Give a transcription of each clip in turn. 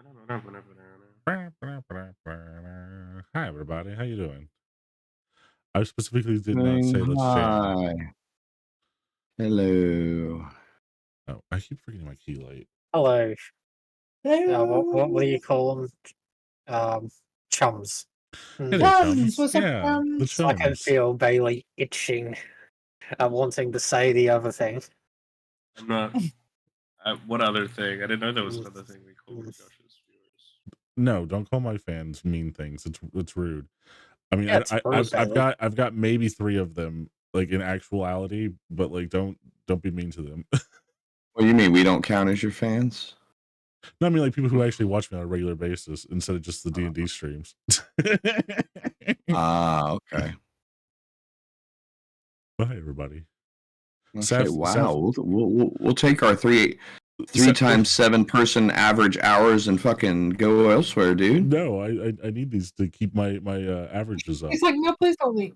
Hi, everybody. How you doing? I specifically did not Saying say let's jam. hi. Hello. Oh, I keep forgetting my key light. Hello. What do Hello. you call them? Chums. Hey there, Chums, chums. what's up, Yeah, the chums? I can chums. feel Bailey itching, wanting to say the other thing. I'm not. What other thing? I didn't know there was another thing we called Josh's viewers. No, don't call my fans mean things. It's rude. I mean, Yeah, it's rude, I've got maybe 3 of them, like in actuality, but like don't be mean to them. What do you mean we don't count as your fans? No, I mean like people who actually watch me on a regular basis instead of just the D&D streams. Okay. Bye, everybody. Okay, wow. We'll take our three times 7 person average hours and fucking go elsewhere, dude. No, I need these to keep my averages up. He's like, no, please don't leave.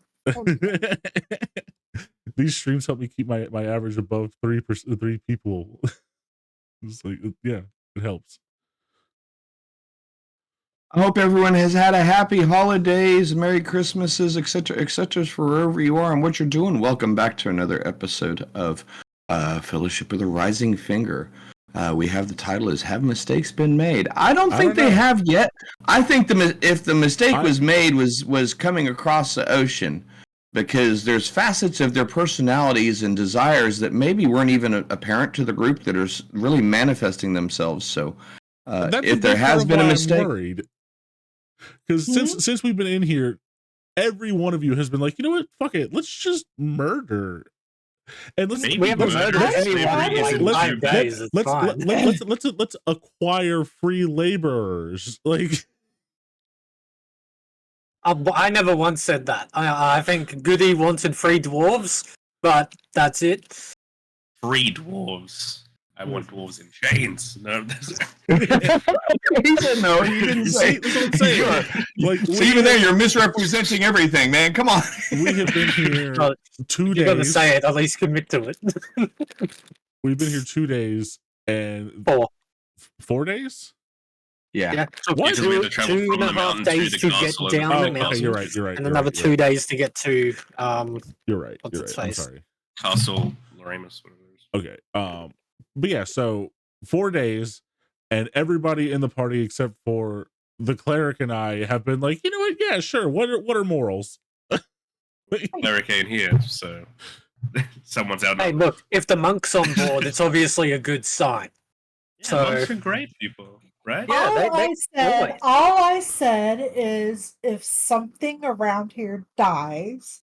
These streams help me keep my average above 3 people. It's like, yeah, it helps. I hope everyone has had a happy holidays, Merry Christmases, etc., for wherever you are and what you're doing. Welcome back to another episode of Fellowship of the Rising Finger. We have the title is "Have Mistakes Been Made?" I don't think they have yet. I think if the mistake was made was coming across the ocean, because there's facets of their personalities and desires that maybe weren't even apparent to the group that are really manifesting themselves. So if there has been a mistake. Because since we've been in here, every one of you has been like, you know what, fuck it, let's just murder. And let's acquire free laborers. Like, I never once said that. I think Goody wanted free dwarves, but that's it. Free dwarves. I want dwarves in chains. No, He said no. You didn't say. That's what I'm saying. Like, so even there, you're misrepresenting everything, man. Come on. We have been here 2 days. You're gonna say it. At least commit to it. We've been here 2 days and 4 days. Yeah. What? 2.5 days to get down the mountain. Okay, you're right. And another 2 days to get to. You're right. What's its face? I'm sorry. Castle Loramus. Okay. But yeah, so 4 days, and everybody in the party except for the cleric and I have been like, you know what? Yeah, sure. What are morals? Cleric ain't here, so someone's out. Hey, look, if the monk's on board, it's obviously a good sign. Yeah, so monks are great people, right? Yeah, all I said is if something around here dies.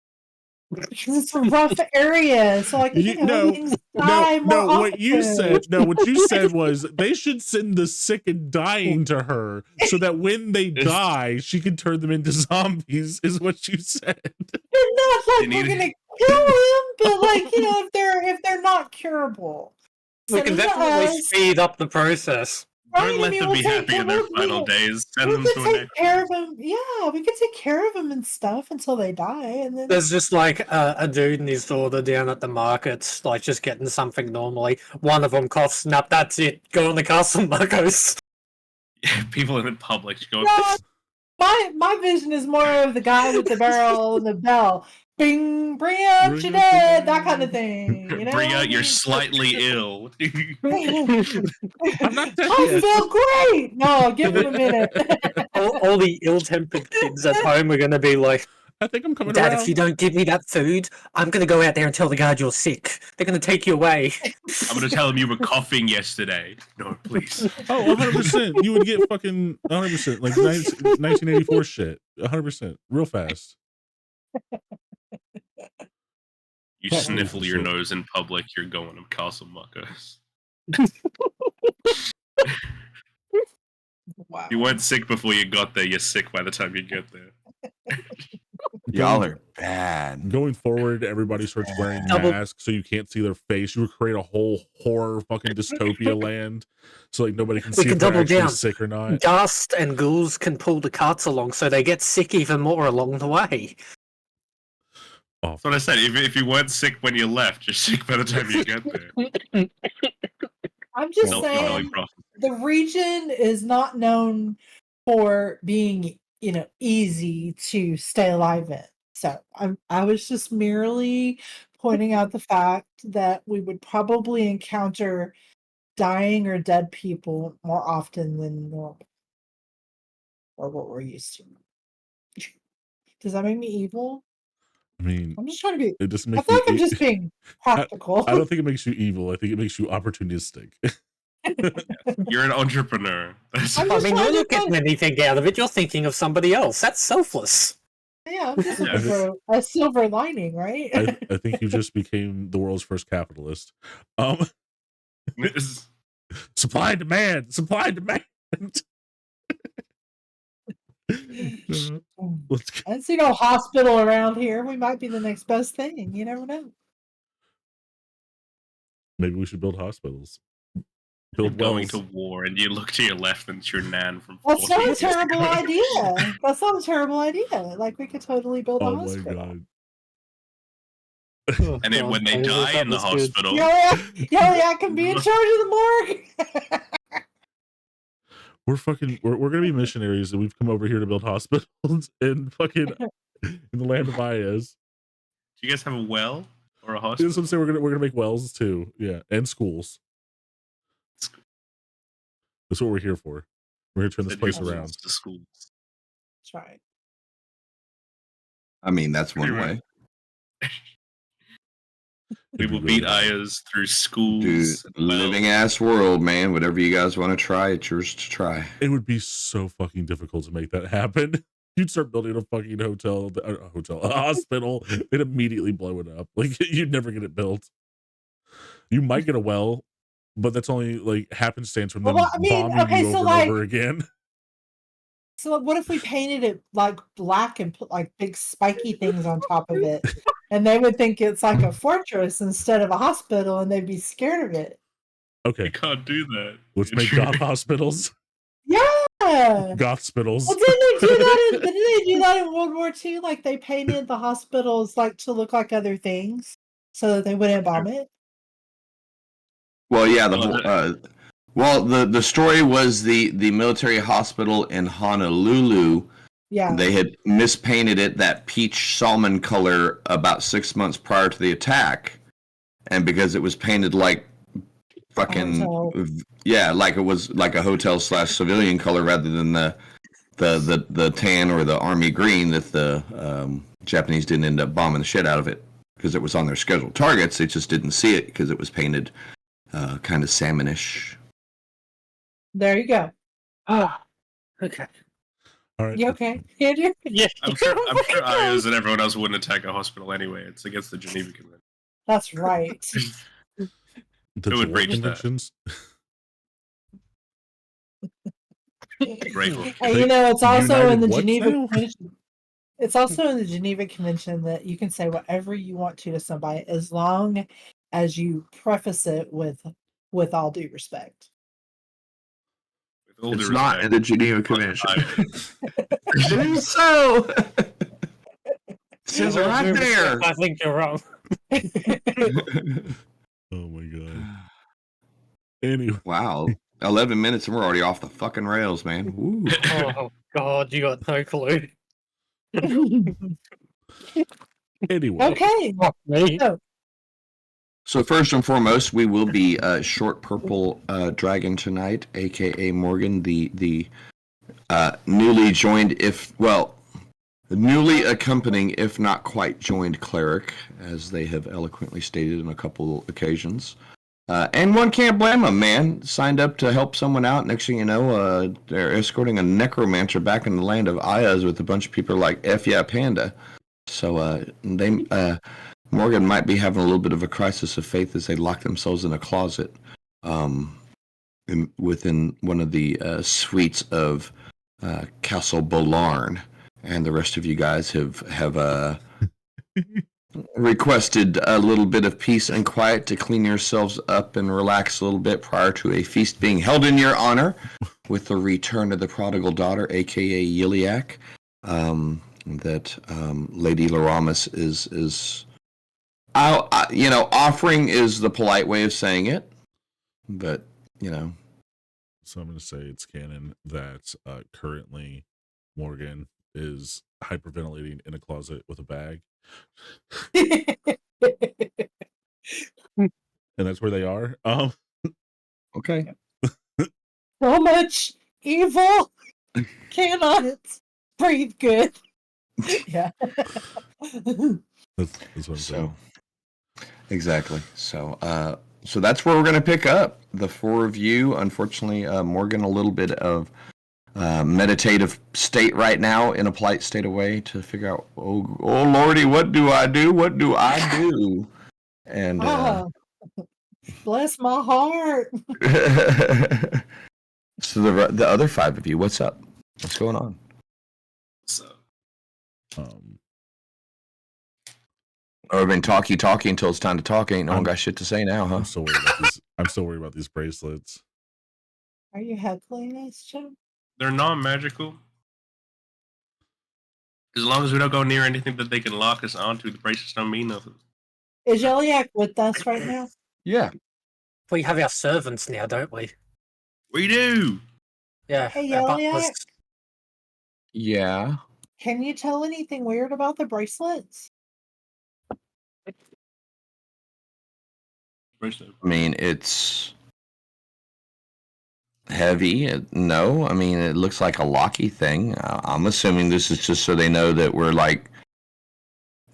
It's a rough area, so like things die more often. What you said was they should send the sick and dying to her so that when they die, she can turn them into zombies. Is what you said. They're not like we're gonna kill them, but like if they're not curable, we can definitely speed up the process. Don't let them be happy in their final days. Send them to take care of them. Yeah, we can take care of them and stuff until they die, and then there's just like a dude and his daughter down at the market, like just getting something normally. One of them coughs, snap. That's it. Go on the castle, Marcos. Yeah, people in public go. No, my vision is more of the guy with the barrel and the bell. Bing, bring out your dead, that kind of thing. Bring out you're slightly ill. I'm not I feel great. No, give him a minute. all the ill-tempered kids at home are going to be like, I think I'm coming Dad, around. if you don't give me that food, I'm going to go out there and tell the guard you're sick. They're going to take you away. I'm going to tell them you were coughing yesterday. No, please. Oh, 100%. You would get fucking 100%. Like 1984 shit. 100%. Real fast. You sniffle your nose in public, you're going to Castle Marcos. Wow. You weren't sick before you got there, you're sick by the time you get there. Y'all are bad. Going forward, everybody starts wearing masks so you can't see their face. You would create a whole horror fucking dystopia land so like nobody can see if they're actually sick or not. Dust and ghouls can pull the carts along so they get sick even more along the way. That's what I said. If you weren't sick when you left, you're sick by the time you get there. I'm just saying, the region is not known for being, easy to stay alive in. So I was just merely pointing out the fact that we would probably encounter dying or dead people more often than normal, or what we're used to. Does that make me evil? I mean, I'm just trying to be. it just I makes feel you. like I'm just being practical. I don't think it makes you evil. I think it makes you opportunistic. You're an entrepreneur. That's I'm I just mean, trying you're to not getting anything out of it. You're thinking of somebody else. That's selfless. Yeah, I'm just Yeah. looking for a silver lining, right? I think you just became the world's first capitalist. Supply and demand. Supply and demand. Let's go. I see no hospital around here. We might be the next best thing. You never know. Maybe we should build hospitals. You're Build going wells. to war, and you look to your left, and it's your nan from. That's 40 not a years terrible ago. idea. That's not a terrible idea. Like we could totally build a Oh my hospital. god. Oh, And then God, when they I die thought in the that was good. hospital, Yeah, can be in charge of the morgue. We're gonna be missionaries, and we've come over here to build hospitals in fucking in the land of Ayaz. do you guys have a well or a That's hospital? what I'm saying. We're gonna make wells too. Yeah, and schools. That's what we're here for. We're gonna turn this Send place your around. kids to schools. That's right. I mean, that's one Pretty way. We It'd be will really beat hard. Ayaz through schools. Dude, living ass world, man. Whatever you guys want to try, it's yours to try. It would be so fucking difficult to make that happen. You'd start building a fucking a hospital. They'd immediately blow it up. Like you'd never get it built. You might get a well, but that's only like happenstance from them Well, I mean, bombing okay, you so, over like- and over again. So what if we painted it like black and put like big spiky things on top of it? And they would think it's like a fortress instead of a hospital, and they'd be scared of it. You Okay, can't do that. let's make goth hospitals. Yeah. Gothspitals. Well, didn't they do that in World War II? Like they painted the hospitals like to look like other things so that they wouldn't bomb it. Well, yeah. The story was the military hospital in Honolulu. Yeah. They had mispainted it that peach salmon color about 6 months prior to the attack, and because it was painted like fucking like it was like a hotel / civilian color rather than the tan or the army green, that the Japanese didn't end up bombing the shit out of it because it was on their scheduled targets. They just didn't see it because it was painted kind of salmonish. There you go. Ah, okay. All right. You okay, Andrew? Yeah. I'm sure Ayaz and everyone else wouldn't attack a hospital anyway. It's against the Geneva Convention. That's right. The Who would Geneva breach that? Conventions. Great. And it's also in the United what Geneva now? Convention. It's also in the Geneva Convention that you can say whatever you want to somebody as long as you preface it with all due respect. With all due It's not in respect, the Geneva Convention. It is so. Says it right there. I think you're wrong. Oh my god. Anyway, Wow. 11 minutes and we're already off the fucking rails, man. Woo. Oh God, you got no clue. anyway. Okay. Fuck me. So first and foremost, we will be Short Purple Dragon tonight, aka Morgan, the newly joined, newly accompanying, if not quite joined cleric, as they have eloquently stated on a couple occasions. And one can't blame them, man. Signed up to help someone out. Next thing you know, they're escorting a necromancer back in the land of Ayaz with a bunch of people like F Yeah Panda. So Morgan might be having a little bit of a crisis of faith as they lock themselves in a closet within one of the suites of Castle Bolarn. And the rest of you guys have requested a little bit of peace and quiet to clean yourselves up and relax a little bit prior to a feast being held in your honor with the return of the prodigal daughter, aka Yiliak. That Lady Laramis is offering is the polite way of saying it, but So I'm going to say it's canon that currently Morgan is hyperventilating in a closet with a bag, and that's where they are. Okay. So much evil cannot breathe good. Yeah. That's what I'm saying. So exactly. So that's where we're going to pick up the four of you. Unfortunately, Morgan, a little bit of meditative state right now, in a polite state of way to figure out, oh Lordy, what do I do? What do I do? And Ah, bless my heart. so the other five of you, what's up? What's going on? So I've been talking until it's time to talk. Ain't no one got shit to say now, huh? I'm still worried about these. I'm still worried about these bracelets. Are you heckling us, Jim? they're non-magical. As long as we don't go near anything that they can lock us onto, the bracelets don't mean nothing. Is Yeliak with us right now? Yeah. We have our servants now, don't we? We do. Yeah. Hey, our Yeliak, butlers. Yeah. can you tell anything weird about the bracelets? Bracelet. I mean, it's heavy. No, I mean, it looks like a locky thing. I'm assuming this is just so they know that we're like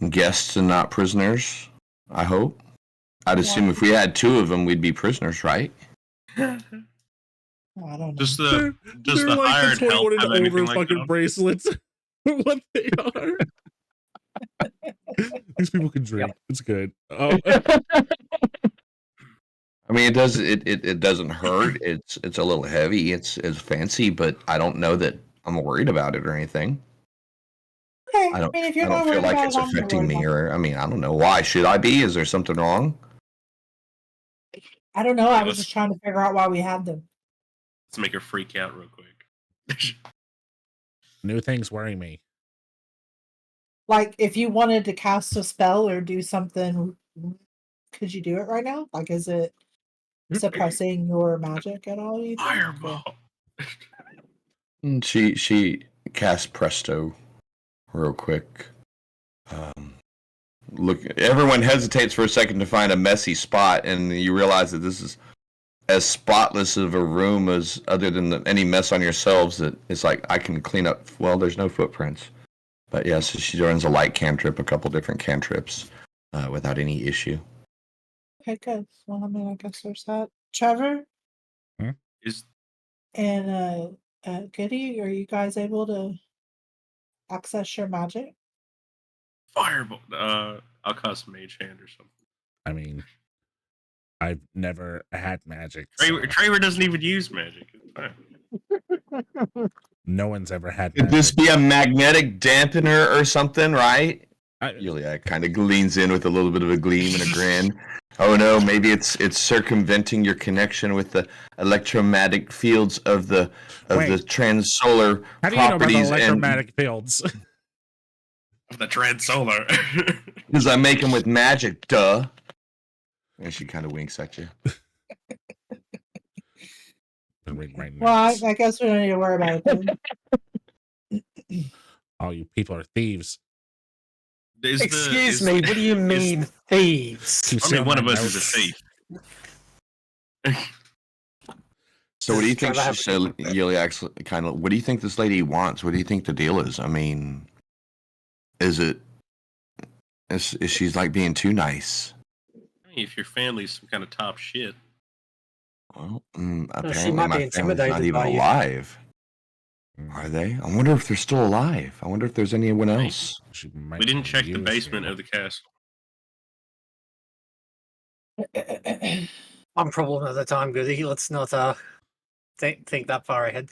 guests and not prisoners. I hope. I'd assume if we had two of them, we'd be prisoners, right? I don't know. Just They're the like hired the 21 help have and anything over like fucking that. bracelets. What they are. These people can drink. It's good. I mean, it doesn't hurt. It's a little heavy. It's fancy, but I don't know that I'm worried about it or anything. Okay, I don't mean, if you're I don't not feel worried like about it's it, I'm not affecting worried me, about it. or I mean, I don't know. Why should I be? Is there something wrong? I don't know. I was Let's- just trying to figure out why we had them. Let's make her freak out real quick. New things worry me. Like, if you wanted to cast a spell or do something, could you do it right now? Like, is it suppressing your magic at all? You think? Fireball. And she cast Presto real quick. Look, everyone hesitates for a second to find a messy spot, and you realize that this is as spotless of a room as other than any mess on yourselves. That it's like I can clean up. Well, there's no footprints, but yeah. So she runs a light cantrip, a couple different cantrips, without any issue. Okay, good. Well, I mean, I guess there's that. Trevor Is and Goody, are you guys able to access your magic? fireball. I'll cast mage hand or something. I mean, I've never had magic. Traver doesn't even use magic. It's fine. No one's ever had Could magic. this be a magnetic dampener or something, right? I, Yulia kind of leans in with a little bit of a gleam and a grin. Oh no, maybe it's circumventing your connection with the electromagnetic fields of the Wait. transsolar how do you know about the properties, and electromagnetic fields? Of the Transolar. because I make them with magic, duh. And she kind of winks at you. Well, I guess we don't need to worry about it then. All you people are thieves. Excuse me, what do you mean, thieves? You I steal mean, one my of us is a notes. thief. So what do you think, Trevor have- Yuliak's kind of, what do you think this lady wants? What do you think the deal is? I mean, is she's like being too nice? I mean, if your family's some kind of top shit. Well, she apparently might my be family's not intimidated even by you. alive. Mm, Are they? I wonder if they're still alive. I wonder if there's anyone Maybe. else. she might We didn't be check the used basement here. of the castle. One problem at a time, Goody. Let's not think that far ahead.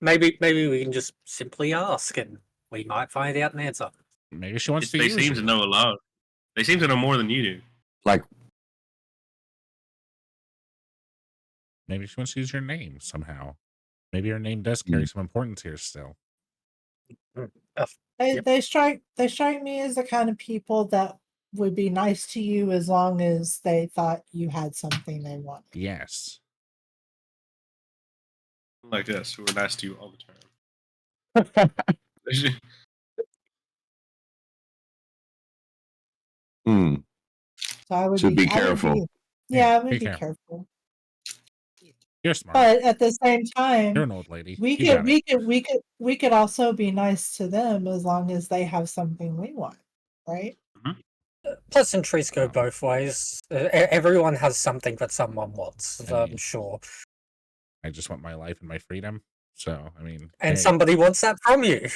Maybe we can just simply ask, and we might find out an answer. Maybe she wants to They use seem you. to know a lot. They seem to know more than you do. Like, Maybe she wants to use your name somehow. Maybe your name does carry some importance here still. Yep. They strike me as the kind of people that would be nice to you as long as they thought you had something they wanted. Yes. like us, who are nice to you all the time. Hmm. So I would So be I would careful. yeah, I would be be careful. careful. You're smart. But at the same You're time, an old lady. we You could got we it. could we could we could also be nice to them as long as they have something we want, right? Pleasantries go both ways. Everyone has something that someone wants, I I'm mean, sure. I just want my life and my freedom. So, I mean, And hey, somebody wants that from you.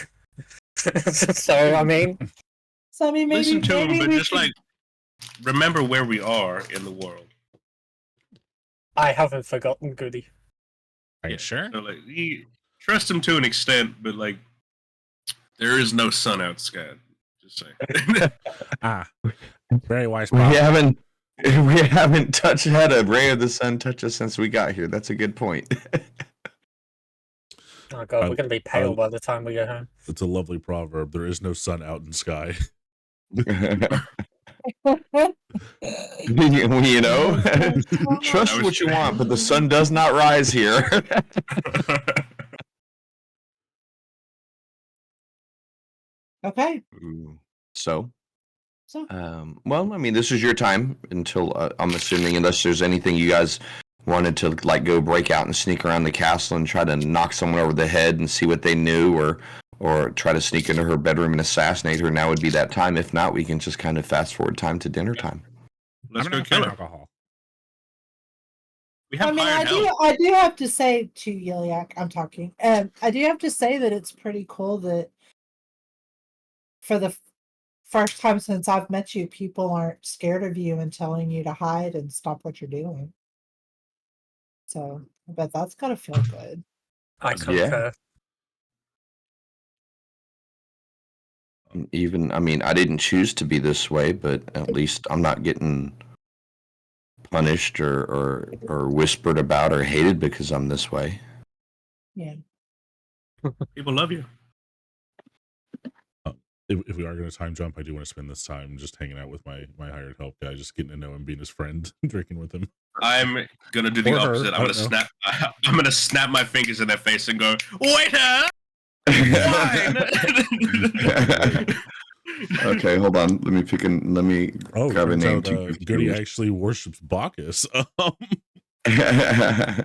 So, I mean, So I mean, maybe Listen to him, maybe but we just should- like remember where we are in the world. I haven't forgotten Goody. are you sure? So like, you trust him to an extent, but like, there is no sun out sky. Just saying. Ah, very wise. We prophet. haven't had a ray of the sun touch us since we got here. That's a good point. Oh god, I- we're gonna be pale by the time we go home. It's a lovely proverb. There is no sun out in sky. you know, trust was what you true. want, but the sun does not rise here. Okay. So, So well, I mean, this is your time until I'm assuming, unless there's anything you guys wanted to like go break out and sneak around the castle and try to knock someone over the head and see what they knew, or try to sneak into her bedroom and assassinate her. Now would be that time. If not, we can just kind of fast forward time to dinner time. Let's I'm go not kill for her. alcohol. We I have mean, hired help. I do have to say to Yeliak, I'm talking, and I do have to say that it's pretty cool that for the first time since I've met you, people aren't scared of you and telling you to hide and stop what you're doing. So I bet that's gotta feel good. I Yeah. concur. Even, I mean, I didn't choose to be this way, but at least I'm not getting punished or whispered about or hated because I'm this way. Yeah. People love you. If we are going to time jump, I do want to spend this time just hanging out with my hired help guy, just getting to know him, being his friend, drinking with him. I'm gonna do the Or her, opposite. I I'm gonna don't know. snap. I'm gonna snap my fingers in their face and go, "Waiter, wine." Okay, hold on. Let me Oh, grab a turns name out, to Goody actually worships Bacchus. I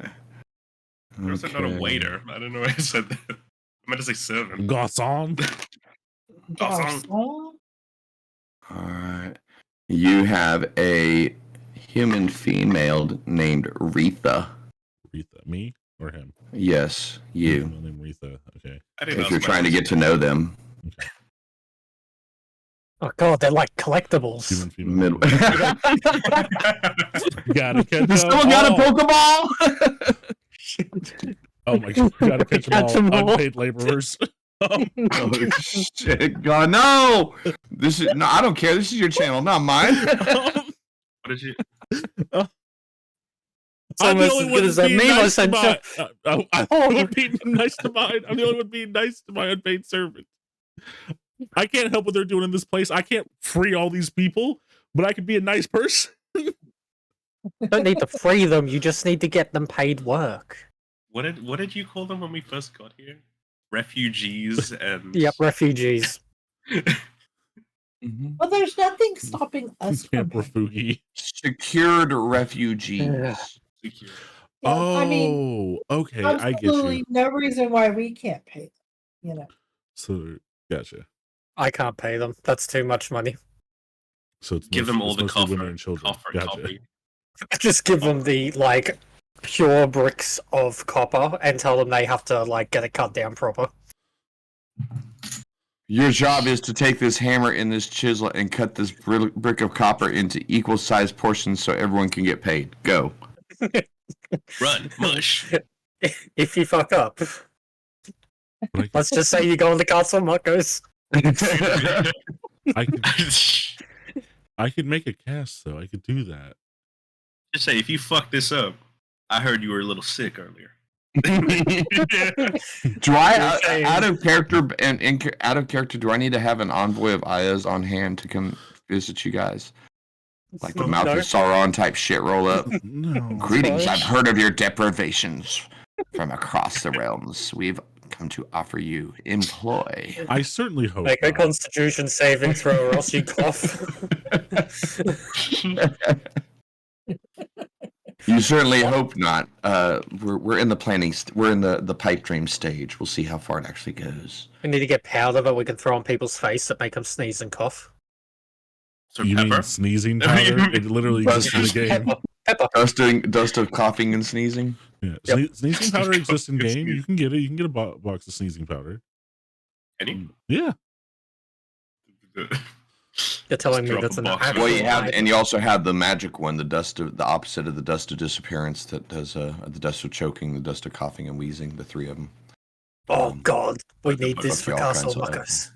said not a waiter. I don't know why I said that. I meant to say servant. Garçon. Awesome. Garçon? Alright. You have a human female named Retha. Retha. Me or him? Yes, you. Female named Retha. Okay. I didn't If ask you're my trying to sister. get to know them. Oh god, they're like collectibles. Human female. Middle. named Retha. Gotta catch Does them someone got a all. Pokeball? Oh my god. Gotta catch them Catch 'em all. all. Unpaid laborers. Oh shit! God, no! This is no. I don't care. This is your channel, not mine. What did you? I'm the almost only as one good as that's that being meme I nice to sent mine. you. I'm the only one being nice to mine. I'm the only one being nice to my unpaid servant. I can't help what they're doing in this place. I can't free all these people, but I can be a nice person. You don't need to free them, you just need to get them paid work. What did you call them when we first got here? Refugees and Yep, refugees. Well, there's nothing stopping us from Camp Refugi. Secured refugees. Yeah. secure. Yeah, Oh, I mean, okay. I get absolutely you. no reason why we can't pay them. You know. So, gotcha. I can't pay them. That's too much money. So it's Give them all it's the mostly copper, women and children. copper Gotcha. copy. Just give them the like pure bricks of copper and tell them they have to like get it cut down proper. Your job is to take this hammer and this chisel and cut this brick of copper into equal sized portions so everyone can get paid. Go. Run, mush. If you fuck up, But I could, let's just say you go on the castle Marcos. I could make a cast though. I could do that. Just say if you fuck this up, I heard you were a little sick earlier. Do I, saying- out of character and out of character, do I need to have an envoy of Aya's on hand to come visit you guys? Like the Mouth No. of Sauron type shit roll up. No. Greetings, Fine. I've heard of your deprivations. from across the realms, we've come to offer you employ. I certainly hope Make a not. Constitution saving throw, or else you cough. You certainly hope not. We're in the planning. We're in the pipe dream stage. We'll see how far it actually goes. We need to get powder that we can throw on people's face that make them sneeze and cough. So You pepper. mean sneezing powder? It literally exists in the game. Pepper. Dust of coughing and sneezing. Yeah. Yep. Sneezing powder exists in game. You Sneeze. can get it. You can get a box of sneezing powder. Any? Yeah. You're telling me Drop that's a an box of actual Well, you have, item? and you also have the magic one, the opposite of the dust of disappearance that does the dust of choking, the dust of coughing and wheezing. The three of them. Oh God, we need this fuck for you, all Castle kinds of Muckers.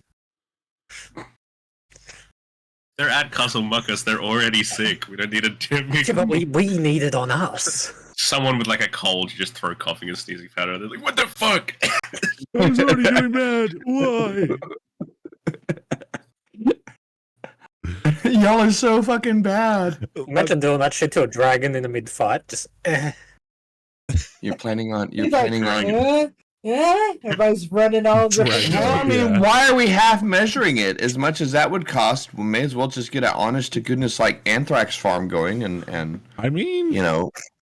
They're at Castle Muckus. They're already sick. We don't need a Yeah, but we need it on us. someone with like a cold. You just throw coughing and sneezing powder. They're like, "What the fuck?" I was already doing bad. Why? Y'all are so fucking bad. Imagine doing that shit to a dragon in a mid-fight. Just You're planning on. Everybody's running all different. Dragon. Well, I mean, Yeah. why are we half measuring it? As much as that would cost, we may as well just get an honest to goodness like anthrax farm going and I mean,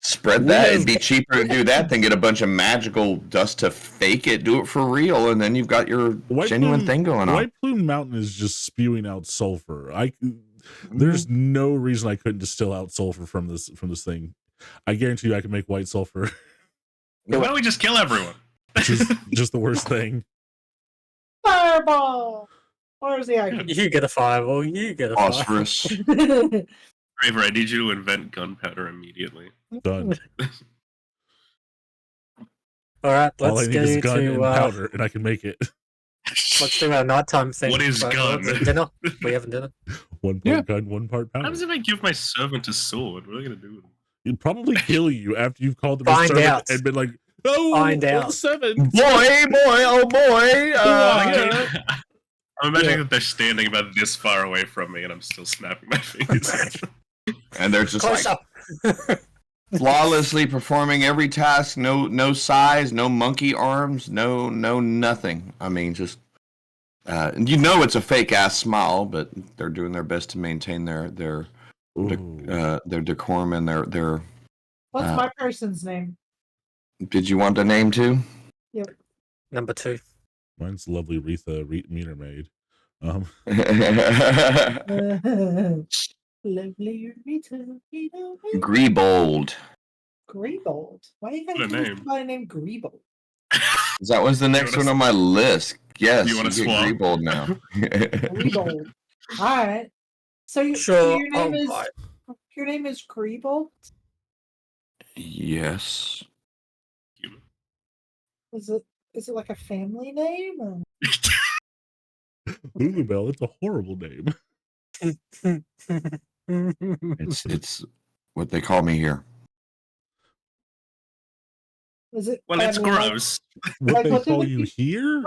spread that. It'd be cheaper to do that than get a bunch of magical dust to fake it. Do it for real, and then you've got your White genuine Plume- thing going on. White Plume Mountain is just spewing out sulfur. There's no reason I couldn't distill out sulfur from this thing. I guarantee you, I can make white sulfur. Why don't we just kill everyone? Which is just the worst thing. Fireball! Where's the icon? you get a fireball. You get a fireball. Phosphorus. Raver, I need you to invent gunpowder immediately. Done. All right, All I let's need go is gun and to powder, and I can make it. let's do our nighttime thing. What is gun? Dinner. We having dinner. One part Yeah. gun, one part How powder. does if I give my servant a sword? What are they gonna do with it? He'd probably kill you after you've called them a Find servant out. and been like, "Oh, Find well, out. 7." boy, oh boy. I'm imagining that they're standing about this far away from me, and I'm still snapping my fingers. And they're just Close like up. flawlessly performing every task. No size, no monkey arms, no nothing. I mean, just it's a fake ass smile, but they're doing their best to maintain their Ooh. decorum and their. What's my person's name? Did you want the name too? Number 2. Mine's lovely Retha Meter Maid. Lovely Rita. Greebold. Greebold. Why you What gotta a give name. somebody named Greebold? That was the next one on my list. Yes, You wanna get swap? Greebold now. Greebold. All right. So Sure. your name is right. your name is Greebold? Yes. Human. Is it like a family name? Or? Bell, it's a horrible name. It's what they call me here. Is it? Well, it's I mean, like, gross. What Like, they what do call the you peop- here?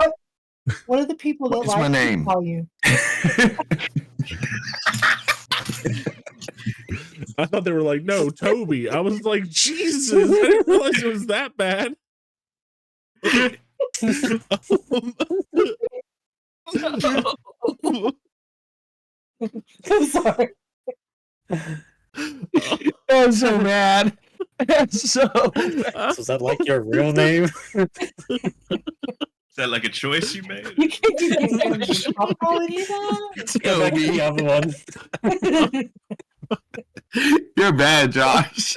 What are the people that What is like my to name? call you? I thought they were like, no, Toby. I was like, Jesus, I didn't realize it was that bad. I'm sorry. I'm so mad. So So is that like your real name? Is that like a choice you made? You can't stop calling you that. Go back to the other one. you're bad, Josh.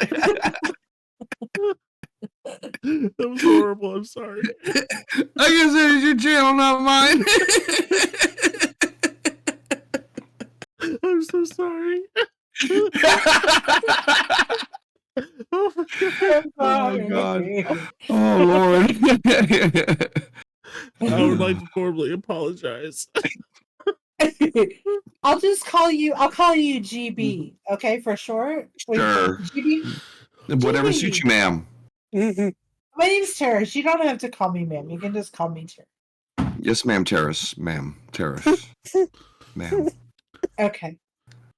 That was horrible. I'm sorry. I guess it is your channel, not mine. I'm so sorry. I'm God. sorry. Oh Lord. I would like to formally apologize. I'll call you GB, okay, for short. Wait, Sure. GB. Whatever suits you, ma'am. My name's Terrace. You don't have to call me ma'am. You can just call me Terrace. Yes, ma'am, Terrace. Ma'am, Terrace. Ma'am. Okay.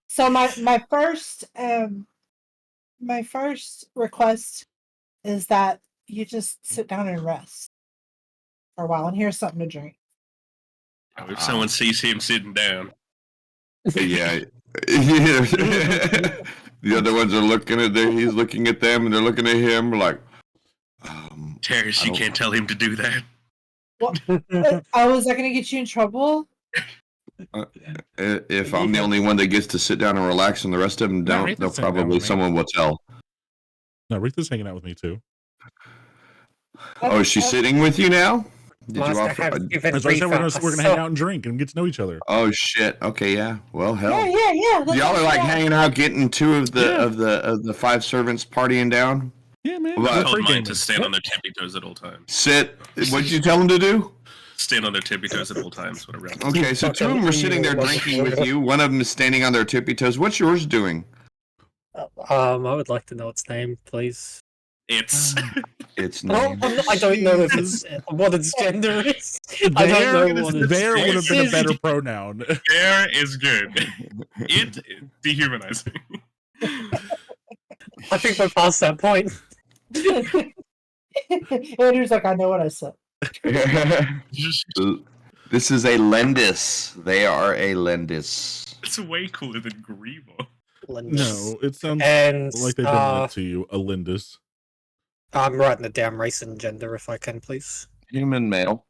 So my first request is that you just sit down and rest for a while, and here's something to drink. Oh, if someone sees him sitting down, Yeah. The other ones are looking at them. He's looking at them, and they're looking at him like, Terrace, I you don't- can't tell him to do that. Oh, is that going to get you in trouble? if I'm the only one that gets to sit down and relax, and the rest of them No, don't, Rita's they'll sitting down probably with me. someone will tell. No, Rita's hanging out with me too. Oh, is she sitting with you now? Did you Must offer? have given That's why I said Rita we're gonna hang out and drink and get to know each other. Oh shit. Okay, yeah. Well, hell. Yeah. let's Y'all are do like that. hanging out, getting two of the Yeah. of the five servants partying down. Yeah, man. Well, I We're told mine pre-gaming. to stand on their tippy toes at all times. Sit. What'd you tell them to do? Stand on their tippy toes at all times when around. Okay, so two of them are sitting there drinking with you. One of them is standing on their tippy toes. What's yours doing? I would like to know its name, please. It's It's Well, name. I don't know if it's what its gender is. I There, don't know what its there would have been a is. better pronoun. there is good. It dehumanizing. I think we're past that point. Andrew's like, I know what I said. This is a Lendis. They are a Lendis. It's way cooler than Grievo. No, it sounds And like they've done that to you, a Lindis. I'm writing it down, race and gender, if I can, please. Human male.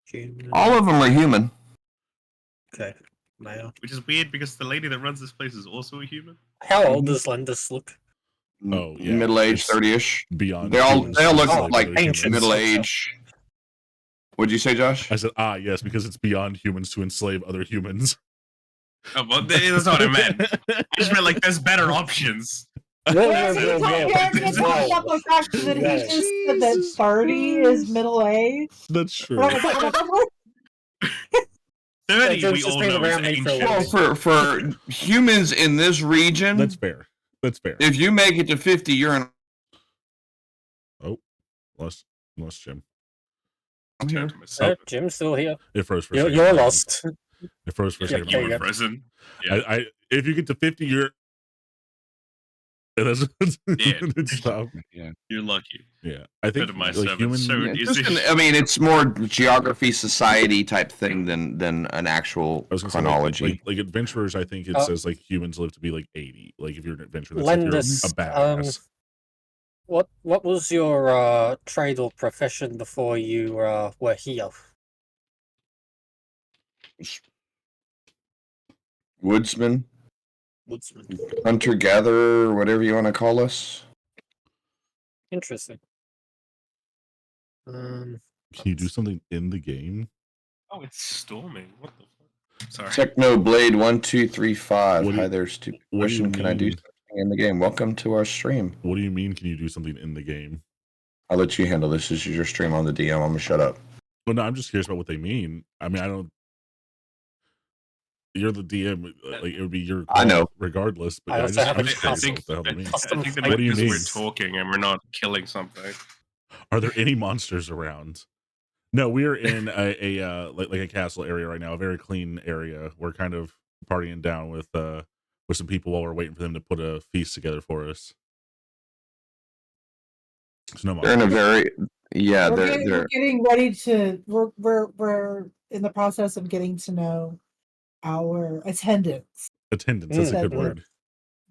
Human. All of them are human. Okay, male. Which is weird because the lady that runs this place is also a human. How old does Lendis look? Oh, yeah. Middle age, It's 30ish. Beyond. They all humans they all to look enslave like other ancient. humans. middle age. What'd you say, Josh? I said, yes, because it's beyond humans to enslave other humans. Oh, well, that's not what I meant. I just meant like there's better options. Yeah, you're talking about the fact that he Yes. just said that 30 is middle age. That's true. 30 Joe's we just all been know is around me for a ancient. Well, for humans in this region, That's fair. That's fair. if you make it to 50, you're in. Lost Jim. I'm here. Turned to myself. Jim's still here. It froze for a You're, second. you're lost. It froze for a Yeah, second. You there you were go. frozen. Yeah. I if you get to 50, you're. That's, it's tough. You're lucky. Yeah, I think Rid of my like seven, human. so Yeah, is just it- I mean, it's more geography, society type thing than an actual I was gonna say, chronology. like adventurers. I think it says like humans live to be like 80. Like if you're an adventurer, that's Lendis, if you're a badass. What was your trade or profession before you were here? Woodsman, Woodsman. hunter gatherer, whatever you want to call us. Interesting. Can you do something in the game? Oh, it's storming. What the fuck? Sorry. Techno Blade 1235. What do you- Hi there, stupid what do you question. Can I do mean? something in the game? Welcome to our stream. What do you mean? Can you do something in the game? I'll let you handle this. This is your stream on the DM. I'm gonna shut up. Well, no, I'm just curious about what they mean. I mean, I don't. You're the DM. Like it would be your. I know. Regardless, but I I also just, have I'm a just I curious think, what the hell I that means. Custom think they What mean do you because mean? we're talking and we're not killing something. Are there any monsters around? No, we are in a like a castle area right now, a very clean area. We're kind of partying down with some people while we're waiting for them to put a feast together for us. There's no They're in a monsters. very yeah. We're They're getting ready to. We're in the process of getting to know our attendants Attendance. That's a good Mm. word.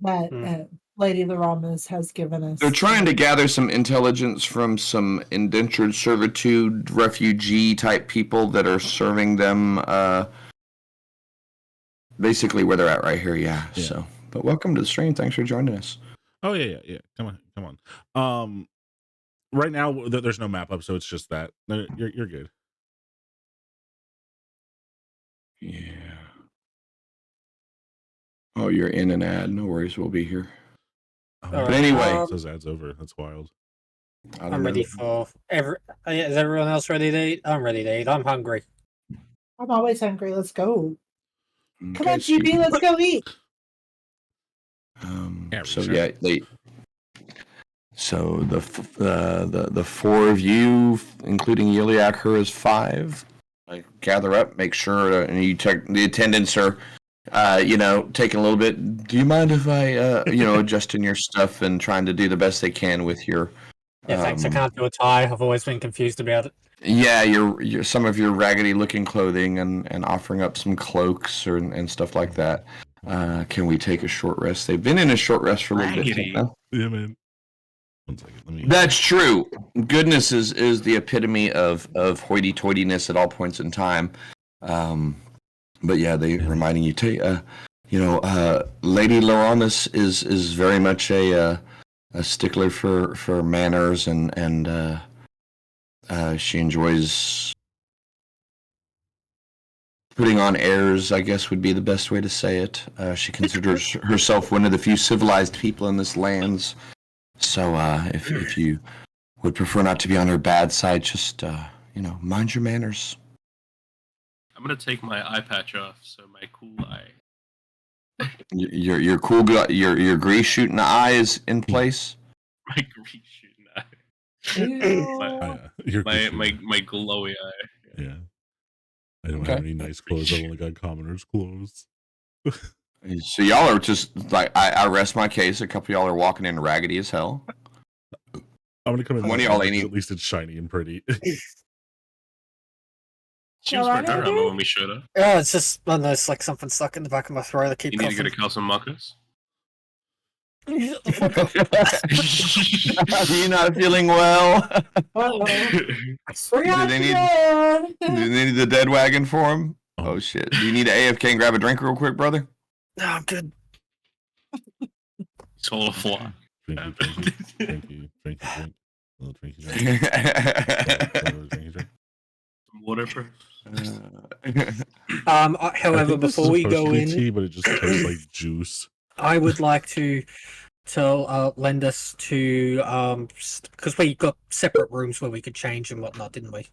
that Mm. Lady Laramas has given us. they're trying to gather some intelligence from some indentured servitude refugee type people that are serving them. Basically where they're at right here. Yeah. Yeah. So, but welcome to the stream. Thanks for joining us. Oh yeah. Come on. Right now there's no map up, so it's just that. No, you're good. Yeah. Oh, you're in an ad. No worries. We'll be here. Oh, But anyway. it says ads over. That's wild. I don't I'm know. ready for is everyone else ready to eat? I'm ready to eat. I'm hungry. I'm always hungry. Let's go. Come Okay, on, so you- GB. Let's go eat. Yeah, So sure. yeah, So the four of you, including Iliak, her is 5. Like gather up, make sure, and you check the attendants are, taking a little bit. Do you mind if I, adjusting your stuff and trying to do the best they can with your Yeah, thanks. I Um, can't do a tie. I've always been confused about it. Yeah, your some of your raggedy looking clothing and offering up some cloaks and stuff like that. Can we take a short rest? They've been in a short rest for a little bit Raggedy? now. Yeah, man. 1 second. Let me. That's true. Goodness is the epitome of hoity-toityness at all points in time. But yeah, they reminding you to, Lady Loramus is very much a stickler for manners and she enjoys putting on airs, I guess would be the best way to say it. She considers herself one of the few civilized people in this lands. So if you would prefer not to be on her bad side, just mind your manners. I'm gonna take my eye patch off, so my cool eye. Your cool your grease shooting eye is in place. My green shooting eye. Ew. You're My glowy eye. Yeah. I don't Okay. have any nice clothes. I've only got commoners' clothes. So y'all are just like I rest my case. A couple of y'all are walking in raggedy as hell. I'm gonna come in. One of that y'all way, ain't 'cause even- At least it's shiny and pretty. She was Well, wearing her maybe? armor when we showed up. Oh, it's just I don't know, it's like something stuck in the back of my throat. I keep You need to coughing. go to Calcium Marcus. Shut the fuck up. Are you not feeling well? Forgot they need- again. Do they need the dead wagon for him? Oh. Oh shit! Do you need to AFK and grab a drink real quick, brother? No, I'm good. Soul of Flaw. Thank you. Drink. A little drinky drink. Some water for. I However, think this is before we supposed go to be in, tea, but it just tastes like juice. I would like to tell Lendus to because we got separate rooms where we could change and whatnot, didn't we?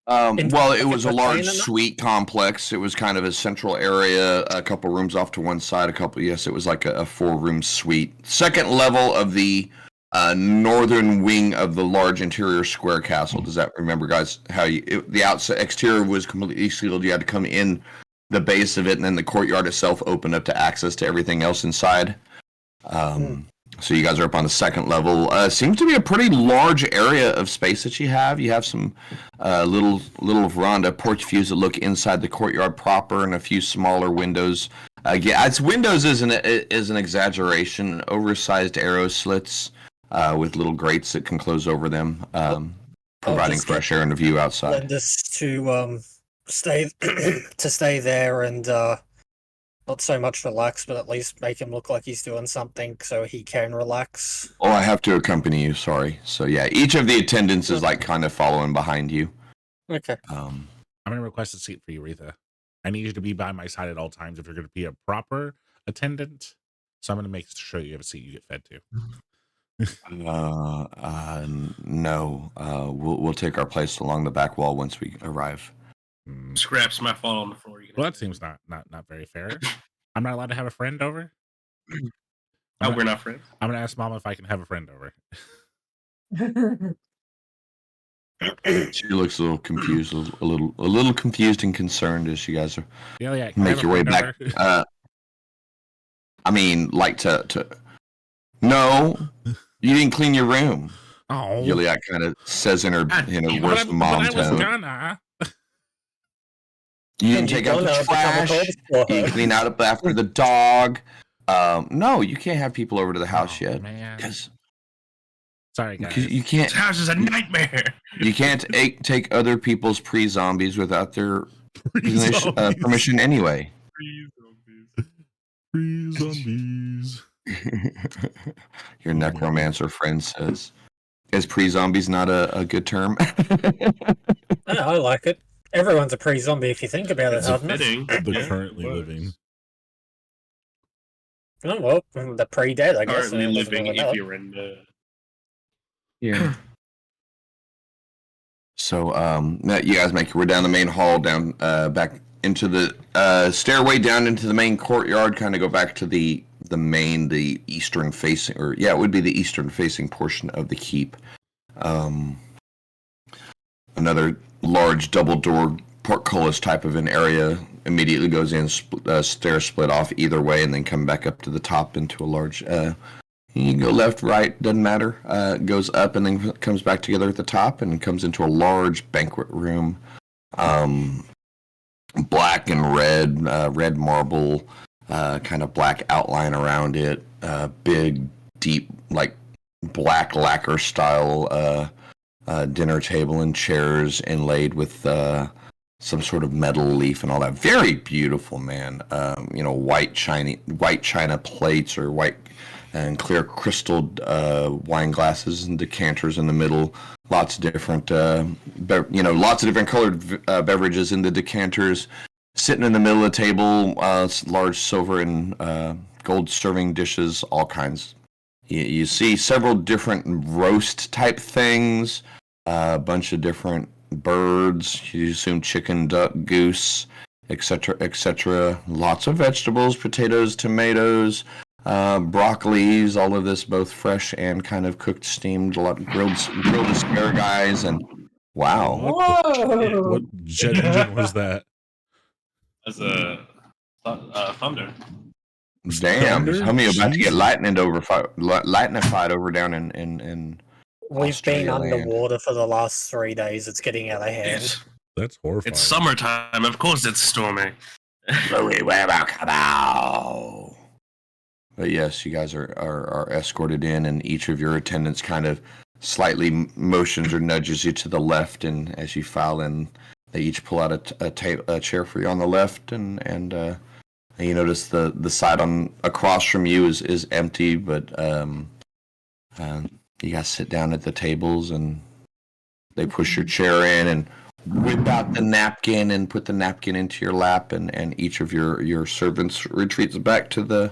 Well, it was a Like large a train suite complex. It was kind of a central area, a couple rooms off to one side, it was like a 4-room suite. Second level of the northern wing of the large interior square castle. Does that remember, guys, how the outside exterior was completely sealed? You had to come in the base of it, and then the courtyard itself opened up to access to everything else inside. So you guys are up on the second level. Seems to be a pretty large area of space that you have. You have some little veranda porch views that look inside the courtyard proper, and a few smaller windows. It's windows is an exaggeration. Oversized arrow slits with little grates that can close over them, providing just fresh air and a view outside. Lendus to stay there and not so much relax, but at least make him look like he's doing something so he can relax. Oh, I have to accompany you. Sorry. So yeah, each of the attendants is like kind of following behind you. Okay. I'm gonna request a seat for you, Retha. I need you to be by my side at all times if you're gonna be a proper attendant. So I'm gonna make sure you have a seat you get fed to. No. We'll take our place along the back wall once we arrive. Scraps might fall on the floor. You can Well, that seems not very fair. I'm not allowed to have a friend over. Oh, we're not friends. I'm gonna ask Mom if I can have a friend over. She looks a little confused, a little confused and concerned as you guys are Yeah. Can I make have your a way friend back. over? I mean, like to. No, you didn't clean your room. Oh, Yuliak kind of says in her worse but mom I was tone. gonna. You didn't take out the trash. You didn't clean out up after the dog. No, you can't have people over to the house Oh, yet. man. Because Sorry, guys. you can't. This house is a nightmare. You can't take other people's pre-zombies without their permission anyway. Free zombies. Your necromancer friend says, "Is pre-zombies not a good term?" I like it. Everyone's a pre-zombie if you think about it, It's hasn't it? fitting. The Yeah, currently it living. Oh, well, the pre-dead, I guess. Currently It doesn't living really matter. if you're in the. Yeah. So, you guys make your way down the main hall, down back into the stairway down into the main courtyard. Kind of go back to the eastern facing, or yeah, it would be the eastern facing portion of the keep. Another large double door portcullis type of an area immediately goes in, stairs split off either way, and then come back up to the top into a large You can go left, right, doesn't matter. It goes up and then comes back together at the top and comes into a large banquet room. Black and red marble, kind of black outline around it. Big, deep, like black lacquer style dinner table and chairs inlaid with some sort of metal leaf and all that. Very beautiful, man. White china plates or white and clear crystal wine glasses and decanters in the middle. Lots of different, lots of different colored beverages in the decanters. Sitting in the middle of the table, large silver and gold serving dishes, all kinds. You see several different roast type things, a bunch of different birds. You assume chicken, duck, goose, etc., etc. Lots of vegetables, potatoes, tomatoes, broccolis, all of this both fresh and kind of cooked, steamed, a lot of grilled asparagus, and wow. Whoa! What jet engine was that? As a thunder. Damn, Thunder? homie about to get Jesus. lightnified over down in We've been Australia land. underwater for the last 3 days. It's getting out of hand. That's horrifying. It's summertime. Of course, it's storming. Louis, where about Cabal? But yes, you guys are escorted in, and each of your attendants kind of slightly motions or nudges you to the left, and as you file in, they each pull out a chair for you on the left, and you notice the side on across from you is empty, but you guys sit down at the tables, and they push your chair in and whip out the napkin and put the napkin into your lap, and each of your servants retreats back to the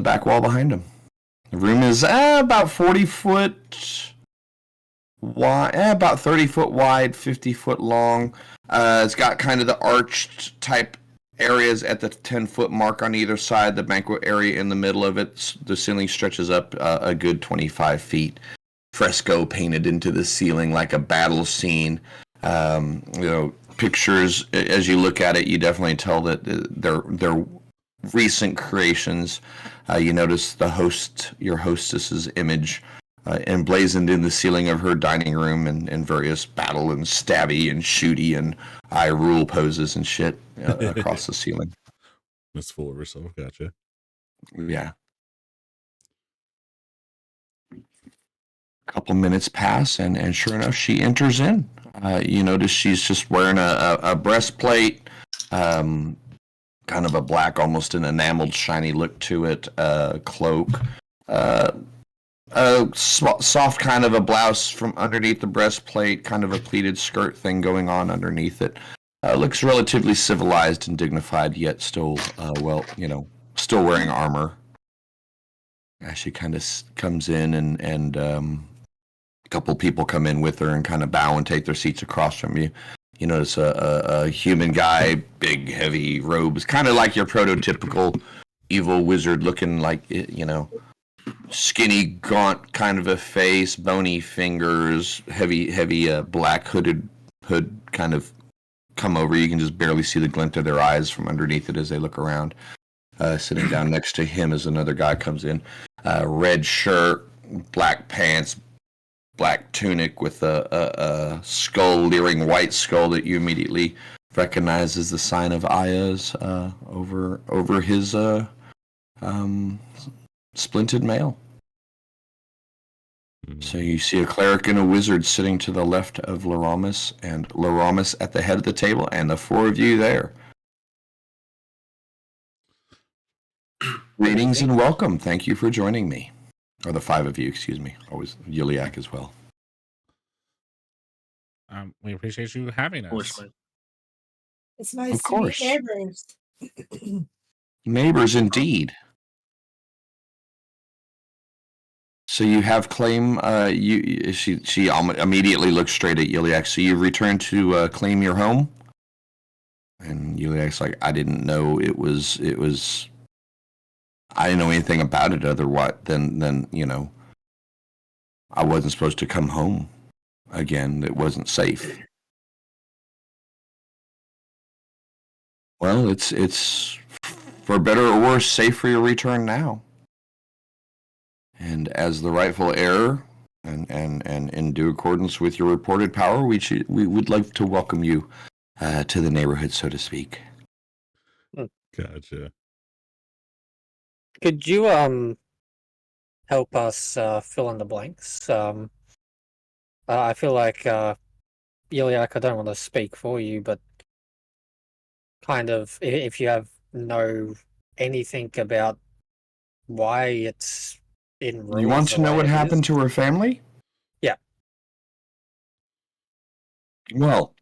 back wall behind them. The room is about 40 foot wide, about 30 foot wide, 50 foot long. It's got kind of the arched type areas at the 10-foot mark on either side. The banquet area in the middle of it. The ceiling stretches up a good 25 feet. Fresco painted into the ceiling like a battle scene. Pictures, as you look at it, you definitely tell that they're recent creations. You notice your hostess's image emblazoned in the ceiling of her dining room and various battle and stabby and shooty and eye rule poses and shit across the ceiling. Miss full of herself. Gotcha. Yeah. A couple minutes pass, and sure enough, she enters in. You notice she's just wearing a breastplate, kind of a black, almost an enameled, shiny look to it, cloak, a soft kind of a blouse from underneath the breastplate, kind of a pleated skirt thing going on underneath it. Looks relatively civilized and dignified, yet still, still wearing armor. As she kind of comes in, and a couple people come in with her and kind of bow and take their seats across from you. You notice a human guy, big, heavy robes, kind of like your prototypical evil wizard looking, like, skinny, gaunt kind of a face, bony fingers, heavy black hood kind of come over. You can just barely see the glint of their eyes from underneath it as they look around. Sitting down next to him is another guy comes in, red shirt, black pants, black tunic with a skull, leering white skull that you immediately recognize as the sign of Aya's over his splinted mail. So you see a cleric and a wizard sitting to the left of Laramis, and Laramis at the head of the table, and the four of you there. Greetings and welcome. Thank you for joining me. Or the five of you, excuse me. Always Yuliak as well. We appreciate you having Of course, us. man. It's nice Of to meet course. neighbors. Neighbors indeed. So you have claim. She immediately looks straight at Yuliak. So you return to claim your home, and Yuliak's like, I didn't know it was. I didn't know anything about it otherwise than I wasn't supposed to come home again. It wasn't safe. Well, it's for better or worse, safe for your return now. And as the rightful heir, and in due accordance with your reported power, we would like to welcome you to the neighborhood, so to speak. Gotcha. Could you help us fill in the blanks? I feel like Iliac, I don't want to speak for you, but kind of if you have know anything about why it's in ruins. You want to know what happened to her family? Yeah. Well,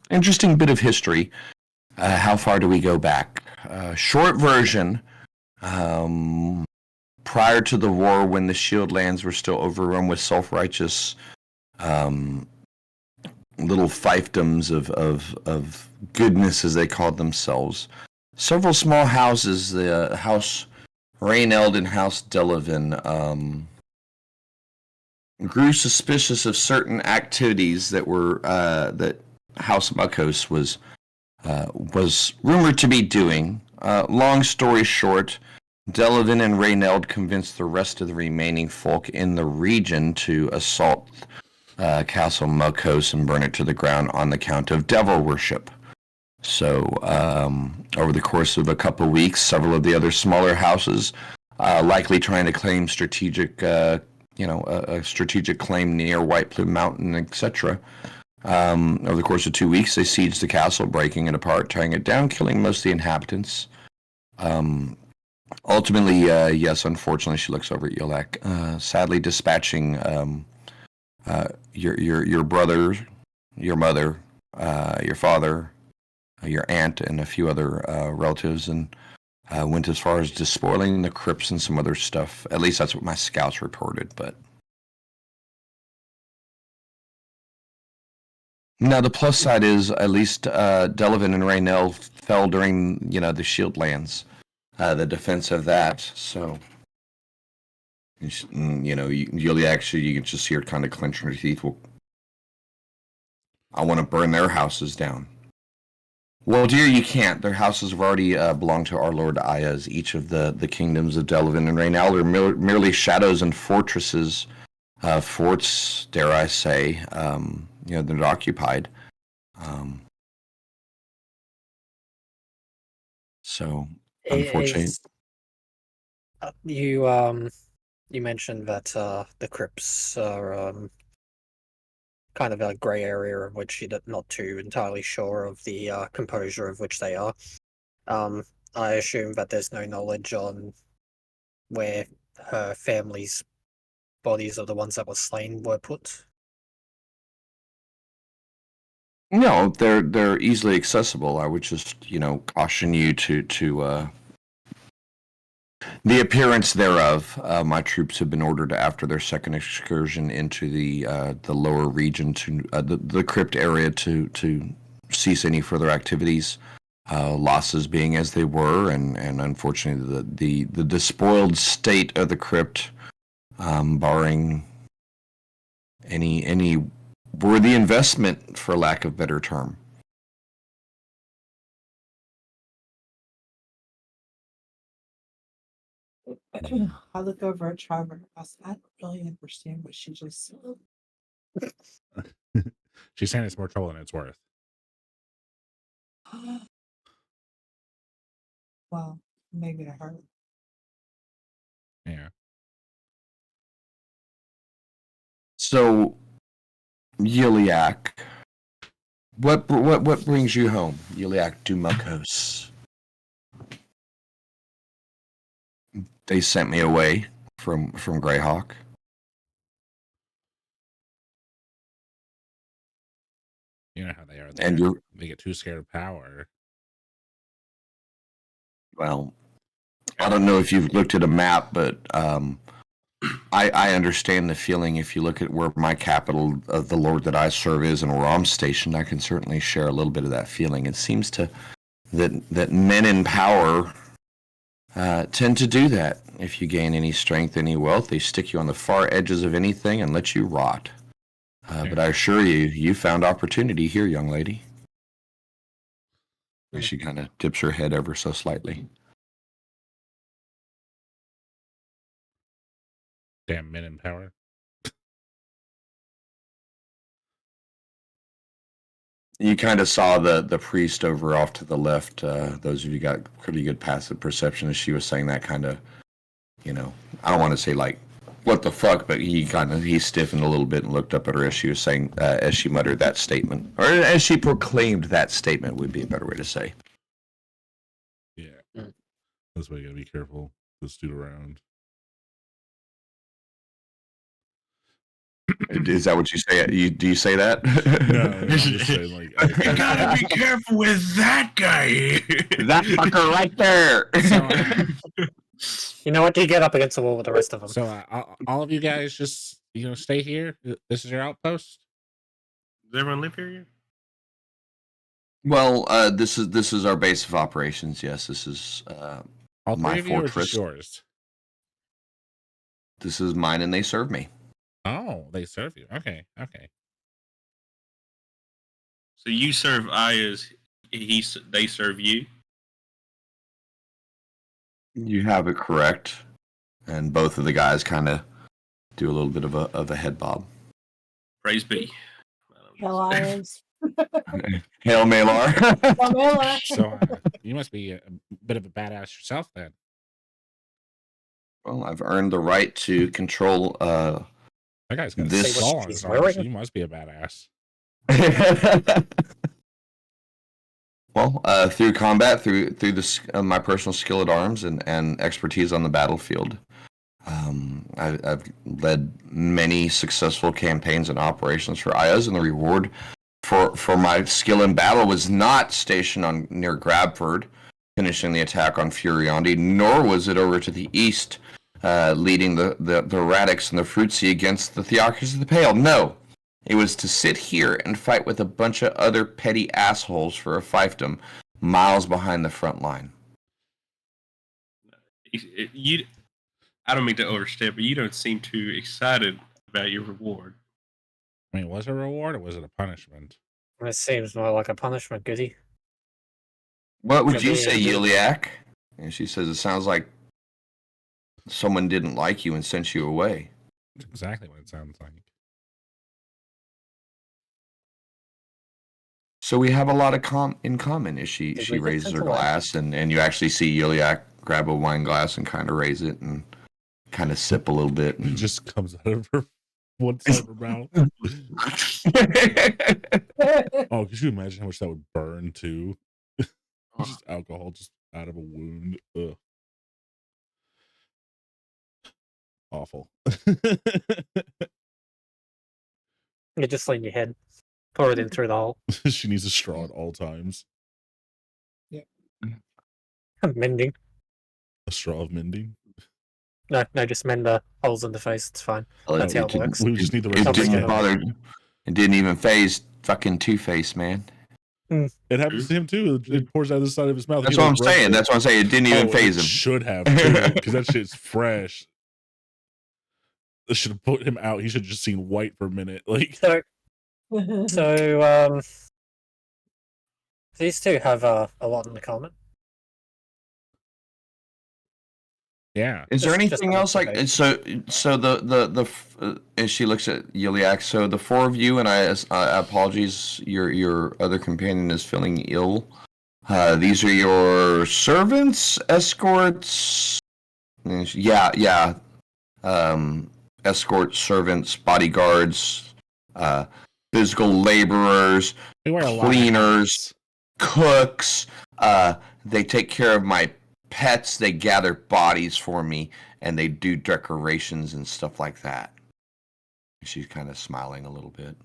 interesting bit of history. How far do we go back? Short version. Prior to the war, when the Shield lands were still overrun with self-righteous little fiefdoms of goodness, as they called themselves, several small houses, the House Reyneld and House Delavan, grew suspicious of certain activities that were that House Muckos was rumored to be doing. Long story short, Delavan and Reyneld convinced the rest of the remaining folk in the region to assault Castle Muckos and burn it to the ground on the count of devil worship. So, over the course of a couple of weeks, several of the other smaller houses, likely trying to claim strategic, a strategic claim near White Plume Mountain, etc. Over the course of 2 weeks, they sieged the castle, breaking it apart, tearing it down, killing most of the inhabitants. Ultimately, yes, unfortunately, she looks over at Yolak, sadly dispatching your brother, your mother, your father, your aunt, and a few other relatives, and went as far as despoiling the crypts and some other stuff. At least that's what my scouts reported, but... Now, the plus side is at least Delavan and Reynell fell during, the Shield lands, the defense of that. So, you'll actually, you can just hear kind of clenching her teeth. Well, I want to burn their houses down. Well, dear, you can't. Their houses have already belonged to our Lord Ayaz. Each of the kingdoms of Delavan and Reynell are merely shadows and fortresses, forts, dare I say, they're occupied. So, unfortunately, You mentioned that the crypts are kind of a grey area of which you're not too entirely sure of the composure of which they are. I assume that there's no knowledge on where her family's bodies of the ones that were slain were put. no, they're easily accessible. I would just, caution you to the appearance thereof. My troops have been ordered after their second excursion into the lower region to the crypt area to cease any further activities. Losses being as they were, and unfortunately the despoiled state of the crypt, barring any worthy investment, for lack of better term. I look over at Trevor. I don't really understand what she just said. She's saying it's more trouble than it's worth. Well, maybe to her. Yeah. So, Yiliak, what brings you home, Yiliak Dumakos? They sent me away from Greyhawk. You know how they are. And they get too scared of power. Well, I don't know if you've looked at a map, but I understand the feeling. If you look at where my capital of the Lord that I serve is and where I'm stationed, I can certainly share a little bit of that feeling. It seems that men in power tend to do that. If you gain any strength, any wealth, they stick you on the far edges of anything and let you rot. But I assure you, you found opportunity here, young lady. She kind of dips her head ever so slightly. Damn men in power. You kind of saw the priest over off to the left. Those of you got pretty good passive perception as she was saying that kind of, I don't want to say like, what the fuck, but he stiffened a little bit and looked up at her as she was saying, as she muttered that statement, or as she proclaimed that statement would be a better way to say. Yeah. Mm. That's why you gotta be careful. This dude around. Is that what you say? Do you say that? No, I'm just saying, like, You gotta be careful with that guy. That fucker right there. You know what? You get up against the wall with the rest of them. so all of you guys just stay here. This is your outpost. Does everyone live here? Well, this is our base of operations. Yes, this is All my three of you, or fortress. just yours? This is mine, and they serve me. Oh, they serve you. Okay. So you serve Aya's, they serve you. You have it correct, and both of the guys kind of do a little bit of a head bob. Praise be. Elias. Hail Malar. Pamela. So you must be a bit of a badass yourself, then. Well, I've earned the right to control. That guy's got a This- skull on his She's arm, so wearing- you must be a badass. Well, through combat, through my personal skill at arms and expertise on the battlefield, I've led many successful campaigns and operations for IOs, and the reward for my skill in battle was not stationed near Grabford, finishing the attack on Furiondi, nor was it over to the east, leading the Radix and the Fruitsea against the Theocracy of the Pale. No. It was to sit here and fight with a bunch of other petty assholes for a fiefdom miles behind the front line. I don't mean to overstep, but you don't seem too excited about your reward. I mean, was it a reward or was it a punishment? It seems more like a punishment, goody. What would Could you be say, anything. Yuliak? And she says, it sounds like someone didn't like you and sent you away. That's exactly what it sounds like. So we have a lot of in common. Is she Did she we get raises her sent away? glass, and you actually see Yuliak grab a wine glass and kind of raise it and kind of sip a little bit. It And... just comes out of her one side of her mouth. Oh, could you imagine how much that would burn too? Just alcohol just out of a wound. Ugh. Awful. You just lean your head, pour it in through the hole. She needs a straw at all times. Mending. A straw of mending. No, just mend the holes in the face. It's fine. That's how it works. We just need the It rest of didn't the bother. It didn't even phase fucking Two-Face, man. It happens to him too. It pours out of the side of his mouth. That's He, what I'm like, rubs saying. it. That's what I'm saying. It didn't even Oh, phase it him. should have, because that shit's fresh. This should have put him out. He should have just seen white for a minute. Like, So, these two have a lot in common. yeah. Is there Just anything else like observation. so as she looks at Yuliak, so the four of you and I apologies, your other companion is feeling ill. These are your servants, escorts. Yeah. Escorts, servants, bodyguards, physical laborers, We wear a lot of cleaners, hats. cooks. They take care of my pets. They gather bodies for me, and they do decorations and stuff like that. She's kind of smiling a little bit.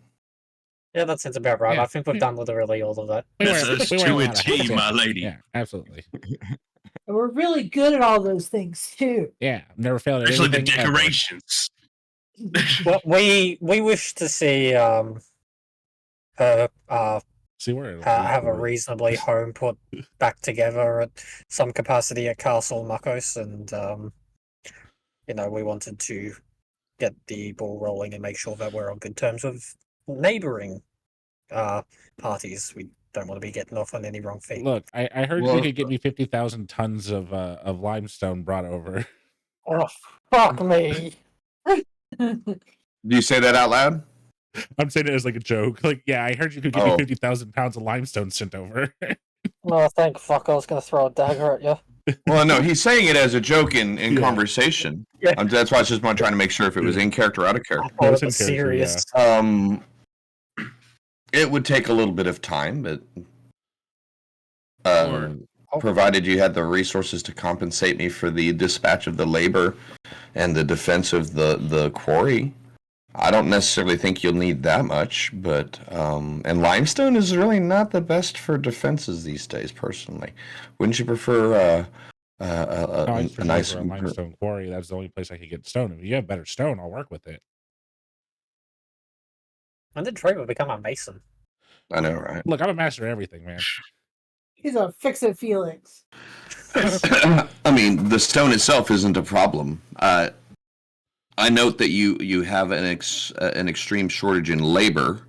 Yeah, that sounds about right. Yeah. I think we've done literally all of that. We That's wear- us we wear to a a lot of T, hats, my yeah. lady. Yeah, absolutely. We're really good at all those things too. Yeah, I've never failed at Especially the anything ever. decorations. Well, we wish to see her See where have a reasonably home put back together at some capacity at Castle Makos, and we wanted to get the ball rolling and make sure that we're on good terms with neighboring parties. We don't want to be getting off on any wrong feet. Look, I heard Well- you could get me 50,000 tons of limestone brought over. Oh, fuck me! Do you say that out loud? I'm saying it as like a joke. Like, yeah, I heard you could give me Oh. 50,000 pounds of limestone sent over. No, thank fuck, I was gonna throw a dagger at you. Well, no, he's saying it as a joke in Yeah. conversation. Yeah. That's why I was just trying to make sure if it was in character or out of I character. thought it's it was in character, serious. It would take a little bit of time, but Or- provided you had the resources to compensate me for the dispatch of the labor and the defense of the quarry, I don't necessarily think you'll need that much. But and limestone is really not the best for defenses these days. Personally, wouldn't you prefer I a nice? for a limestone quarry. That's the only place I could get stone. If you have better stone, I'll work with it. When did Trevor become a mason? I know, right? Look, I'm a master of everything, man. He's a fix-it Felix. I mean, the stone itself isn't a problem. I note that you have an extreme shortage in labor.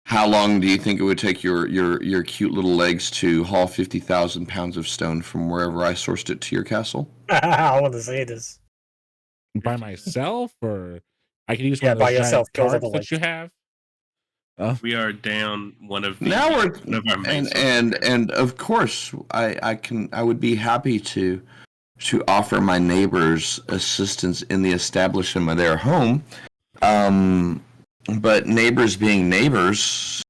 How long do you think it would take your cute little legs to haul 50,000 pounds of stone from wherever I sourced it to your castle? I want to see this. By myself, or I could use Yeah, one of those by giant yourself, kill carts the that you have. We are down one of the Now we're one of our main and of course I would be happy to offer my neighbors assistance in the establishment of their home. But neighbors being neighbors,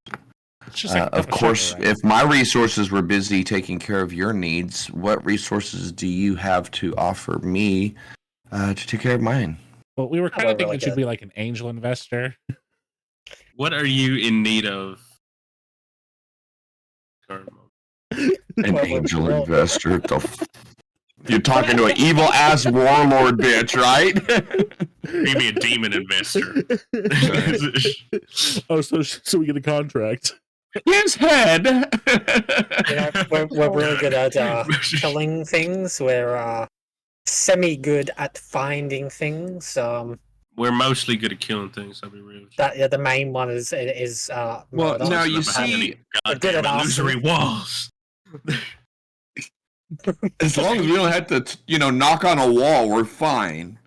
It's just like a of cup course, sugar, right? if my resources were busy taking care of your needs, what resources do you have to offer me to take care of mine? Well, we were kind of Well, thinking really that you'd good. be like an angel investor. What are you in need of? Current moment? An Well, angel well- investor? You're talking to an evil ass warlord bitch, right? Maybe a demon investor. Oh, so we get a contract. His head. You know, we're really good at killing things. We're semi-good at finding things. We're mostly good at killing things. I'll be real. with you. That the main one is Well, murder. now you Never had any see, We're good goddamn at illusory arson. walls. as long as we don't have to, knock on a wall, we're fine.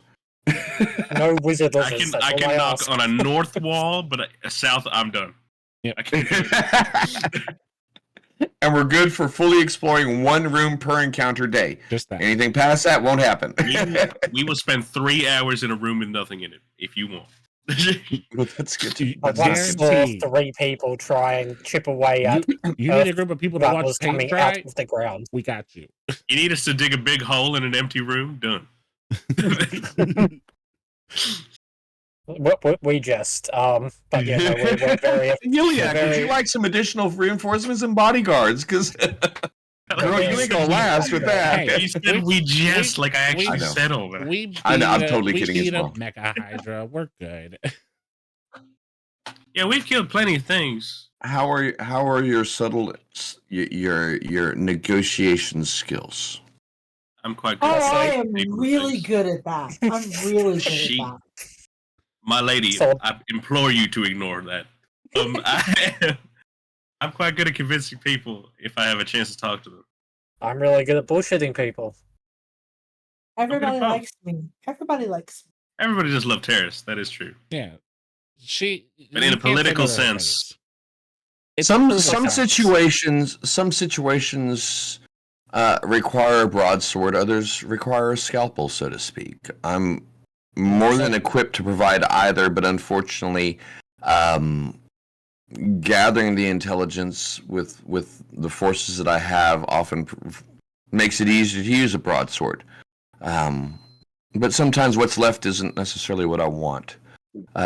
No wizard I lizards. can That's I all can knock ask. on a north wall, but a south I'm done. Yep. I can't do it. And we're good for fully exploring one room per encounter day. Just that. Anything past that won't happen. We will spend 3 hours in a room with nothing in it if you want. That's good. I That's once saw guaranteed. 3 people try and chip away at You need a group of people to that watch was paint coming dry. out of the ground. We got you. You need us to dig a big hole in an empty room? Done. We just, but yeah, no, we're very. Gilead, would very- you like some additional reinforcements and bodyguards? Because girl, you ain't gonna last with that. Hey, You said we just like I I actually know. said all that. We I know, I'm beat totally we kidding as beat a well. Mecha Hydra. We're good. Yeah, we've killed plenty of things. How are your subtle your negotiation skills? I'm quite good. Oh, at I saying am people really things. good at that. I'm really good She- at that. My lady, So- I implore you to ignore that. I'm quite good at convincing people if I have a chance to talk to them. I'm really good at bullshitting people. Everybody both. likes me. Everybody likes me. Everybody just loves Terrace. That is true. Yeah. But in you a can't say political no to her sense- face. It's Some political sense. situations require a broadsword. Others require a scalpel, so to speak. I'm more than equipped to provide either, but unfortunately, gathering the intelligence with the forces that I have often makes it easier to use a broadsword. But sometimes what's left isn't necessarily what I want.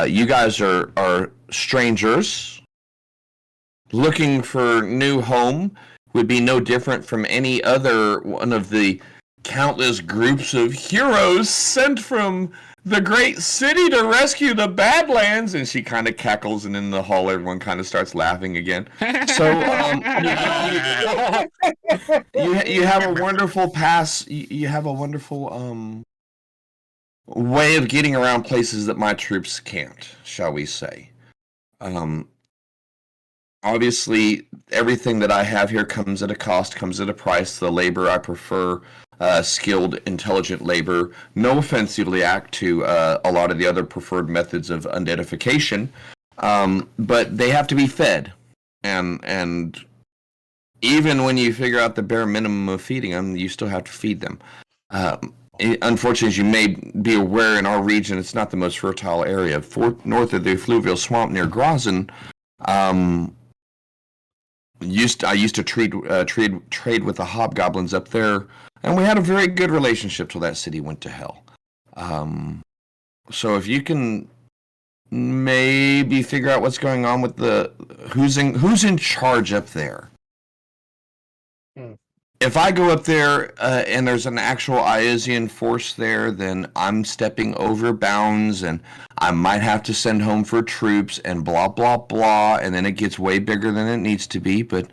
You guys are strangers. Looking for new home would be no different from any other one of the countless groups of heroes sent from the great city to rescue the Badlands. And she kind of cackles, and in the hall, everyone kind of starts laughing again. So you have a wonderful pass. You have a wonderful way of getting around places that my troops can't, shall we say. Obviously, everything that I have here comes at a cost, comes at a price. The labor I prefer skilled, intelligent labor. No offense, Iliac, to a lot of the other preferred methods of undeadification, but they have to be fed, and even when you figure out the bare minimum of feeding them, you still have to feed them. Unfortunately, as you may be aware, in our region, it's not the most fertile area. North of the fluvial swamp near Grozen, I used to trade with the hobgoblins up there, and we had a very good relationship till that city went to hell. So if you can maybe figure out what's going on with who's in charge up there. If I go up there and there's an actual Iasian force there, then I'm stepping over bounds, and I might have to send home for troops and blah, blah, blah, and then it gets way bigger than it needs to be. But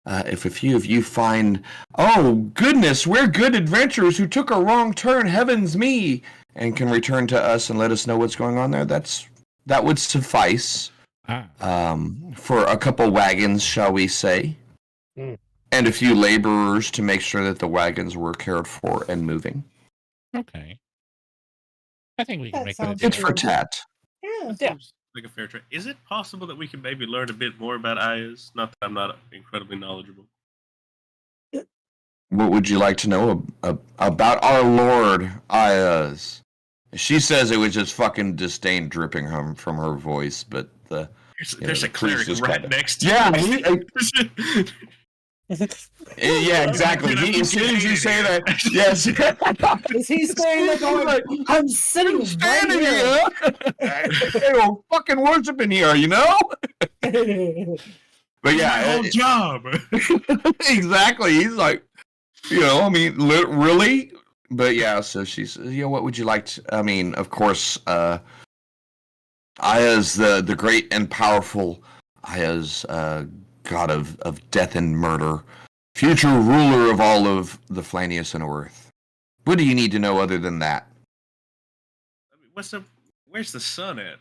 if a few of you find, oh, goodness, we're good adventurers who took a wrong turn, heavens me, and can return to us and let us know what's going on there, that would suffice for a couple wagons, shall we say. And a few laborers to make sure that the wagons were cared for and moving. Okay. I think we can That make that. sounds It's for tat. Yeah. Yeah. Seems like a fair trade. Is it possible that we can maybe learn a bit more about Ayaz? Not that I'm not incredibly knowledgeable. What would you like to know about our Lord Ayaz? She says it was just fucking disdain dripping from her voice, but There's a the priest cleric just right kinda- next to Yeah, me. yeah, exactly. As soon as you say that, yes. Is he standing there going, I'm sitting standing right here. They don't fucking worshiping here, you know? here? But My yeah, whole job. exactly. He's like, I mean, really? But yeah, so she says, what would you like to, I mean, of course, Aya's the great and powerful Aya's god of death and murder, future ruler of all of the Flanius and Earth. What do you need to know other than that? Where's the sun at?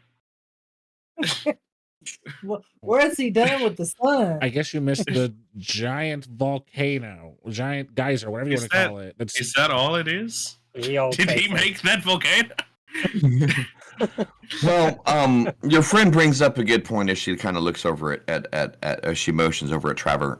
Where is he done with the sun? I guess you missed the giant volcano, giant geyser, whatever you Is want to call it. Is that all it is? Yo, Did he faithful. make that volcano? Well, your friend brings up a good point as she kind of looks over at as she motions over at Trevor.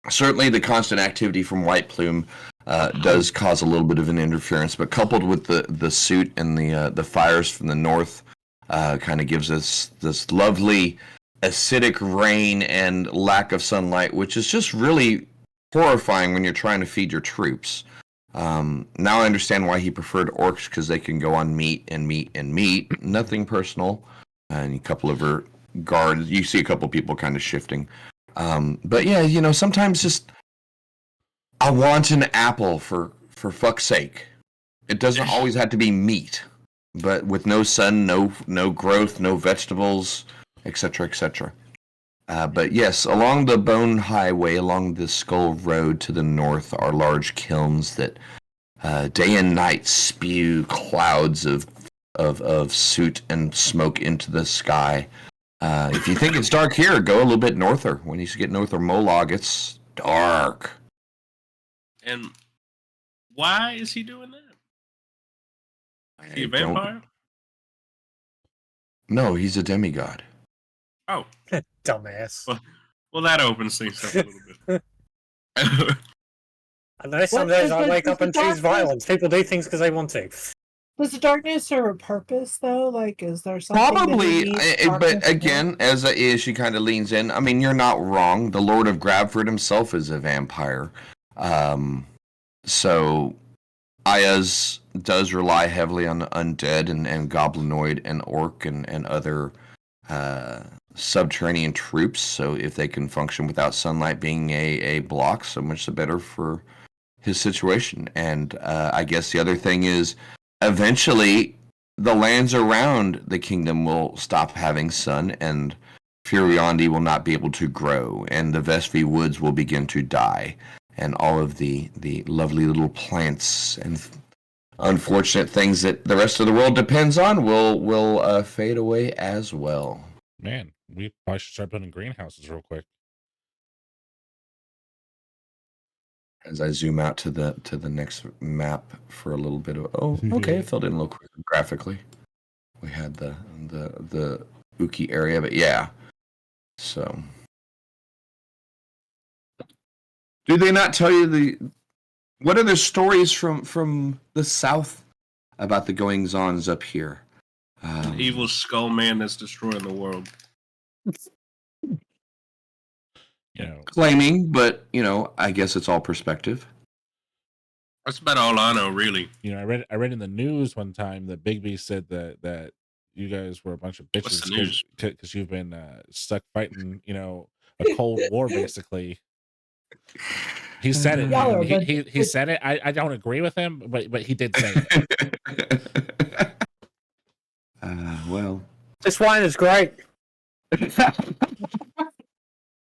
Certainly, the constant activity from White Plume does cause a little bit of an interference, but coupled with the suit and the fires from the north, kind of gives us this lovely acidic rain and lack of sunlight, which is just really horrifying when you're trying to feed your troops. Now I understand why he preferred orcs, because they can go on meat and meat and meat. Nothing personal. And a couple of her guards, you see a couple people kind of shifting. But yeah, sometimes just I want an apple for fuck's sake. It doesn't always have to be meat, but with no sun, no growth, no vegetables, etc., etc. But yes, along the Bone Highway, along the Skull Road to the north, are large kilns that day and night spew clouds of soot and smoke into the sky. If you think it's dark here, go a little bit norther. When you get north of Molag, it's dark. And why is he doing that? Is he a vampire? No, he's a demigod. Oh, Dumbass. well, that opens things up a little bit. I know some days I wake up and choose darkness- violence. People do things because they want to. Does the darkness serve a purpose, though? Like, is there something that Probably, he needs but darkness for? again, as she kind of leans in, I mean, you're not wrong. The Lord of Grabford himself is a vampire. So Ayaz does rely heavily on the undead and goblinoid and orc and other subterranean troops. So if they can function without sunlight being a block, so much the better for his situation. And I guess the other thing is, eventually the lands around the kingdom will stop having sun, and Furiondi will not be able to grow, and the Vespi woods will begin to die, and all of the lovely little plants and unfortunate things that the rest of the world depends on will fade away as well. Man, we probably should start building greenhouses real quick. As I zoom out to the next map for a little bit of okay, it filled in a little quicker graphically. We had the Uki area, but yeah. So do they not tell you what are the stories from the south about the goings ons up here? An evil skull man that's destroying the world. You know, Claiming, but I guess it's all perspective. That's about all I know, really. I read in the news one time that Bigby said that you guys were a bunch of What's bitches the news? because you've been stuck fighting, a cold war basically. He said it. Y'all are a Man. bunch He of said it. I don't agree with him, but he did say it. Well, This wine is great.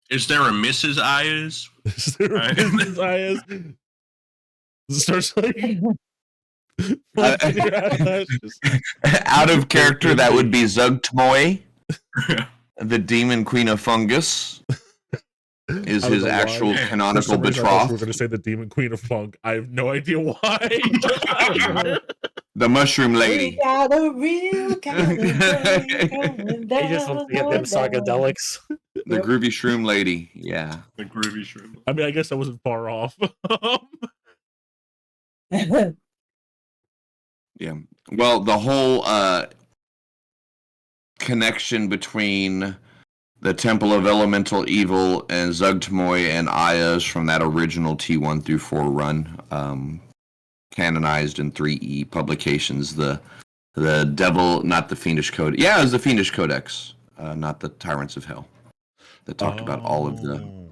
Is there a Mrs. Ayers? His eyes starts like out of character, that would be Zugtmoy, the demon queen of fungus, is I don't his know why. actual For canonical some reason, I thought you were betrothed. going to say the demon queen of funk. I have no idea why. The mushroom We lady. got a real kind of thing going He just wants to get them down. psychedelics. The groovy shroom lady. Yeah. The groovy shroom. I mean, I guess I wasn't far off. Yeah. Well, the whole connection between the Temple of Elemental Evil and Zugtmoy and Ayas from that original T1 through 4 run, canonized in 3E publications. The Devil, not the Fiendish Code. Yeah, it was the Fiendish Codex, not the Tyrants of Hell. That talked about all of the. Oh.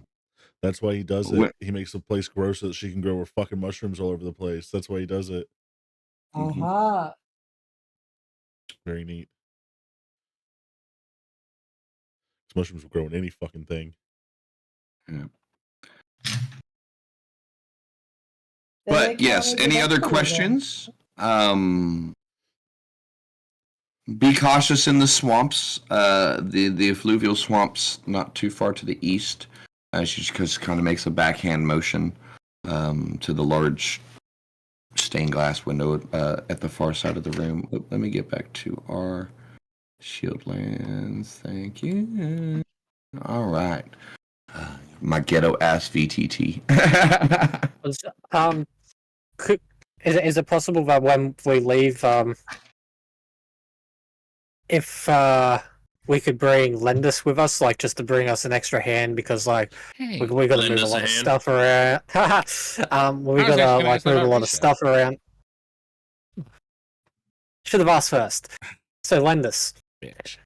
That's why he does it. He makes the place grow so that she can grow her fucking mushrooms all over the place. That's why he does it. Uh-huh. Very neat. These mushrooms will grow in any fucking thing. Yeah. But yes, any other questions? Be cautious in the swamps, the effluvial swamps not too far to the east. She just kind of makes a backhand motion to the large stained glass window at the far side of the room. Let me get back to our shield lands. Thank you. All right. My ghetto ass VTT. Is it possible that when we leave, if we could bring Lendus with us, like just to bring us an extra hand, because like we got to lend move a us a lot of hand? stuff around. We got to like move a lot of stuff around. Should have asked first. So Lendus. Bitch.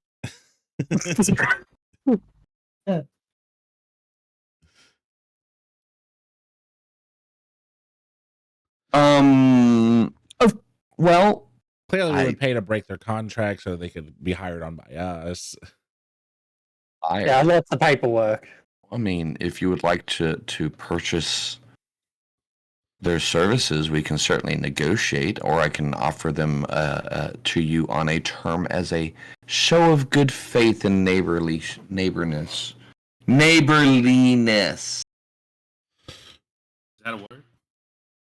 Well, Clearly, we would pay to break their contract so they could be hired on by us. Yeah, lots of paperwork. I mean, if you would like to purchase their services, we can certainly negotiate, or I can offer them to you on a term as a show of good faith and neighborliness. Neighborliness. Is that a word?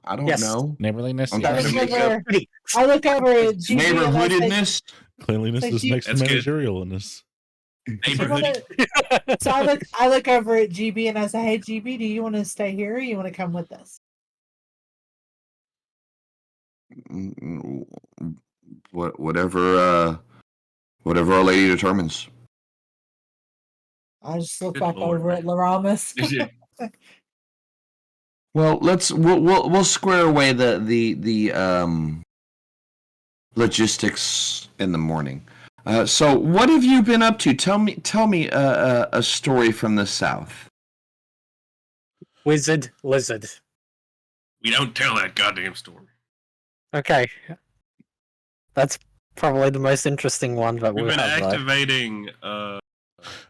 I don't Yes. know. Neighborliness, I'm I trying to yes. look make up. over, I look over at GB and I say, Neighborhoodedness. Cleanliness is next to That's good. managerialness. Neighborhood. so I look over at GB and I say, "Hey GB, do you want to stay here or you want to come with us?" Whatever our lady determines. I just look Good back Lord, over at man. Laramus. Well, we'll square away the logistics in the morning. So, what have you been up to? Tell me a story from the south. Wizard, lizard. We don't tell that goddamn story. Okay. That's probably the most interesting one that We've we'll been have, though. activating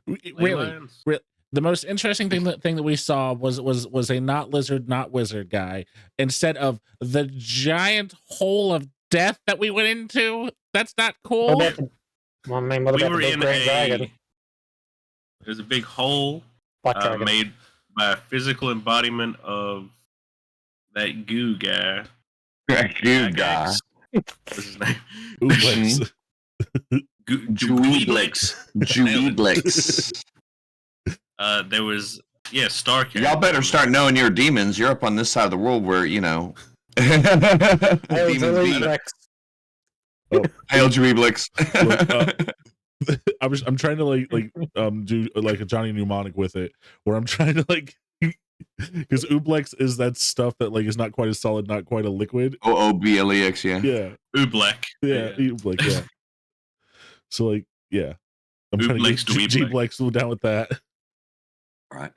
Really, Leylands. the most interesting thing that we saw was a not lizard, not wizard guy instead of the giant hole of death that we went into. That's not cool. What about the, I mean, what We about were the big in green dragon? There's a big hole Black dragon. made by a physical embodiment of that goo guy. You guy. What's his name? Ooblex. Juweeblix. Juweeblix. There was Star. Y'all better start knowing your demons. You're up on this side of the world where, demons be. Hail Juweeblix. I'm trying to do like a Johnny Mnemonic with it, where I'm trying to because Ooblex is that stuff that is not quite as solid, not quite a liquid. Ooblex, yeah. Yeah. Oobleck. Yeah. Ooblex, yeah. So I'm trying to get G-Blex down with that. Right.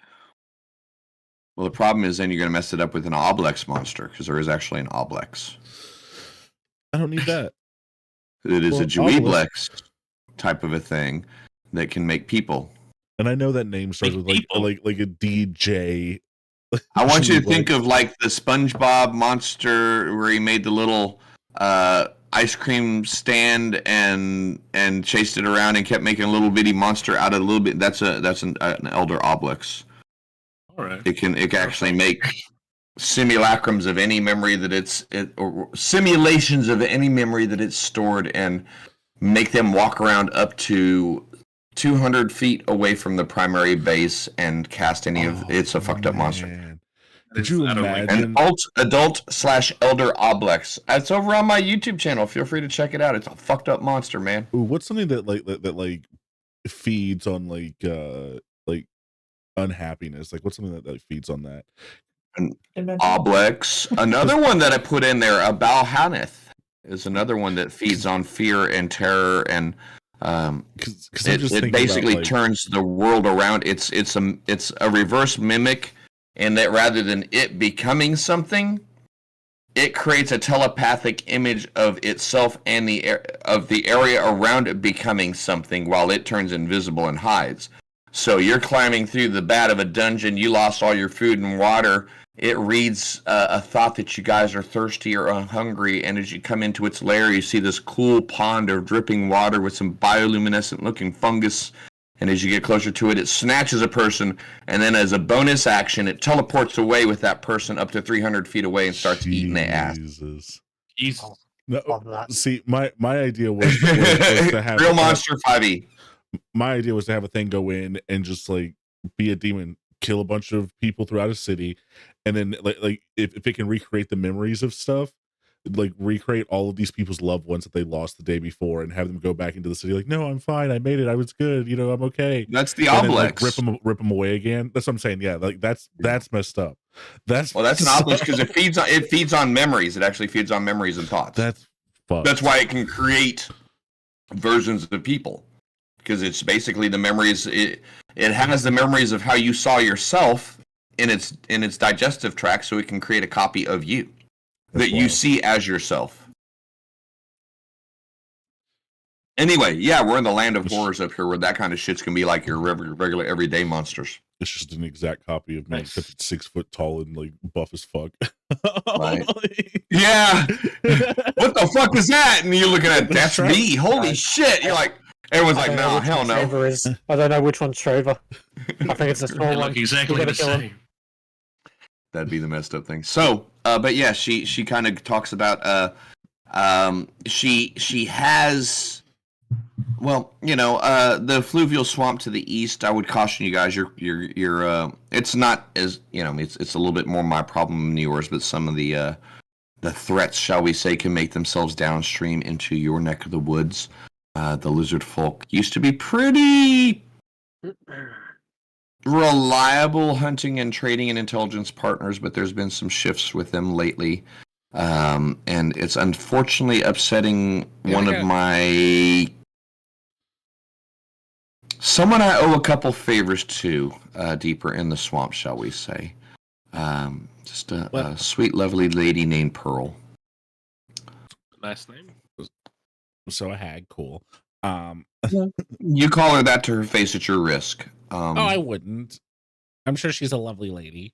Well, the problem is then you're going to mess it up with an Oblex monster, because there is actually an Oblex. I don't need that. It is a Juweeblex type of a thing that can make people. And I know that name starts with like a DJ. I want you to think of like the SpongeBob monster where he made the little ice cream stand and chased it around and kept making a little bitty monster out of a little bit. That's an Elder Oblex. All right. It can actually make simulacrums of any memory that or simulations of any memory that it's stored and make them walk around up to 200 feet away from the primary base and cast any of it's a fucked up monster. Could you imagine? An adult/elder Oblex. It's over on my YouTube channel. Feel free to check it out. It's a fucked up monster, man. Ooh, what's something that feeds on unhappiness? What's something that feeds on that? An Oblex. Another one that I put in there, a Balhaneth, is another one that feeds on fear and terror and it basically turns the world around. It's a reverse mimic, and that rather than it becoming something, it creates a telepathic image of itself and of the area around it becoming something, while it turns invisible and hides. So you're climbing through the bat of a dungeon. You lost all your food and water. It reads a thought that you guys are thirsty or hungry, and as you come into its lair, you see this cool pond of dripping water with some bioluminescent-looking fungus, and as you get closer to it, it snatches a person, and then as a bonus action, it teleports away with that person up to 300 feet away and starts eating their ass. Jesus. No, see, my idea was to have Real Monster 5e. My idea was to have a thing go in and just be a demon, kill a bunch of people throughout a city, and then if it can recreate the memories of stuff, recreate all of these people's loved ones that they lost the day before, and have them go back into the city no, I'm fine, I made it, I was good, I'm okay. That's the Oblex. Rip them away again. That's what I'm saying. Yeah, that's messed up. That's an Oblex because it feeds on memories. It actually feeds on memories and thoughts. That's fucked. That's why it can create versions of people, because it's basically the memories. It has the memories of how you saw yourself in its digestive tract, so it can create a copy of you that you see as yourself. Anyway, yeah, we're in the land of horrors up here, where that kind of shit's gonna be like your regular everyday monsters. It's just an exact copy of me, except it's 6 foot tall and buff as fuck. Right. Yeah. What the fuck is that? And you're looking at that's me. Holy shit! You're like. Everyone's like, no, hell no. I don't know which one's Trevor. I think it's a small one. Look exactly the same. That'd be the messed up thing. So, but yeah, she kind of talks about she has, well, the fluvial swamp to the east. I would caution you guys. You're it's not as it's a little bit more my problem than yours, but some of the threats, shall we say, can make themselves downstream into your neck of the woods. The lizard folk used to be pretty reliable hunting and trading and intelligence partners, but there's been some shifts with them lately. And it's unfortunately upsetting someone I owe a couple favors to, deeper in the swamp, shall we say. Just a sweet, lovely lady named Pearl. Nice name. So a hag, cool. You call her that to her face at your risk. I wouldn't. I'm sure she's a lovely lady.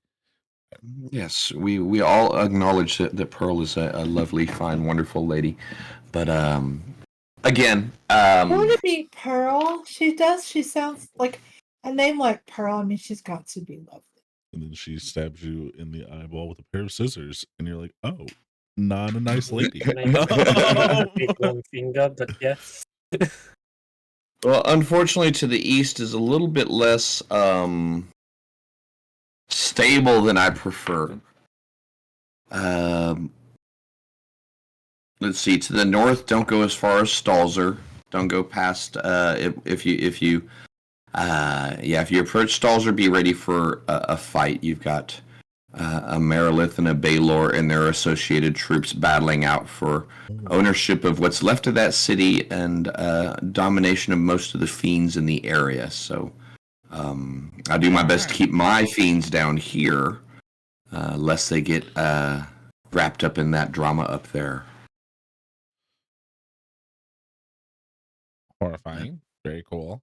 Yes, we all acknowledge that Pearl is a lovely, fine, wonderful lady. But again, would it be Pearl? She sounds like a name like Pearl. I mean, she's got to be lovely. And then she stabs you in the eyeball with a pair of scissors, and you're like, "Oh, not a nice lady." Maybe No. a big long finger, but yeah. Well, unfortunately, to the east is a little bit less stable than I prefer. Let's see. To the north, don't go as far as Stalzer. Don't go past. If you approach Stalzer, be ready for a fight. You've got a Marilith and a Baylor and their associated troops battling out for ownership of what's left of that city and domination of most of the fiends in the area. So I do my best to keep my fiends down here, lest they get wrapped up in that drama up there. Horrifying. Very cool.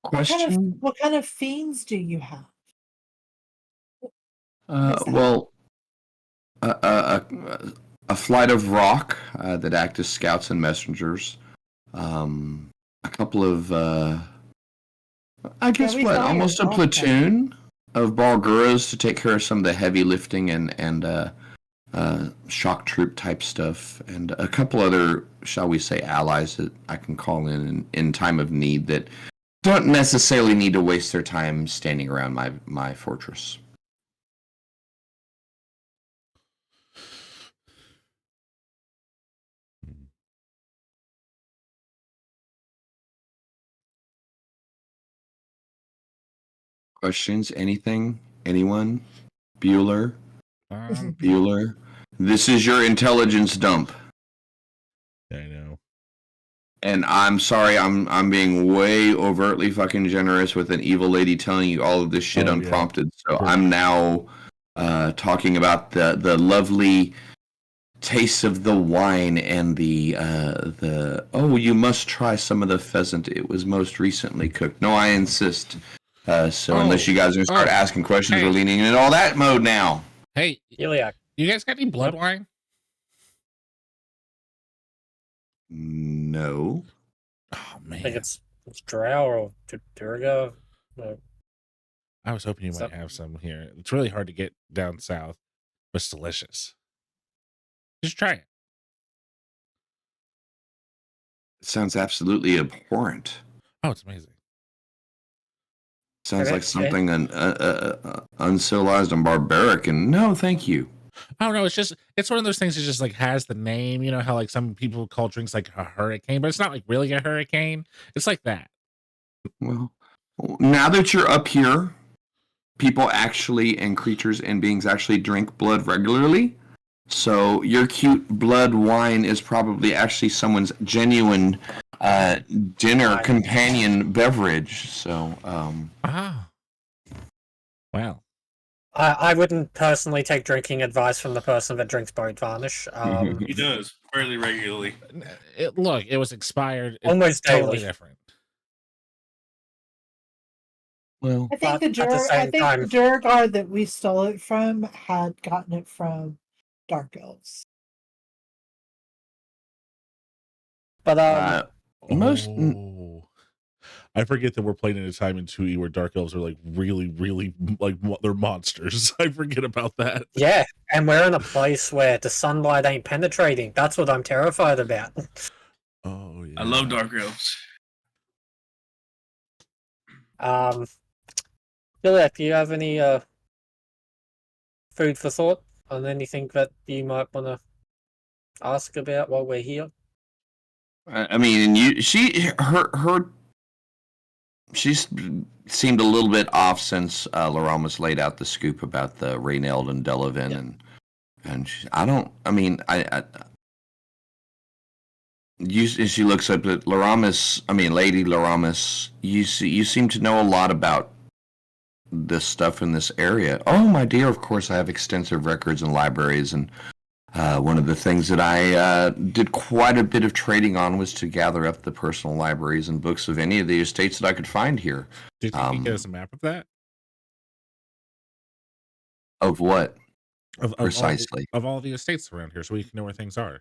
Question? What kind of fiends do you have? Well, a flight of rock that act as scouts and messengers. A couple of, I guess, we what, saw almost your a rock platoon of Balguras to take care of some of the heavy lifting and shock troop type stuff, and a couple other, shall we say, allies that I can call in time of need that don't necessarily need to waste their time standing around my fortress. Questions? Anything? Anyone? Bueller? Bueller? This is your intelligence dump. I know. And I'm sorry, I'm being way overtly fucking generous with an evil lady telling you all of this shit Oh, yeah. unprompted. So Sure. I'm now talking about the lovely taste of the wine and the you must try some of the pheasant. It was most recently cooked. No, I insist. Unless you guys are gonna start asking questions, Hey. we're leaning into all that mode now. Hey, Iliac. you guys got any blood wine? No. Oh I think man, it's Drow or Durga. I was hoping you might have some here. It's really hard to get down south, but it's delicious. Just try it. It sounds absolutely abhorrent. Oh, it's amazing. Sounds Okay, like something uncivilized and barbaric. And no, thank you. Oh no, it's one of those things that just like has the name. You know how like some people call drinks like a hurricane, but it's not like really a hurricane. It's like that. Well, now that you're up here, people actually and creatures and beings actually drink blood regularly. So your cute blood wine is probably actually someone's genuine dinner companion beverage. So Wow. I wouldn't personally take drinking advice from the person that drinks Bone Varnish. He does fairly regularly. Look, it was expired. It's Almost totally daily. different. well, I think But at the same time- the Durgar that we stole it from had gotten it from Dark Elves. But most I forget that we're playing in a time in 2E where dark elves are like really, really like they're monsters. I forget about that. yeah, and we're in a place where the sunlight ain't penetrating. That's what I'm terrified about. Oh yeah. I love dark elves. Iliac, do you have any food for thought on anything that you might want to ask about while we're here? I mean, she's seemed a little bit off since Laramus laid out the scoop about the Reynald and Delavin, and she looks up at Laramus. I mean, Lady Laramus. You seem to know a lot about this stuff in this area. Oh, my dear, of course I have extensive records and libraries, and one of the things that I did quite a bit of trading on was to gather up the personal libraries and books of any of the estates that I could find here. Do you think you can get us a map of that? Of what? Of Precisely. of all the estates around here, so we can know where things are.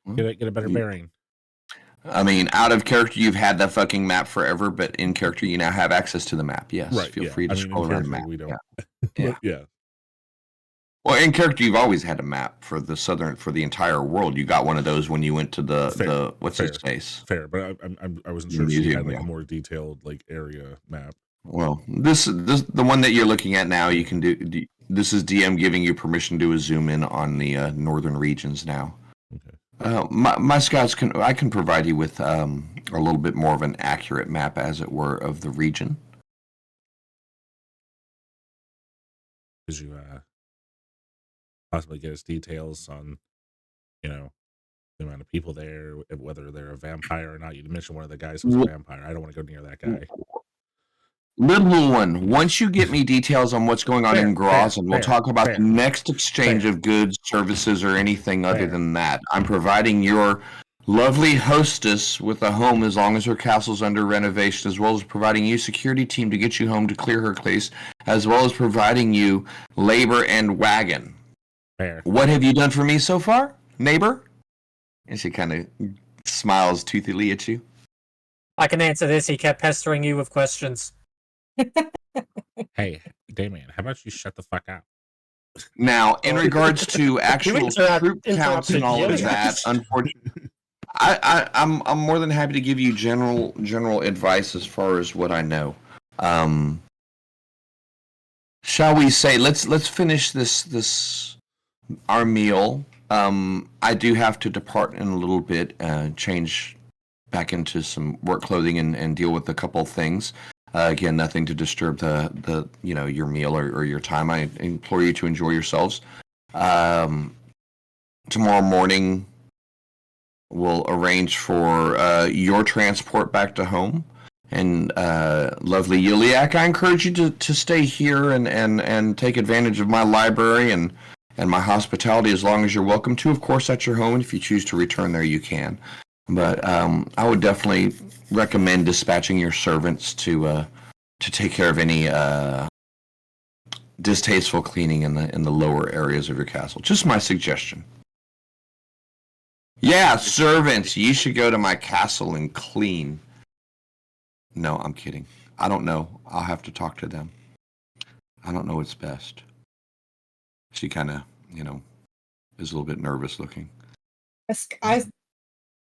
Hmm? Get a better bearing. I mean, out of character, you've had that fucking map forever, but in character, you now have access to the map. Yes, Right. feel Yeah. free to I mean, scroll in around the character, map. we don't. Yeah. But yeah. Well, in character, you've always had a map for the entire world. You got one of those when you went to the what's fair. its face? Fair, but I wasn't The sure if she museum, had like yeah. a more detailed like area map. Well, this the one that you're looking at now. You can do. This is DM giving you permission to zoom in on the northern regions now. Okay. My scouts I can provide you with a little bit more of an accurate map, as it were, of the region. Because you possibly get us details on, the amount of people there, whether they're a vampire or not. You mentioned one of the guys was a vampire. I don't want to go near that guy. Little one, once you get me details on what's going on in Grozen, we'll talk about the next exchange of goods, services, or anything other than that. I'm providing your lovely hostess with a home as long as her castle's under renovation, as well as providing you security team to get you home to clear her place, as well as providing you labor and wagon. Fair. What have you done for me so far, neighbor? And she kind of smiles toothily at you. I can answer this. He kept pestering you with questions. Hey, Damien, how about you shut the fuck up? Now, in regards to actual troop counts and all of that, unfortunately, I'm more than happy to give you general advice as far as what I know. Shall we say let's finish this our meal. I do have to depart in a little bit, change back into some work clothing and deal with a couple things. Again, nothing to disturb the your meal or your time. I implore you to enjoy yourselves. Tomorrow morning, we'll arrange for your transport back to home. And lovely Yuliak, I encourage you to stay here and take advantage of my library and my hospitality as long as you're welcome to. Of course, at your home, and if you choose to return there, you can. But I would definitely recommend dispatching your servants to take care of any distasteful cleaning in the lower areas of your castle. Just my suggestion. Yeah, servants, you should go to my castle and clean. No, I'm kidding. I don't know. I'll have to talk to them. I don't know what's best. She kind of, is a little bit nervous looking.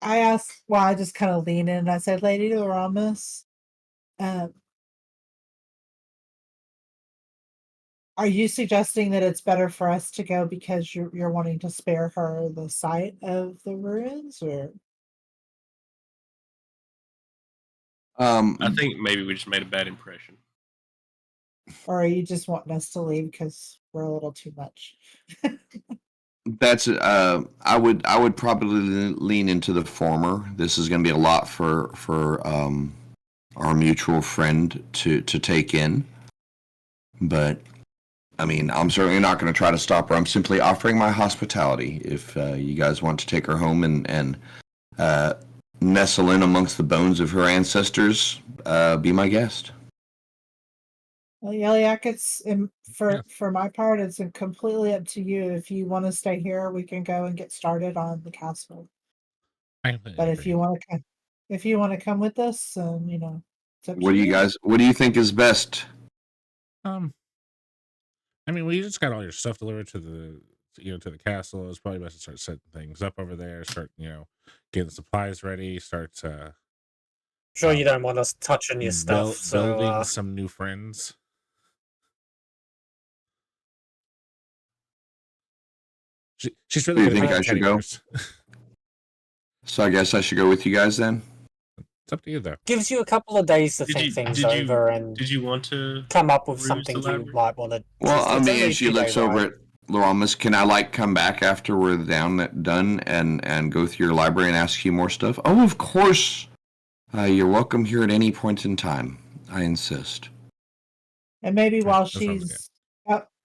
I asked, well, I just kind of lean in and I said, Lady Doramus, are you suggesting that it's better for us to go because you're wanting to spare her the sight of the ruins, or? I think maybe we just made a bad impression. Or are you just wanting us to leave because we're a little too much? That's I would probably lean into the former. This is going to be a lot for our mutual friend to take in. But I mean, I'm certainly not going to try to stop her. I'm simply offering my hospitality. If you guys want to take her home and nestle in amongst the bones of her ancestors, be my guest. Well, Yeliak, it's for my part, it's completely up to you. If you want to stay here, we can go and get started on the castle. But if you want to come with us, it's up What to do you guys? What do you think is best? I mean, we just got all your stuff delivered to the castle. It's probably best to start setting things up over there. Start, getting supplies ready. Start. Sure, you don't want us touching your stuff. Building some new friends. She's really Do you good think at I should go? So I guess I should go with you guys then. It's up to you, though. Gives you a couple of days to think things over and did you want to come up with peruse something the you library? might want to. Well, I mean, she looks over at Loramus. Can I come back after we're done and go through your library and ask you more stuff? Oh, of course. You're welcome here at any point in time. I insist. And maybe while that sounds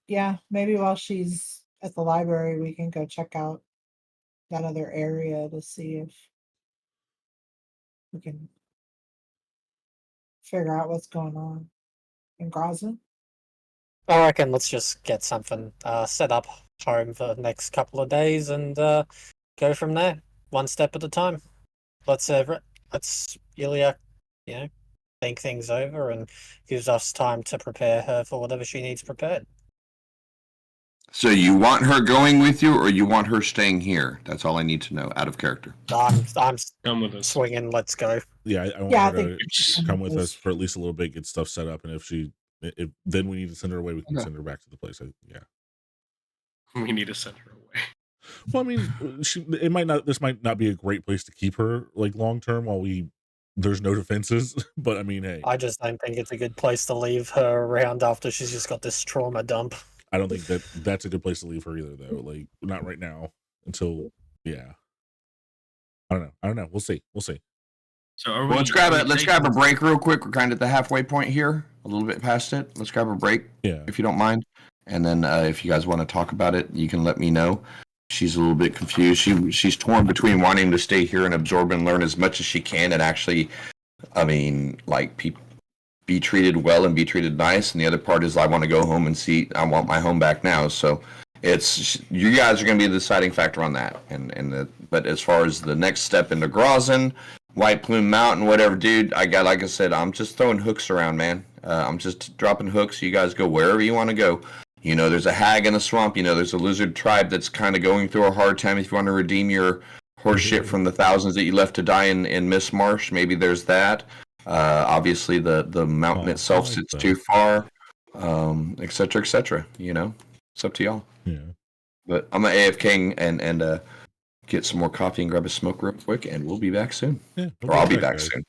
she's maybe while she's at the library, we can go check out that other area to see if we can figure out what's going on in Grozen. I reckon let's just get something set up home for the next couple of days and go from there, one step at a time. let's Ilya, think things over and gives us time to prepare her for whatever she needs prepared. So you want her going with you, or you want her staying here? That's all I need to know, out of character. I'm Come with us. swinging. Let's go. Yeah, I want Yeah, I her think to come with us for at least a little bit, get stuff set up, and if then we need to send her away, we can Okay. send her back to the place. Yeah. We need to send her away. Well, I mean, this might not be a great place to keep her like long term while there's no defenses. But I mean, hey, I just don't think it's a good place to leave her around after she's just got this trauma dump. I don't think that's a good place to leave her either, though. Like, not right now until, yeah. I don't know. We'll see. So are Well, we? let's grab are a we let's grab a taking- break real quick. We're kind of at the halfway point here, a little bit past it. Let's grab a break, Yeah. if you don't mind. And then if you guys want to talk about it, you can let me know. She's a little bit confused. She's torn between wanting to stay here and absorb and learn as much as she can, and actually, I mean, like be treated well and be treated nice. And the other part is I want to go home and see. I want my home back now. So it's you guys are going to be the deciding factor on that. But as far as the next step into Grozen, White Plume Mountain, whatever, dude, like I said, I'm just throwing hooks around, man. I'm just dropping hooks. You guys go wherever you want to go. You know, there's a hag in the swamp. You know, there's a lizard tribe that's kind of going through a hard time. If you want to redeem your horse shit from the thousands that you left to die in Miss Marsh, maybe there's that. Obviously, the mountain itself sits too far, et cetera, et cetera. You know, it's up to y'all. Yeah. But I'm gonna AFK and get some more coffee and grab a smoke real quick, and we'll be back soon. Yeah. Or I'll be back guys. soon.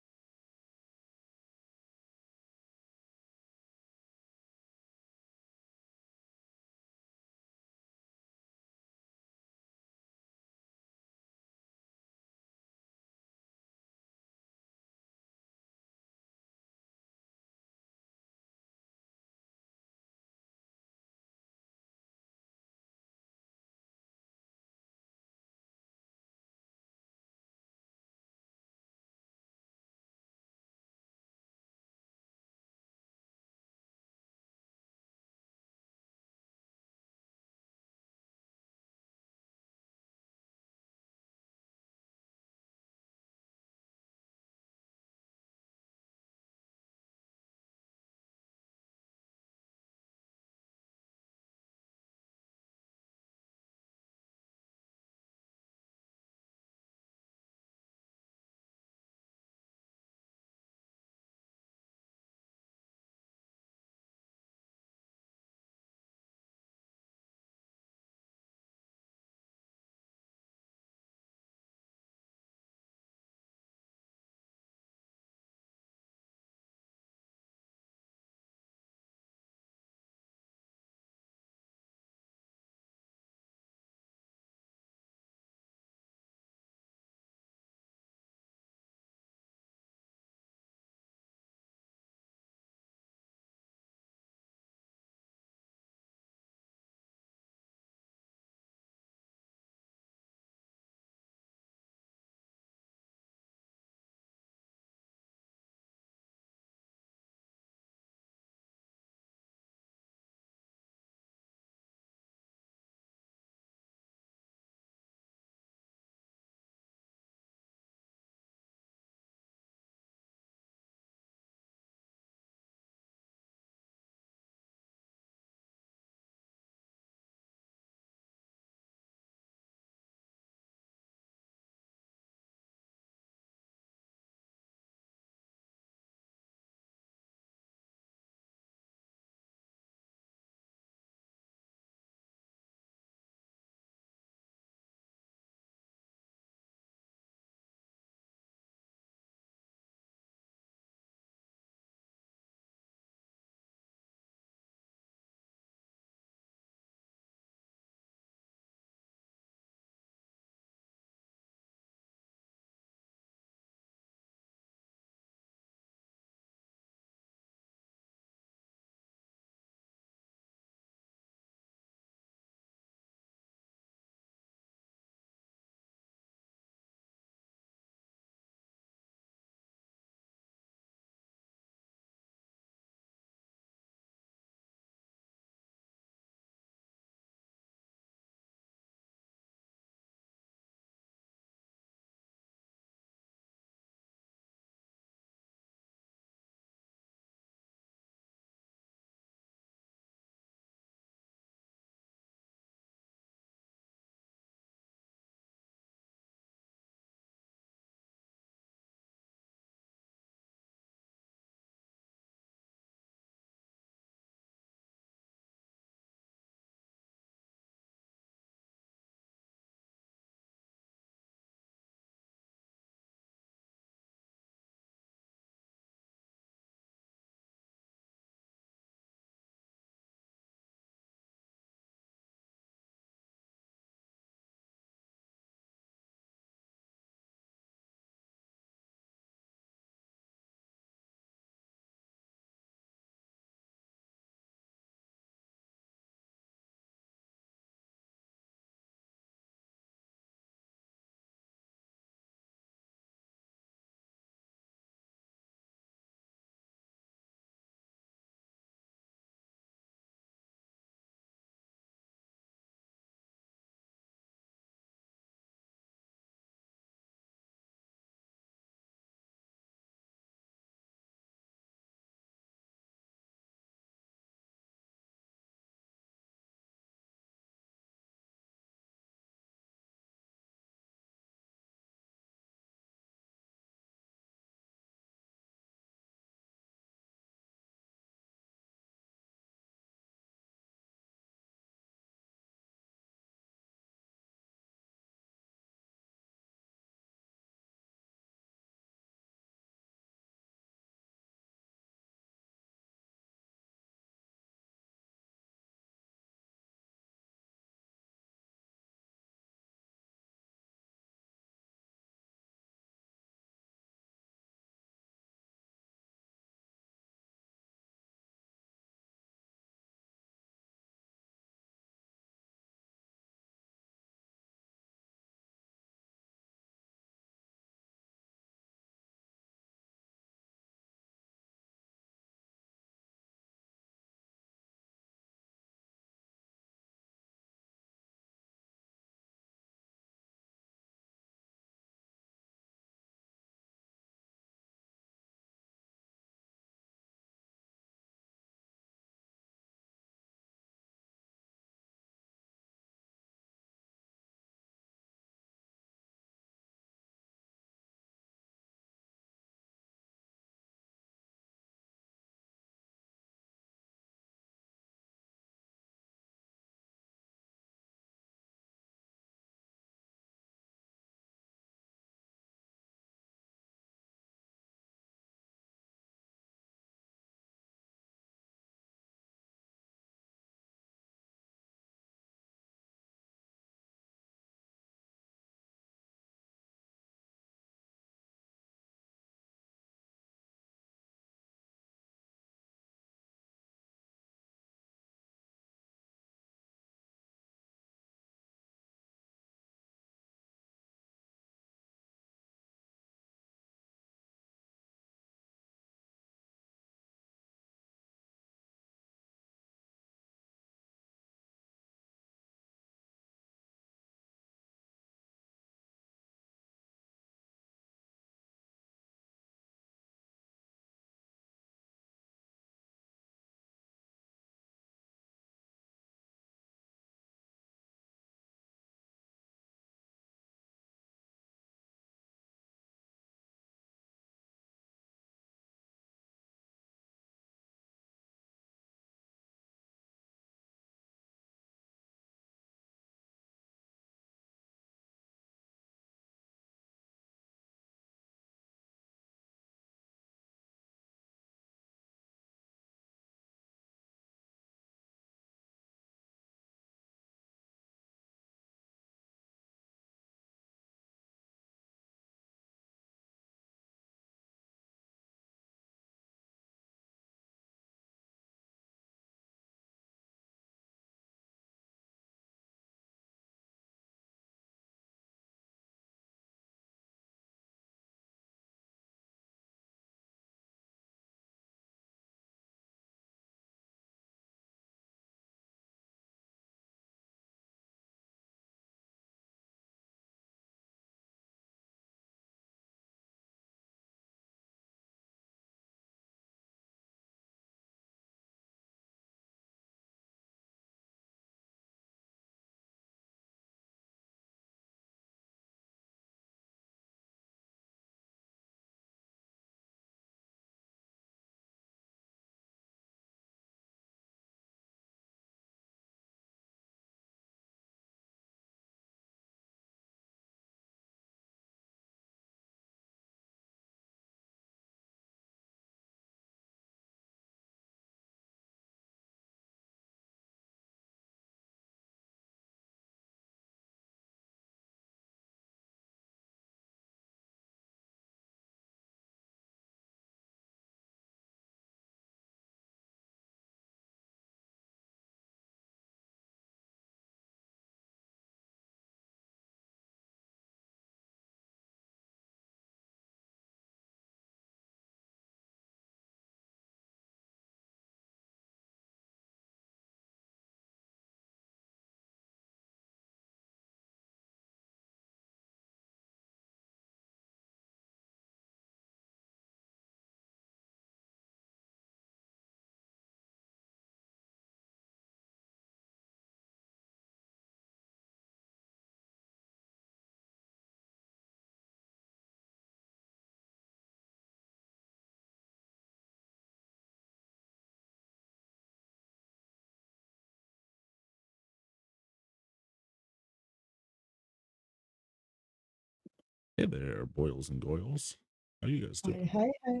Hey there, boils and goyles. How you guys doing? Hey, hey.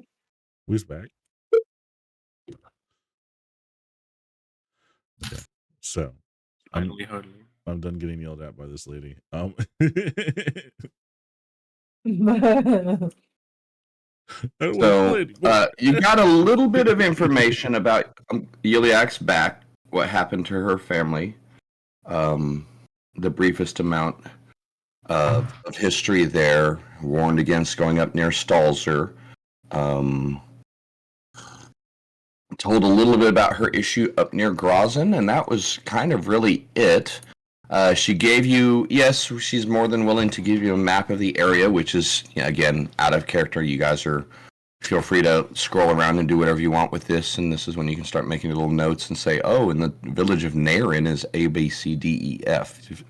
Who's back? Okay, so Finally, hodly. I'm done getting yelled at by this lady. So you got a little bit of information about Iliac's back, what happened to her family, the briefest amount of history there, warned against going up near Stalzer, told a little bit about her issue up near Grozen, and that was kind of really it. She gave you, yes, she's more than willing to give you a map of the area, which is, again, out of character. You guys feel free to scroll around and do whatever you want with this, and this is when you can start making little notes and say, oh, and the village of Naren is A, B, C, D, E, F.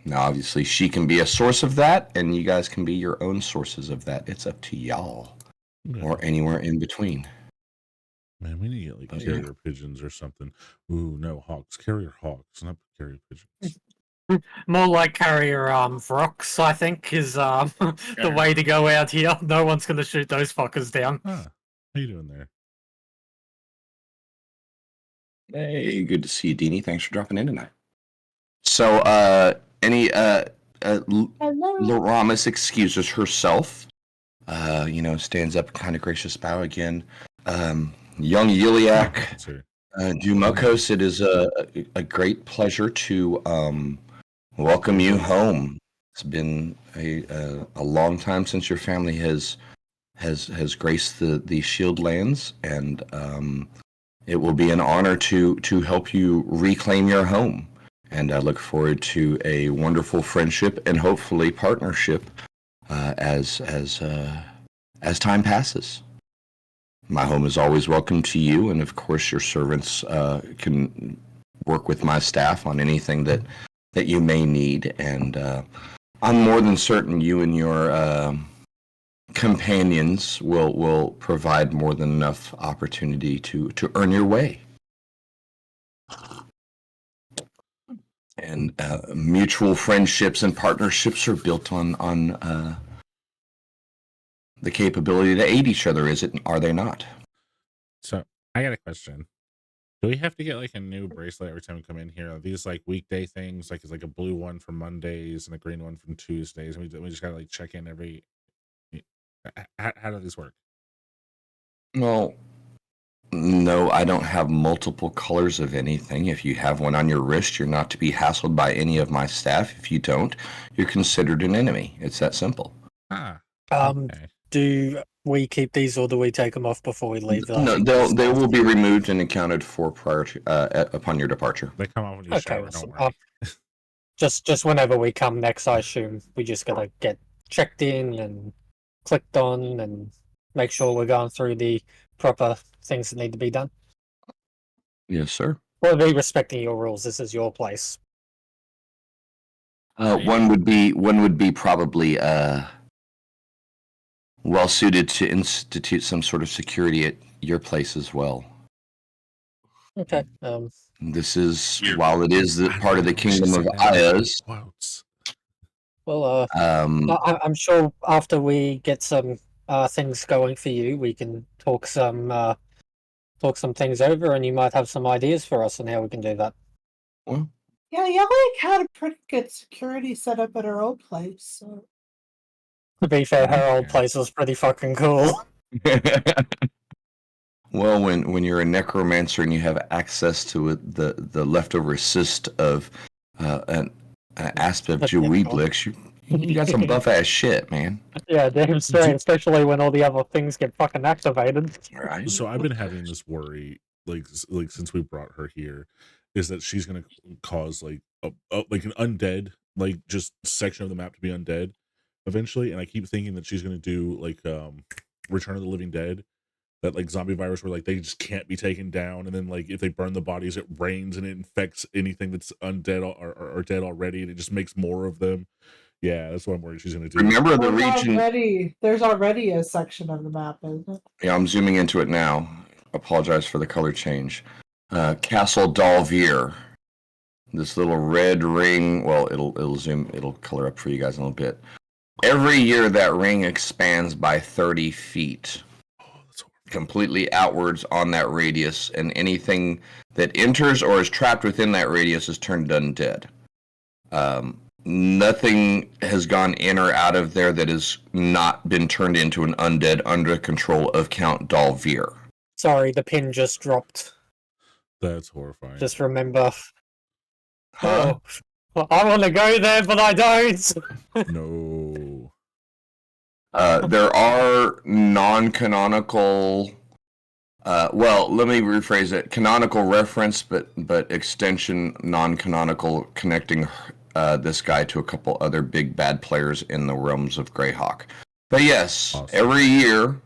Now, obviously, she can be a source of that, and you guys can be your own sources of that. It's up to y'all, or anywhere in between. Man, we need to get like carrier pigeons or something. Ooh, no, hawks. Carrier hawks, not carrier pigeons. More like carrier Vrox, I think, is the way to go out here. No one's gonna shoot those fuckers down. Ah, how you doing there? Hey, good to see you, Deanie. Thanks for dropping in tonight. So, Hello. Loramus excuses herself. Stands up, kind of gracious bow again. Young Iliac, That's her. Dumokos, it is a great pleasure to welcome you home. It's been a long time since your family has graced the Shield lands, and it will be an honor to help you reclaim your home. And I look forward to a wonderful friendship and hopefully partnership as time passes. My home is always welcome to you, and of course your servants can work with my staff on anything that you may need. And I'm more than certain you and your companions will provide more than enough opportunity to earn your way. And mutual friendships and partnerships are built on the capability to aid each other, are they not? So I got a question. Do we have to get like a new bracelet every time we come in here? Are these like weekday things? Like it's like a blue one for Mondays and a green one from Tuesdays. We just gotta like check in every. How do these work? Well, no, I don't have multiple colors of anything. If you have one on your wrist, you're not to be hassled by any of my staff. If you don't, you're considered an enemy. It's that simple. Ah. Okay. Do we keep these, or do we take them off before we leave? No, they will be removed and accounted for prior to upon your departure. They come off when you shower. Don't worry. Just whenever we come next, I assume we just gotta get checked in and clicked on and make sure we're going through the proper things that need to be done. Yes, sir. We'll be respecting your rules. This is your place. One would be probably well suited to institute some sort of security at your place as well. Okay. This is, while it is part of the kingdom of Ayaz. Well, I'm sure after we get some things going for you, we can talk some things over, and you might have some ideas for us on how we can do that. Well, Yeah, Yellick had a pretty good security setup at her old place. So. To be fair, her old place was pretty fucking cool. Well, when you're a necromancer and you have access to the leftover cyst of an asp of Jeweeblix, you got some buff ass shit, man. Yeah, damn straight, especially when all the other things get fucking activated. Right. So I've been having this worry, like since we brought her here, is that she's gonna cause like like an undead, like just section of the map to be undead eventually, and I keep thinking that she's gonna do like Return of the Living Dead, that like zombie virus where like they just can't be taken down, and then like if they burn the bodies, it rains and it infects anything that's undead or dead already, and it just makes more of them. Yeah, that's what I'm worried she's gonna do. Remember the region. There's already a section of the map, isn't it? Yeah, I'm zooming into it now. Apologize for the color change. Castle Dalvier. This little red ring. Well, it'll color up for you guys in a little bit. every year that ring expands by 30 feet, Oh, that's horrible. completely outwards on that radius, and anything that enters or is trapped within that radius is turned undead. Nothing has gone in or out of there that has not been turned into an undead under control of Count Dalvir. Sorry, the pin just dropped. That's horrifying. Just remember. Huh? Oh, I want to go there, but I don't. No. There are non-canonical. Well, let me rephrase it: canonical reference, but extension non-canonical connecting this guy to a couple other big bad players in the realms of Greyhawk. But yes, Awesome. every year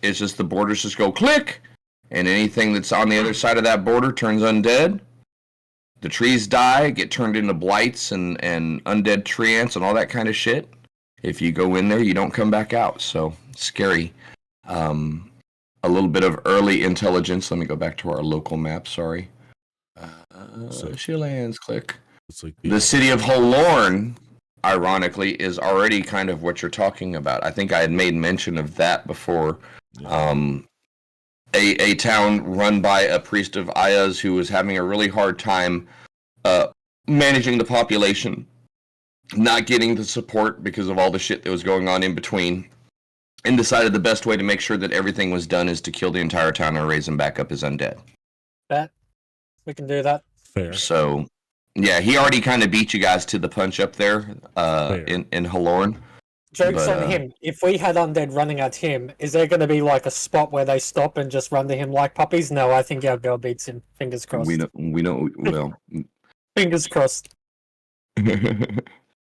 it's just the borders just go click, and anything that's on the other side of that border turns undead. The trees die, get turned into blights and undead tree ants and all that kind of shit. If you go in there, you don't come back out. So scary. A little bit of early intelligence. Let me go back to our local map. Sorry. Shillans, click. It's like The city of Holorn, ironically, is already kind of what you're talking about. I think I had made mention of that before. Yeah. A town run by a priest of Ayaz who was having a really hard time managing the population, not getting the support because of all the shit that was going on in between, and decided the best way to make sure that everything was done is to kill the entire town and raise them back up as undead. Bet. We can do that. Fair. So, yeah, he already kind of beat you guys to the punch up there in Holorn. Joke's But, on him. If we had undead running at him, is there going to be like a spot where they stop and just run to him like puppies? No, I think our girl beats him. Fingers crossed. We don't, well. Fingers crossed.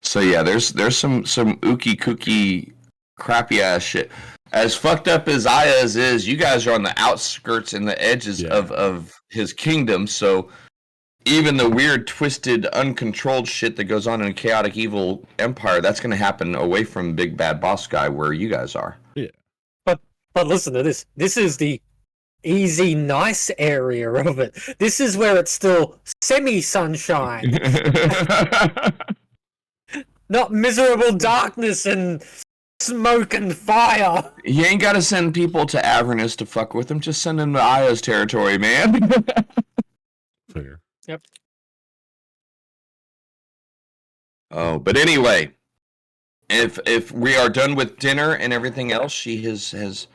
So yeah, there's some ookie kooky crappy ass shit. As fucked up as Ayaz is, you guys are on the outskirts and the edges Yeah. of his kingdom, so even the weird, twisted, uncontrolled shit that goes on in a chaotic evil empire, that's gonna happen away from Big Bad Boss Guy where you guys are. But listen to this. This is the easy, nice area of it. This is where it's still semi-sunshine, not miserable darkness and smoke and fire. You ain't gotta send people to Avernus to fuck with them, just send them to Aya's territory, man. Fair. Oh, but anyway, if we are done with dinner and everything else, she has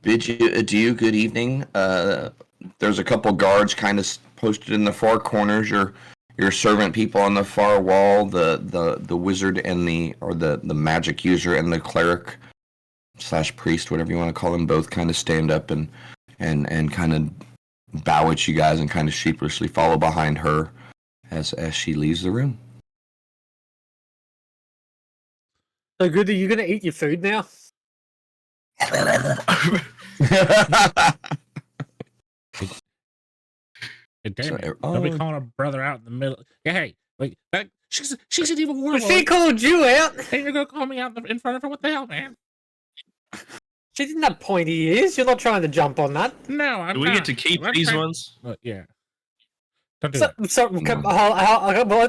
bid you adieu. Good evening. There's a couple guards kind of posted in the far corners. Your servant people on the far wall. The wizard and the magic user and the cleric / priest, whatever you want to call them, both kind of stand up and kind of bow at you guys and kind of sheepishly follow behind her as she leaves the room. So good, are you going to eat your food now? Hey, damn So, it. Don't be calling a brother out in the middle. Yeah, hey, like that. She's an evil warlord. She called you out. Hey, you're gonna call me out in front of her? What the hell, man? She didn't have pointy ears. You're not trying to jump on that. No, I'm Do we not. get to keep I'm these trying- ones? Yeah. Don't do that.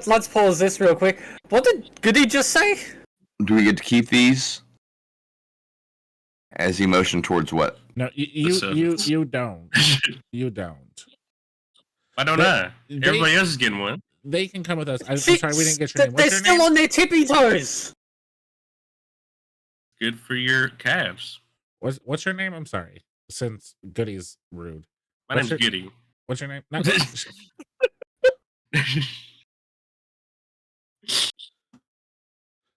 Let's pause this real quick. What did Goody just say? Do we get to keep these? As he motioned towards what? No, you don't. You don't. I don't They- know. they- Everybody else is getting one. They can come with us. I'm sorry, we didn't get your name. They're What's your still name? on their tippy toes. Good for your calves. What's your name? I'm sorry. Since Goody's rude. My What's name's your- Goody. What's your name? No,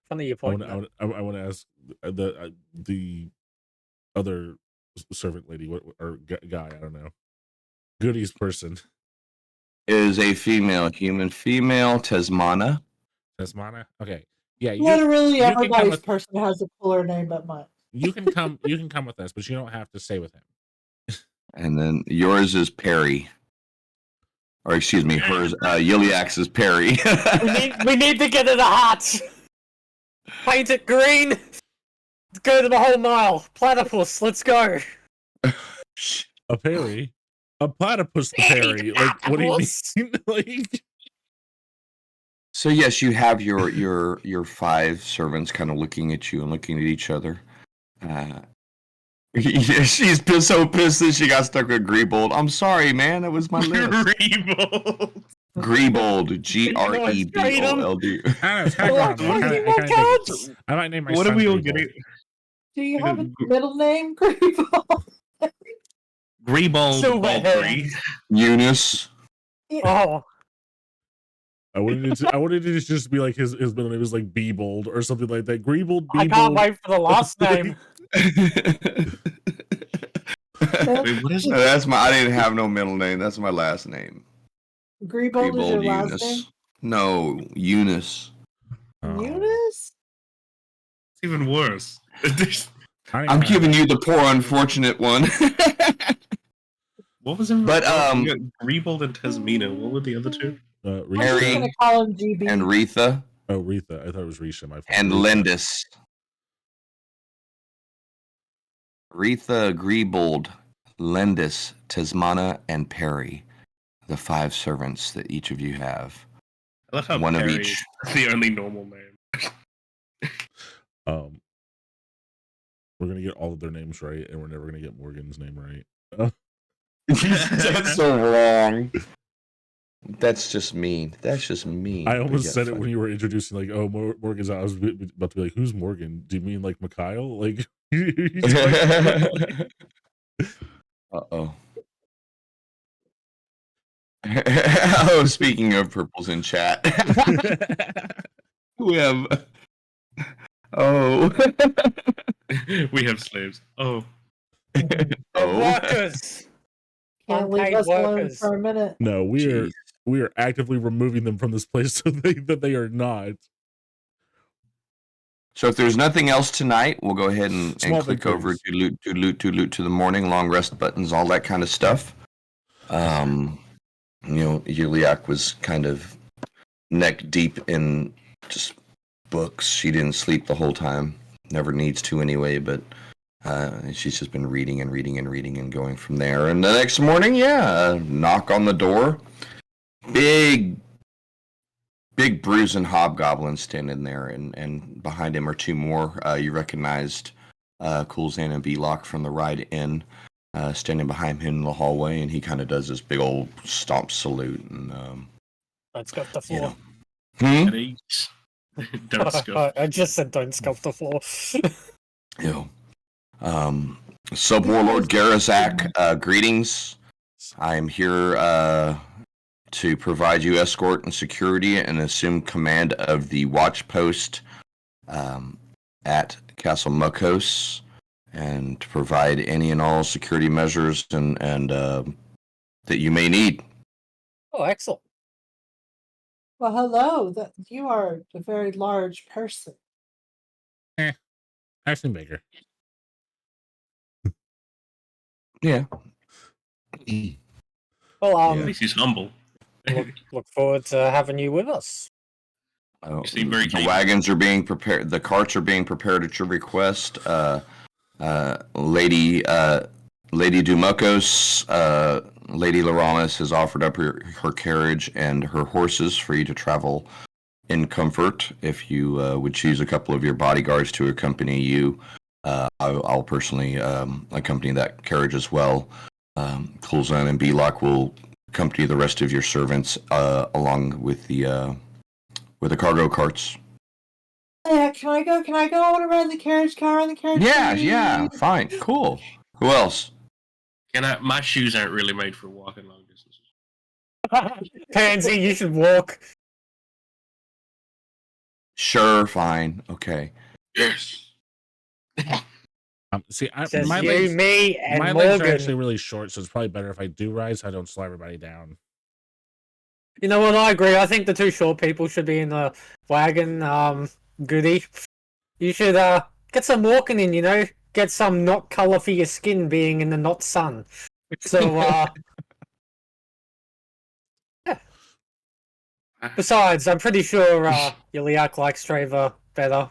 Funny you I point. want to ask the other servant lady or guy. I don't know. Goody's person. Is a female, human female, Tesmana. Tasmana. Okay. Yeah. Literally you can come everybody's with- person has a cooler name but mine. You can come. You can come with us, but you don't have to stay with him. And then yours is Perry. Or excuse me, hers, Yiliax is Perry. we need to get in the hut. Paint it green. Go to the whole mile. Platypus, let's go. A Perry. A platypus. The Perry. Like, what do you mean? Like, So yes, you have your 5 servants kind of looking at you and looking at each other. Yeah, she's so pissed that she got stuck with Greebold. I'm sorry, man. That was my list. Greeble. Greebold, Grebold. I might name my What are son we all Greeble. getting? Do you have a middle name, Grable? Greebold Silverhead. Baldry. Eunice. Oh, I wanted it to just be like his middle name is like Beebold or something like that. Greebold, I can't Beebold. wait for the last name. Wait, what is it? That's my. I didn't have no middle name. That's my last name. Grebold is your last name? Eunice. No, Eunice. Oh. Eunice? It's even worse. I'm giving you the poor unfortunate one. What was it? But, Greebold and Tasmina. What were the other two? I'm just Harry gonna call him GB. and Retha Oh, Retha. I thought it was Risha. My fault. and Retha. Lindis. Retha, Greebold, Lindis, Tasmana, and Perry. The 5 servants that each of you have. I love how One of Perry each. is the only normal name. We're gonna get all of their names right, and we're never gonna get Morgan's name right. That's so wrong. That's just mean. That's just mean. I But almost yeah, said it fine. when you were introducing, like, oh, Morgan's out. I was about to be like, who's Morgan? Do you mean like Mikhail? Like, he's like- Uh-oh. Oh, speaking of purples in chat, we have. Oh. We have slaves. Oh. Oh. Workers. Can't leave Unpaid us alone workers. for a minute. No, Jeez. we are actively removing them from this place so that they are not. So if there's nothing else tonight, we'll go ahead and Small click over victories. to loot to the morning, long rest buttons, all that kind of stuff. Yuliak was kind of neck deep in just books. She didn't sleep the whole time. Never needs to anyway, but she's just been reading and going from there. And the next morning, knock on the door. Big bruising hobgoblin standing there, and behind him are 2 more. You recognized Coolzan and Vlock from the ride in, standing behind him in the hallway, and he kind of does this big old stomp salute. And Don't scuff the you floor. know, And eat. Don't scuff. I just said don't scuff the floor. Sub Warlord Garazak, greetings. I am here to provide you escort and security and assume command of the watch post at Castle Mukos, and to provide any and all security measures and that you may need. Oh, excellent. Well, hello. That you are a very large person. Actually, bigger. Yeah. Well, At least he's humble. look forward to having you with us. Oh, You seem very the capable. wagons are being prepared. The carts are being prepared at your request. Lady Dumukos, Lady Loramus has offered up her carriage and her horses for you to travel in comfort. If you would choose a couple of your bodyguards to accompany you, I'll personally accompany that carriage as well. Coolzan and Vlock will accompany the rest of your servants along with the cargo carts. Yeah, can I go? I want to ride the carriage. Can I ride the carriage? Yeah, please? fine, cool. Who else? My shoes aren't really made for walking long distances. Pansy, you should walk. Sure, fine, okay. Yes. See, Says my you, legs, me, and my legs are Morgan. actually really short, so it's probably better if I do ride, so I don't slow everybody down. You know what? I agree. I think the 2 short people should be in the wagon. Goody. You should get some walking in. Get some not color for your skin, being in the not sun. So yeah. Besides, I'm pretty sure Yuliak likes Strava better.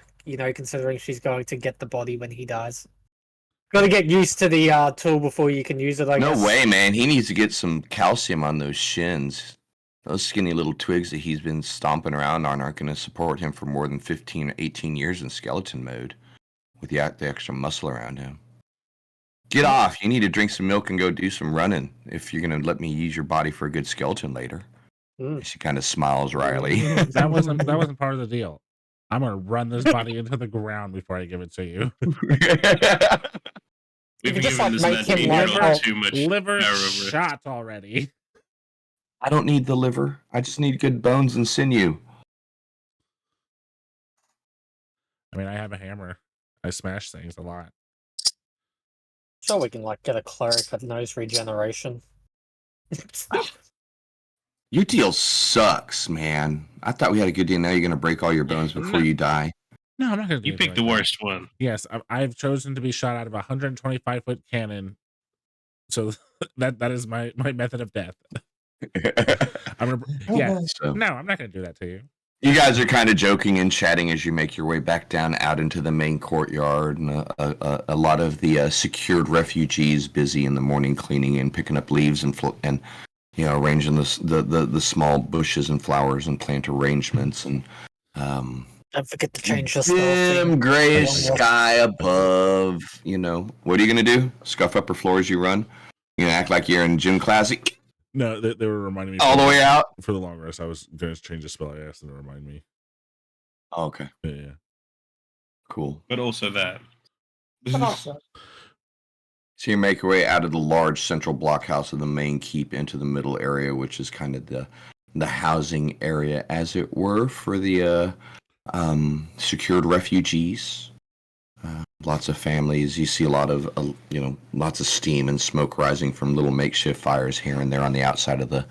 Considering she's going to get the body when he dies. Got to get used to the tool before you can use it. I No guess. way, man. He needs to get some calcium on those shins. those skinny little twigs that he's been stomping around on aren't going to support him for more than 15 or 18 years in skeleton mode with the extra muscle around him. Get off. You need to drink some milk and go do some running if you're going to let me use your body for a good skeleton later. She kind of smiles wryly. That wasn't part of the deal. I'm gonna run this body into the ground before I give it to you. We've You just, given like, this make him 19-year-old like, too much Liver power over. shot already. I don't need the liver. I just need good bones and sinew. I mean, I have a hammer. I smash things a lot. Sure, we can like get a cleric that knows regeneration. Your deal sucks, man. I thought we had a good deal. Now you're going to break all your bones before you die. No, I'm not gonna do You anything picked the like that. worst one. Yes, I've chosen to be shot out of a 125-foot cannon. So that is my method of death. I'm gonna, yeah. So, No, I'm not gonna do that to you. you guys are kind of joking and chatting as you make your way back down out into the main courtyard, and a lot of the secured refugees busy in the morning cleaning and picking up leaves and arranging the small bushes and flowers and plant arrangements and Don't forget to change your spell dim thing. grayish Yeah. sky above. What are you gonna do? Scuff up her floor as you run? You gonna act like you're in gym class No, they were reminding me all the way out? for the long rest. I was going to change the spell. I asked them to remind me. Oh, okay, Yeah. cool. But also that. But also, So you make your way out of the large central blockhouse of the main keep into the middle area, which is kind of the housing area, as it were, for the secured refugees. Lots of families. You see a lot of lots of steam and smoke rising from little makeshift fires here and there on the outside of the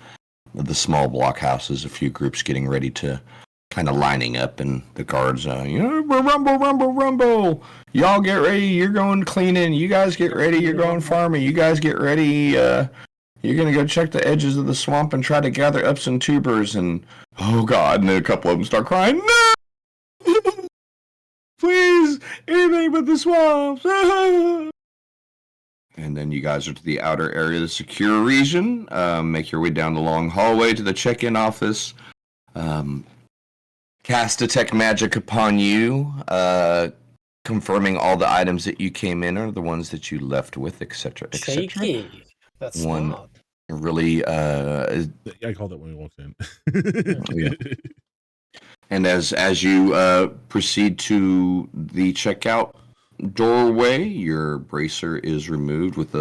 small blockhouses. A few groups getting ready to kind of lining up, and the guards, rumble. Y'all get ready. You're going cleaning. You guys get ready. You're going farming. You guys get ready. You're gonna go check the edges of the swamp and try to gather up some tubers. And oh God! And then a couple of them start crying. No! Please, anything but the swamps. And then you guys are to the outer area of the secure region. Make your way down the long hallway to the check-in office. Cast Detect Magic upon you, confirming all the items that you came in are the ones that you left with, etc., etc. Cheeky. That's One- smart. Really, I called it when we walked in. Yeah. and as you proceed to the checkout doorway, your bracer is removed with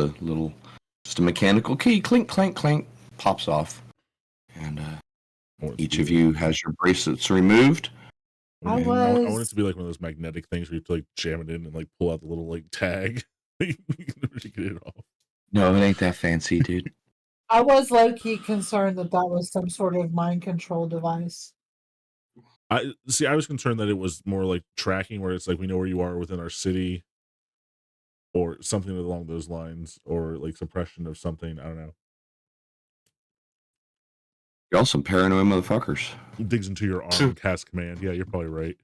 just a mechanical key. Clink, clank, clank, pops off, and each of you has your bracelets removed. I I want it was- to be like one of those magnetic things where you have to like jam it in and like pull out the little like tag. You can never get it off. No, it ain't that fancy, dude. I was low key concerned that was some sort of mind control device. I was concerned that it was more like tracking, where it's like we know where you are within our city, or something along those lines, or like suppression of something. I don't know. Y'all some paranoid motherfuckers. It digs into your arm, cast command. Yeah, you're probably right.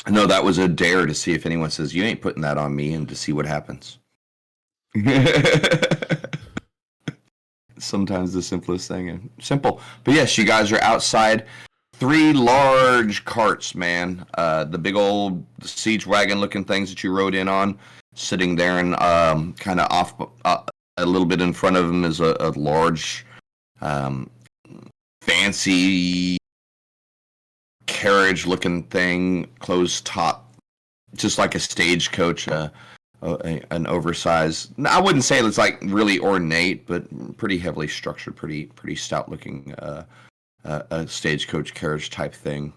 No, that was a dare to see if anyone says you ain't putting that on me, and to see what happens. Sometimes the simplest thing. Simple. But yes, you guys are outside. 3 large carts, man. The big old siege wagon looking things that you rode in on, sitting there, and kind of off a little bit in front of them is a large, fancy carriage looking thing, closed top, just like a stagecoach, an oversized. I wouldn't say it's like really ornate, but pretty heavily structured, pretty stout looking a stagecoach carriage type thing.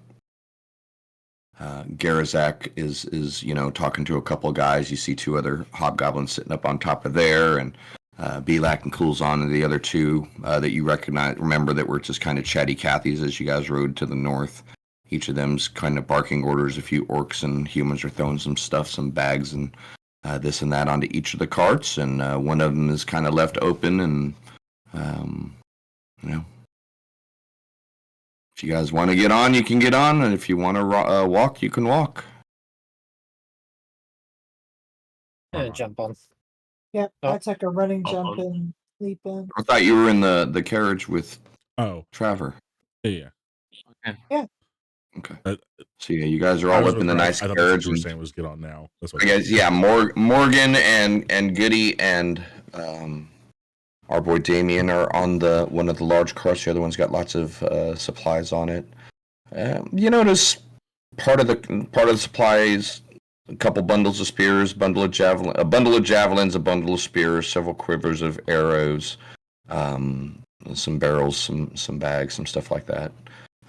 Garazak is talking to a couple of guys. You see 2 other hobgoblins sitting up on top of there, and Belak and Coolzon and the other 2 that you remember that were just kind of chatty Cathys as you guys rode to the north. Each of them's kind of barking orders. A few orcs and humans are throwing some stuff, some bags, and this and that onto each of the carts. And one of them is kind of left open. And if you guys want to get on, you can get on, and if you want to walk, you can walk. Yeah, jump on. Yep, Oh. I took a running Hold jump on. and leap in. I thought you were in the carriage with Oh, Trevor. yeah. Okay. Uh, So yeah, you guys are I all was up with in the Bryce. nice I thought that's what carriage. you were And saying was get on now. That's what I guess yeah, Morgan and Goody and our boy Damien are on the one of the large carts. The other one's got lots of supplies on it. You notice part of the supplies, a couple bundles of spears, a bundle of javelins, a bundle of spears, several quivers of arrows, some barrels, some bags, some stuff like that.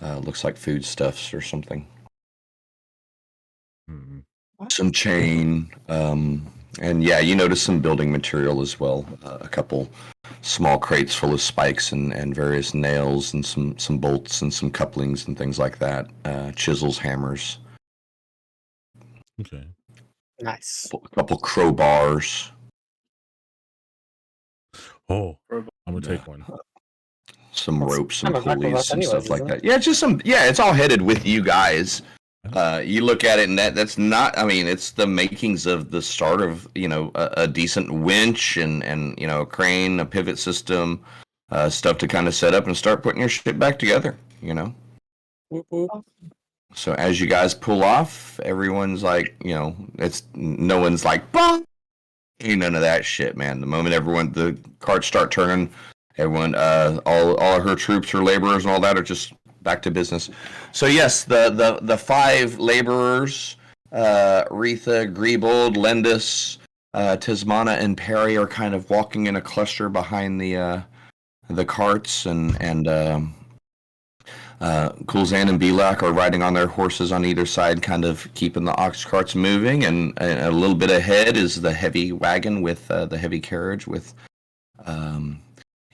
Looks like foodstuffs or something. Mhm. Some chain, and yeah, you notice some building material as well. A couple small crates full of spikes and various nails and some bolts and some couplings and things like that. Chisels, hammers, Okay. Nice. a couple crowbars. Oh, Crowbar. I'm gonna take one. Some That's ropes, some kind of back with pulleys, us some anyways, stuff like isn't that. Yeah, just some. Yeah, it's all headed with you guys. Oh. You look at it, and that's not. I mean, it's the makings of the start of a decent winch and a crane, a pivot system, stuff to kind of set up and start putting your shit back together. Whoop, whoop. So as you guys pull off, everyone's like, it's no one's like, "Bong!" Ain't none of that shit, man. The moment the carts start turning, everyone, all of her troops, her laborers, and all that are just back to business. So yes, the five laborers, Retha, Griebold, Lendis, Tismana, and Perry are kind of walking in a cluster behind the carts, and Kulzan and Belak are riding on their horses on either side, kind of keeping the ox carts moving. And a little bit ahead is the heavy wagon with the heavy carriage with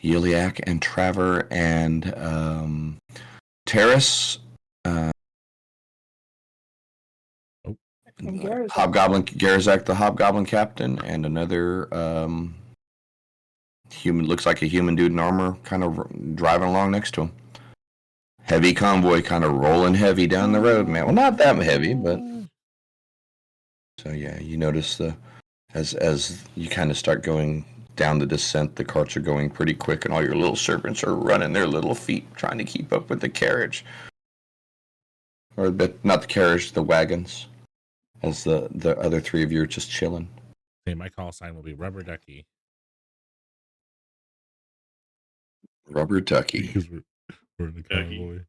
Yuliak and Trevor and Terrace. And Garazak. Hobgoblin Garazak, the Hobgoblin captain, and another human, looks like a human dude in armor, kind of driving along next to him. Heavy convoy, kind of rolling heavy down the road, man. Well, not that heavy, but so yeah, you notice as you kind of start going down the descent, the carts are going pretty quick, and all your little servants are running their little feet, trying to keep up with the carriage, or not the carriage, the wagons. As the other three of you are just chilling. Hey, my call sign will be Rubber Ducky Rubber ducky. because we're in the Ducky. convoy.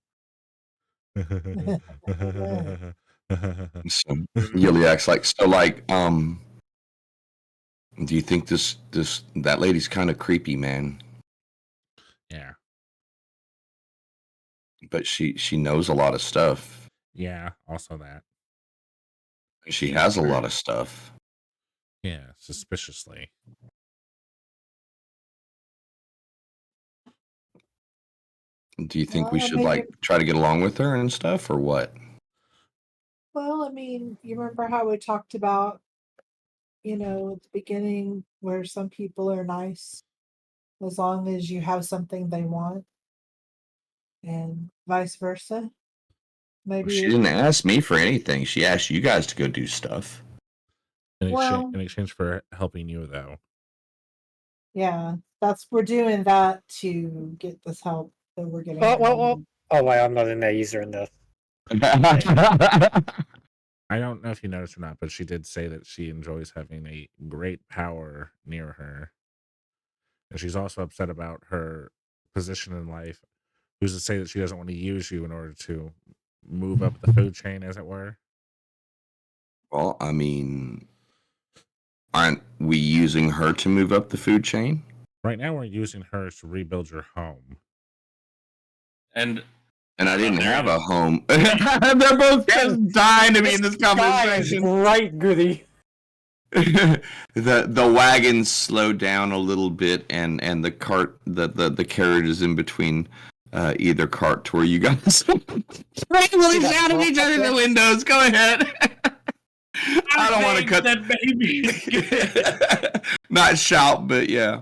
So Yuliak's like, do you think that lady's kind of creepy, man? Yeah, But she knows a lot of stuff. yeah. Also that. She has a lot of stuff. Yeah, suspiciously. Do you think we Well, should maybe- like try to get along with her and stuff, or what? Well, I mean, you remember how we talked about, at the beginning where some people are nice as long as you have something they want, and vice versa. Maybe She didn't ask me for anything. She asked you guys to go do stuff. Well- In exchange for helping you, though. yeah, we're doing that to get this help that we're getting. Well. Oh wait, I'm not in there. User in the. I don't know if you noticed or not, but she did say that she enjoys having a great power near her. And she's also upset about her position in life. Who's to say that she doesn't want to use you in order to move up the food chain, as it were? Well, I mean, aren't we using her to move up the food chain? Right now, we're using her to rebuild your home. And And I didn't have a home. They're both just dying to be in this conversation. Right, Goody. The wagon slowed down a little bit, and the cart, the carriage is in between either cart to where you guys randomly shout at each other in the windows. Go ahead. I don't want to cut that baby. not shout, but yeah.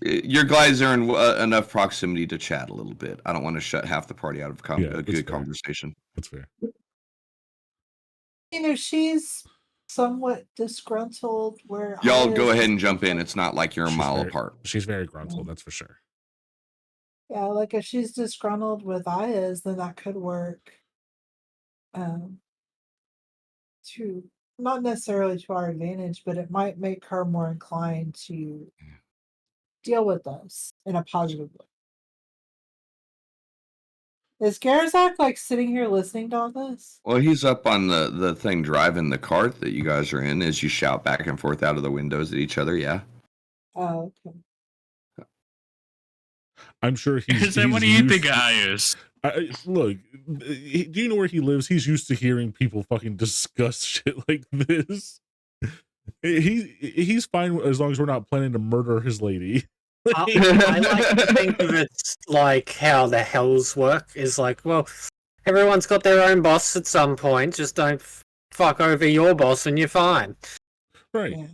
Your guys are in enough proximity to chat a little bit. I don't want to shut half the party out of Yeah, a that's good fair. conversation. That's fair. she's somewhat disgruntled where Y'all Aya go is ahead and jump in. It's not like you're a She's mile very- apart. She's very gruntled, that's for sure. Yeah, like if she's disgruntled with Aya's, then that could work. To not necessarily to our advantage, but it might make her more inclined to deal with us in a positive way. Is Garazak like sitting here listening to all this? Well, he's up on the thing driving the cart that you guys are in as you shout back and forth out of the windows at each other. Yeah. Oh, okay. I'm sure he's. Is that what do he's you think used- I is? Look, do you know where he lives? He's used to hearing people fucking discuss shit like this. He's fine as long as we're not planning to murder his lady. I like to think of it like how the hells work. Is like, well, everyone's got their own boss at some point. Just don't fuck over your boss, and you're fine. Right. Yeah.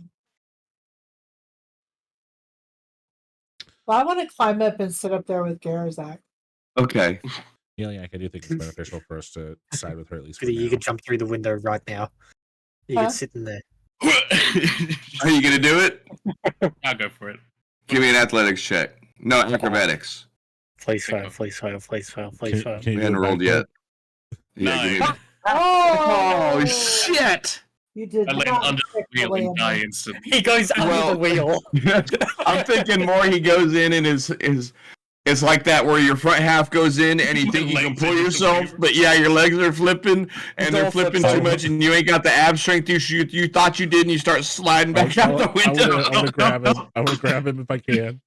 Well, I want to climb up and sit up there with Garazak. Okay. Yeah, I do think it's beneficial for us to side with her at least. For You now. could jump through the window right now. You Huh? could sit in there. Are you gonna do it? I'll go for it. Give me an athletics check. No, acrobatics. Please fail, please fail, please fail, please fail. Can you We do hadn't it rolled back yet. Yeah, give me- Nine. Oh shit! You did I land not under pick the the wheel and landing. die instantly. He goes under Well- the wheel. I'm thinking more he goes in and is it's like that where your front half goes in and you think you can Legs pull are just yourself, flipping. but yeah, your legs are flipping and they're Don't flip flipping too over. much and you ain't got the ab strength you thought you did and you start sliding back out the window. I want to grab him. I want to grab him if I can.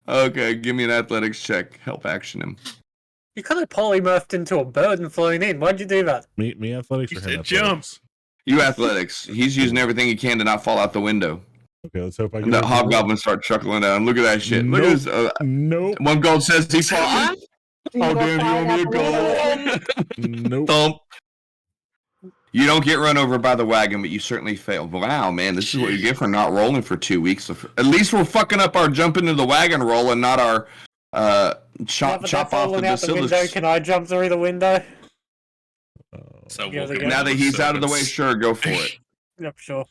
Okay, give me an athletics check. Help action him. You could have polymorphed into a bird and flown in. Why'd you do that? Me athletics You or said him jump. athletics? You athletics. He's using everything he can to not fall out the window. Okay, let's hope I And get the a good roll. hobgoblins start chuckling down. Look at that shit. Look at this. Nope. One gold says he's falling. Do you Oh, go damn, flying you out want me the to window? go? Nope. Thump. You don't get run over by the wagon, but you certainly fail. Wow, man, this is what you get for not rolling for 2 weeks. At least we're fucking up our jump into the wagon roll and not our chop off the basilisk. Can I jump through the window? So Yeah, we'll they go go- Now that with he's out of the way, servants. sure, go for it. Yep, sure.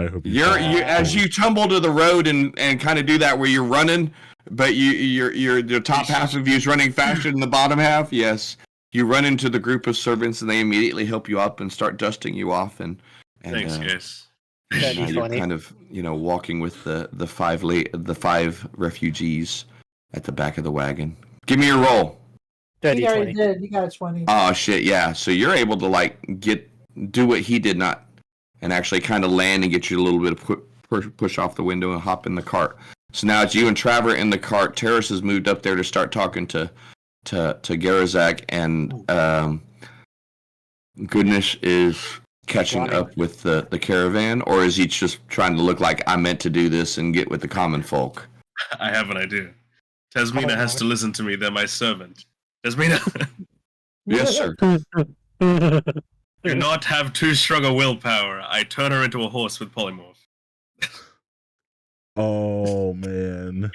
I hope You as you tumble to the road and kind of do that where you're running, but your top half of you is running faster than the bottom half. Yes, you run into the group of servants and they immediately help you up and start dusting you off and Thanks, guys. That'd be now you're funny. kind of walking with the five refugees at the back of the wagon. Give me your roll. Dirty You already 20. did. You got a 20. Oh shit, yeah. So you're able to do what he did not, and actually kind of land and get you a little bit of push off the window and hop in the cart. So now it's you and Traver in the cart. Terrace has moved up there to start talking to Garazak, and Goodness is catching Running. up with the caravan, or is he just trying to look like I meant to do this and get with the common folk? I have an idea. Tasmina has to listen to me. They're my servant. Tasmina, Yes, sir. do not have too strong a willpower. I turn her into a horse with polymorph. Oh man.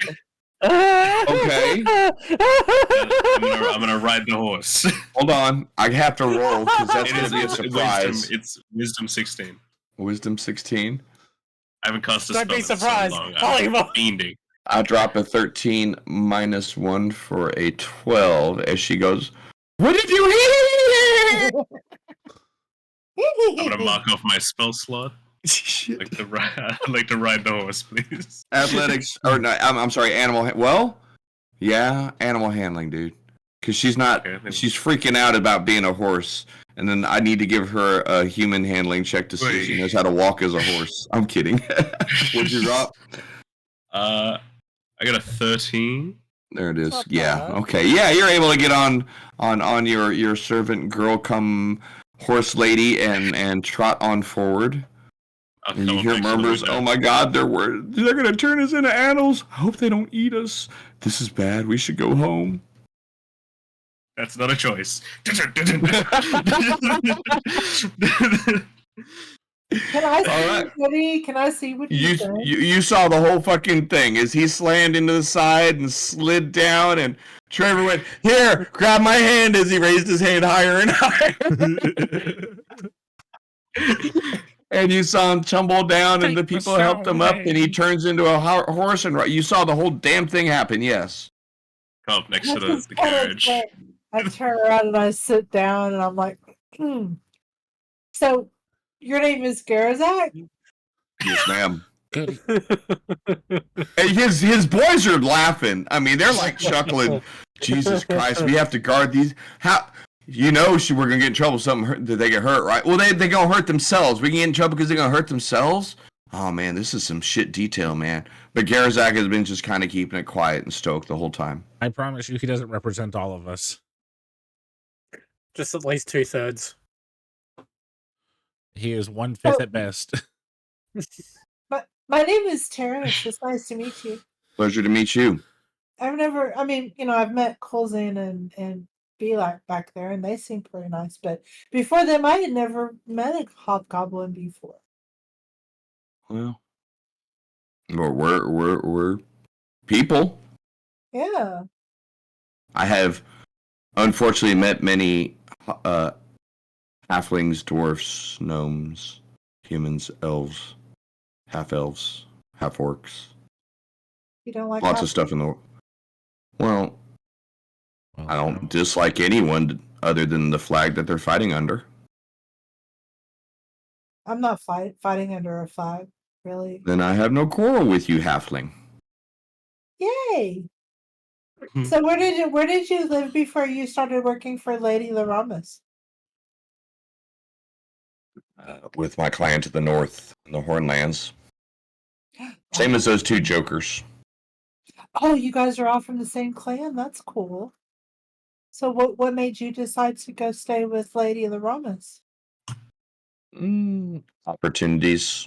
Okay. I'm gonna ride the horse. Hold on. I have to roll because that's It going is to be a surprise. It's wisdom 16. Wisdom 16. I haven't cast a Don't spell be in so surprised. long. Polymorph. I'm fiending. I drop a 13 minus 1 for a 12 as she goes, "What did you hear?" I'm gonna mark off my spell slot. Shit. I'd like to ride the horse, please. Athletics, or no, I'm sorry, animal animal handling, dude. Because she's not, Okay, then- she's freaking out about being a horse. And then I need to give her a human handling check to see if she Wait. knows how to walk as a horse. I'm kidding. What'd you drop? I got a 13. There it is. Not Yeah. bad. Okay. Yeah, you're able to get on your servant girl come horse lady and trot on forward. I'll And you come hear up next to the murmurs, window. "Oh my God, they're gonna turn us into animals. I hope they don't eat us. This is bad. We should go home." That's not a choice. Can I see Alright. what he? Can I see what You, he's saying? you saw the whole fucking thing as he slammed into the side and slid down, and Trevor went, "Here, grab my hand," as he raised his hand higher and higher. And you saw him tumble down, and the Take the people helped him up, and he stone. turns into a horse, and you saw the whole damn thing happen. Yes. Come up next to That's just the kinda carriage. like- I turn around and I sit down and I'm like, So, your name is Garazak? Yes, ma'am. Goody. And his boys are laughing. I mean, they're like chuckling. Jesus Christ, we have to guard these. How? We're gonna get in trouble. Did they get hurt? Right? Well, they gonna hurt themselves. We can get in trouble because they're gonna hurt themselves. Oh man, this is some shit detail, man. But Garazak has been just kind of keeping it quiet and stoked the whole time. I promise you, he doesn't represent all of us. Just at least 2/3. He is 1/5 Oh. at best. But my name is Tara. It's just nice to meet you. Pleasure to meet you. I've met Colzane and Belak back there, and they seem pretty nice. But before them, I had never met a hobgoblin before. Well, we're people. Yeah. I have unfortunately met many halflings, dwarfs, gnomes, humans, elves, half elves, half orcs. You don't like Lots of stuff in the. Well, Well, I don't dislike anyone other than the flag that they're fighting under. I'm not fighting under a flag, really. Then I have no quarrel with you, halfling. Yay! So where did you live before you started working for Lady Laramas? With my clan to the north in the Hornlands. Same as those two jokers. Oh, you guys are all from the same clan? That's cool. So what made you decide to go stay with Lady Laramas? Opportunities,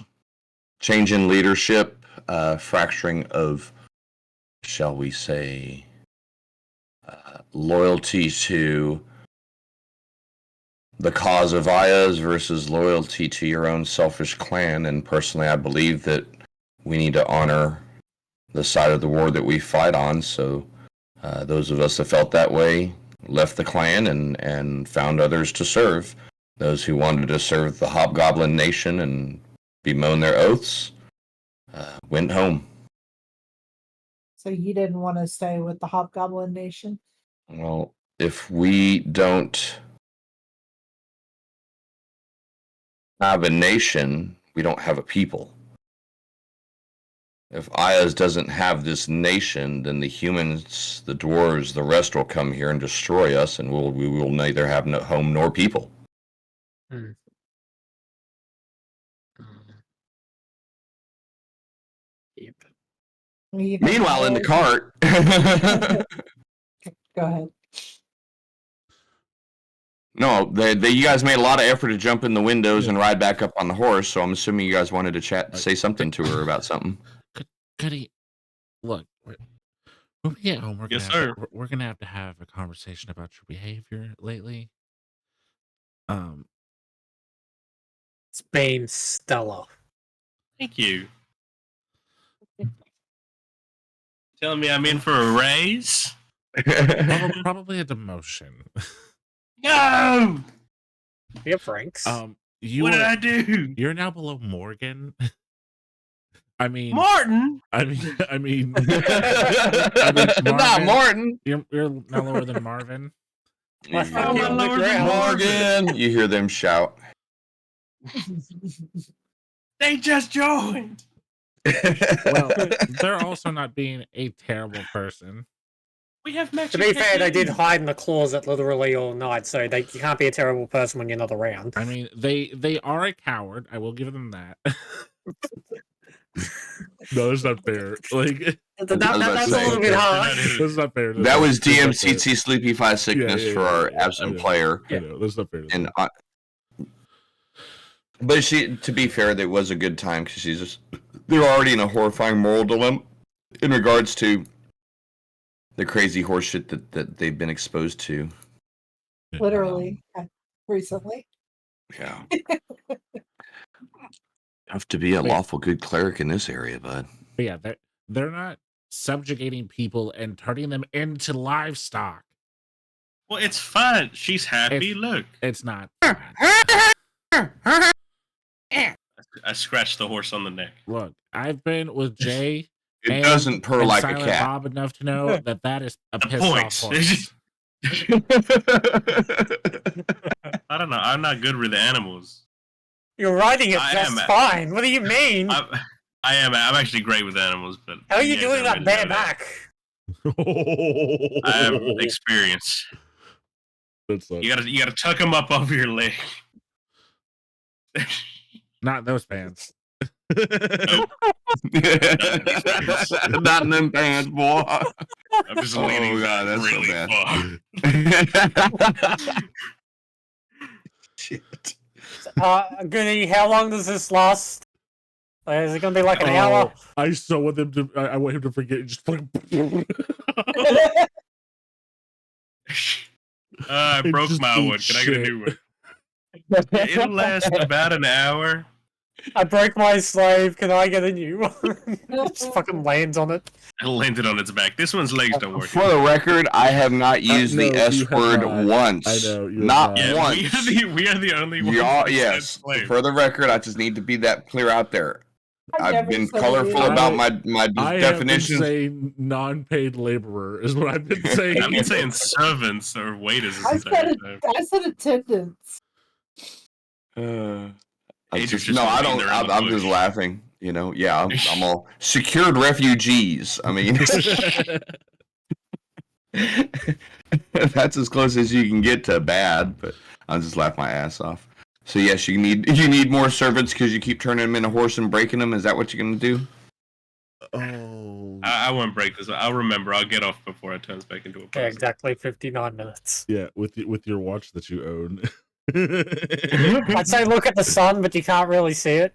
change in leadership, fracturing of, shall we say, loyalty to the cause of Ayaz versus loyalty to your own selfish clan. And personally, I believe that we need to honor the side of the war that we fight on. So those of us that felt that way left the clan and found others to serve. Those who wanted to serve the Hobgoblin Nation and bemoan their oaths went home. So you didn't want to stay with the Hobgoblin Nation? Well, if we don't have a nation, we don't have a people. If Ayaz doesn't have this nation, then the humans, the dwarves, the rest will come here and destroy us, and we will neither have no home nor people. Yep. Meanwhile, in the cart, Go ahead. no, you guys made a lot of effort to jump in the windows and ride back up on the horse. So I'm assuming you guys wanted to say something to her about something. Goody, look, when we get home, Yes, sir. we're gonna have to have a conversation about your behavior lately. It's been stellar. Thank you. Telling me I'm in for a raise? Probably a demotion. No! Yep, Franks. You What did are- I do? You're now below Morgan. I mean, Martin? I mean, Not Martin. You're now lower than Marvin. You Fucking hear them, lower than Morgan. You hear them shout. They just joined. Well, they're also not being a terrible person. We have matching To be fair, they did tattoos. hide in the closet literally all night, so you can't be a terrible person when you're not around. I mean, they are a coward. I will give them that. No, that's not fair. Like, That's about to a say, little bit hard. that's not fair. That was That's not fair. DMCC Sleepy Sickness Yeah, for our yeah, absent I know. player. I know, that's not fair. And but to be fair, there was a good time because they're already in a horrifying moral dilemma in regards to the crazy horseshit that they've been exposed to. Literally, recently. Yeah. Have to be a lawful good cleric in this area, bud. But yeah, they're not subjugating people and turning them into livestock. Well, it's fun. She's happy. It's- Look. It's not. That's I scratched the horse on the neck. Look, I've been with Jay. It doesn't purr and like a Silent cat. Bob enough to know that is a The pissed off points. horse. I don't know. I'm not good with animals. You're riding it I just am- fine. What do you mean? I am. I'm actually great with animals, but How are you guys doing don't that really know that. bareback? I have experience. That's You gotta tuck them up over your leg. not those pants. Not in them pants, boy. I'm just leaning Oh, God, that's so really bad. far. Shit. Goody, how long does this last? Like, is it gonna be like an hour? I so want them to. I want him to forget. Just fucking. I It broke just my eats one. Can I get a shit. new one? It'll last about an hour. I broke my slave. Can I get a new one? Just fucking lands on it. I landed on its back. This one's legs don't work. For the record, I have not used no, the you S have word not. once. I know, you have not not. Yeah, once. we are the only ones. Y'all, that yes. said slave. For the record, I just need to be that clear out there. I've never been said colorful it. about my I have been definitions. saying non-paid laborer is what I've been saying. I've been saying servants or waiters this I entire said time. I said attendance. I Adrian's just, just no, I laying don't. there in the I'm just bush. laughing. You know, yeah, I'm all secured refugees. I mean, that's as close as you can get to bad. But I'll just laugh my ass off. So yes, you need more servants because you keep turning them into horse and breaking them. Is that what you're gonna do? Oh, I won't break this. I'll remember. I'll get off before it turns back into a Yeah, person. exactly 59 minutes. yeah, with your watch that you own. I'd say look at the sun, but you can't really see it.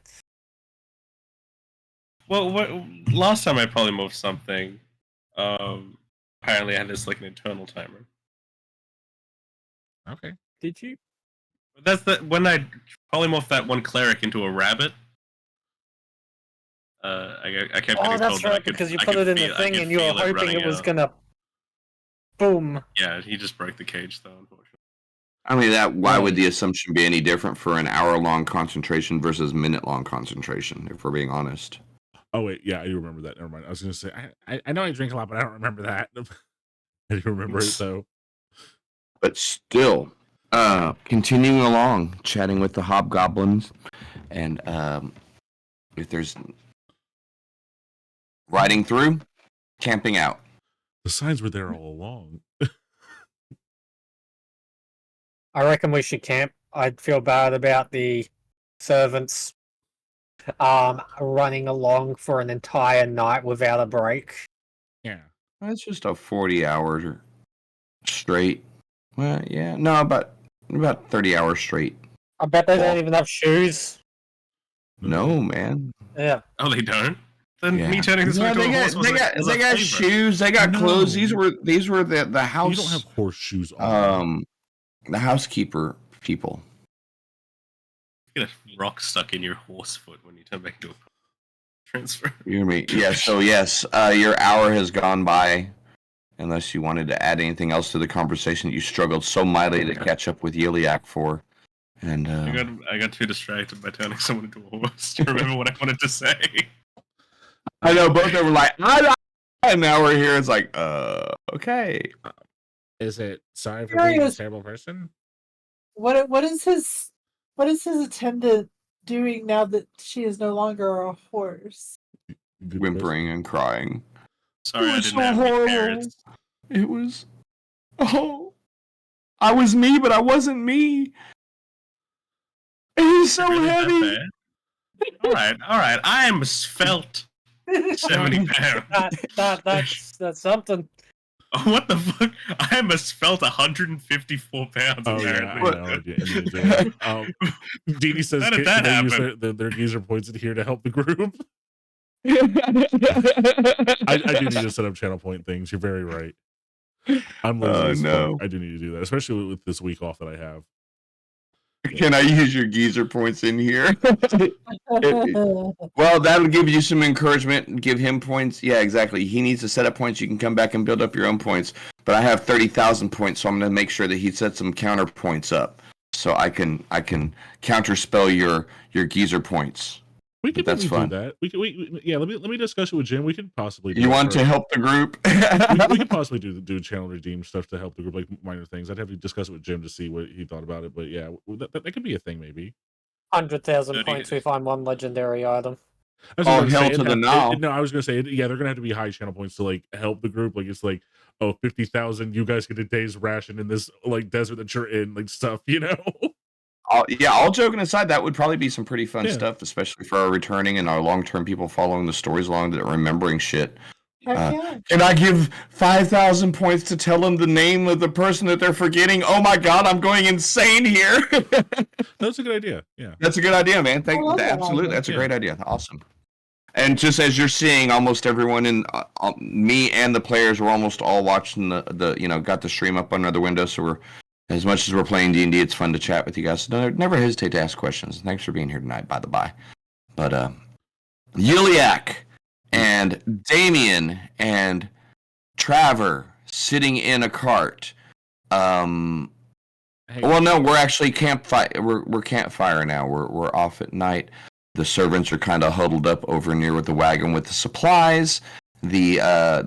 Well, last time I polymorphed something, apparently I had this like an internal timer. Okay. Did you? That's when I polymorphed that one cleric into a rabbit. I kept Oh, getting that's told that I right, could- because you I put could it in feel- the I thing could and you were feel it hoping running it was out. gonna boom. Yeah, he just broke the cage though, unfortunately. I mean, why would the assumption be any different for an hour-long concentration versus minute-long concentration? If we're being honest. Oh wait, yeah, I do remember that. Never mind. I was gonna say I know I drink a lot, but I don't remember that. I do remember it though. But still, continuing along, chatting with the hobgoblins, and if there's riding through, camping out. The signs were there all along. I reckon we should camp. I'd feel bad about the servants running along for an entire night without a break. Yeah. That's just a 40 hours straight. Well, yeah, no, about 30 hours straight. I bet they don't even have shoes. No, man. Yeah. Oh, they don't. Then Yeah. me turning this Yeah, into they a got horse was they a- got was they a got favor. shoes. They got No. clothes. These were the You house. don't have horseshoes on. The housekeeper people. You get a rock stuck in your horse foot when you turn back into a transfer. You hear me? Yeah. So yes, your hour has gone by. Unless you wanted to add anything else to the conversation that you struggled so mightily to catch up with Yeliak for, and I got too distracted by turning someone into a horse to remember what I wanted to say. I know both of them were like, and now we're here. It's like, okay. Is it sorry for being a Curious. terrible person? What is his attendant doing now that she is no longer a horse? Good Whimpering and crying. Sorry, I was didn't so have any horrible. parents. It was. Oh, I was me, but I wasn't me. It was so Really that heavy. bad? All right. I am svelte, 70 pounds. That's something. What the fuck? I am a svelte 154 pounds. Oh yeah, I apparently. know. Yeah, Dee Dee says How did can that they use happen? their geezer points in here to help the group. I do need to set up channel point things. You're very right. I'm lazy as no. fuck. I do need to do that, especially with this week off that I have. Can I use your geezer points in here? Well, that'll give you some encouragement. Give him points. Yeah, exactly. He needs to set up points. You can come back and build up your own points. But I have 30,000 points, so I'm going to make sure that he sets some counter points up, so I can counterspell your geezer points. We could That's maybe fun. do that. Yeah. Let me discuss it with Jim. We could possibly. Do You it want for- to help the group? we could possibly do channel redeem stuff to help the group, like minor things. I'd have to discuss it with Jim to see what he thought about it. But yeah, that could be a thing maybe. 100,000 Dirty points good. we find one legendary item. I was Oh, gonna hell say, to it'd the have- no. No, I was gonna say, yeah, they're gonna have to be high channel points to like help the group. Like it's like, oh, 50,000, you guys get a day's ration in this like desert that you're in, like stuff, you know. All joking aside, that would probably be some pretty fun Yeah. stuff, especially for our returning and our long-term people following the stories along that are remembering shit. Heck yeah. Can I give 5,000 points to tell them the name of the person that they're forgetting? Oh my god, I'm going insane here. That's a good idea. Yeah. That's a good idea, man. I love that Absolutely, idea. that's a Yeah. great idea. Awesome. And just as you're seeing, almost everyone in me and the players were almost all watching the got the stream up on another window. So we're as much as we're playing D&D, it's fun to chat with you guys. So never hesitate to ask questions. Thanks for being here tonight, by the by. But Yuliak and Damien and Traver sitting in a cart. Hey, Well, no, we're actually campfire. We're campfire now. We're off at night. The servants are kind of huddled up over near with the wagon with the supplies. The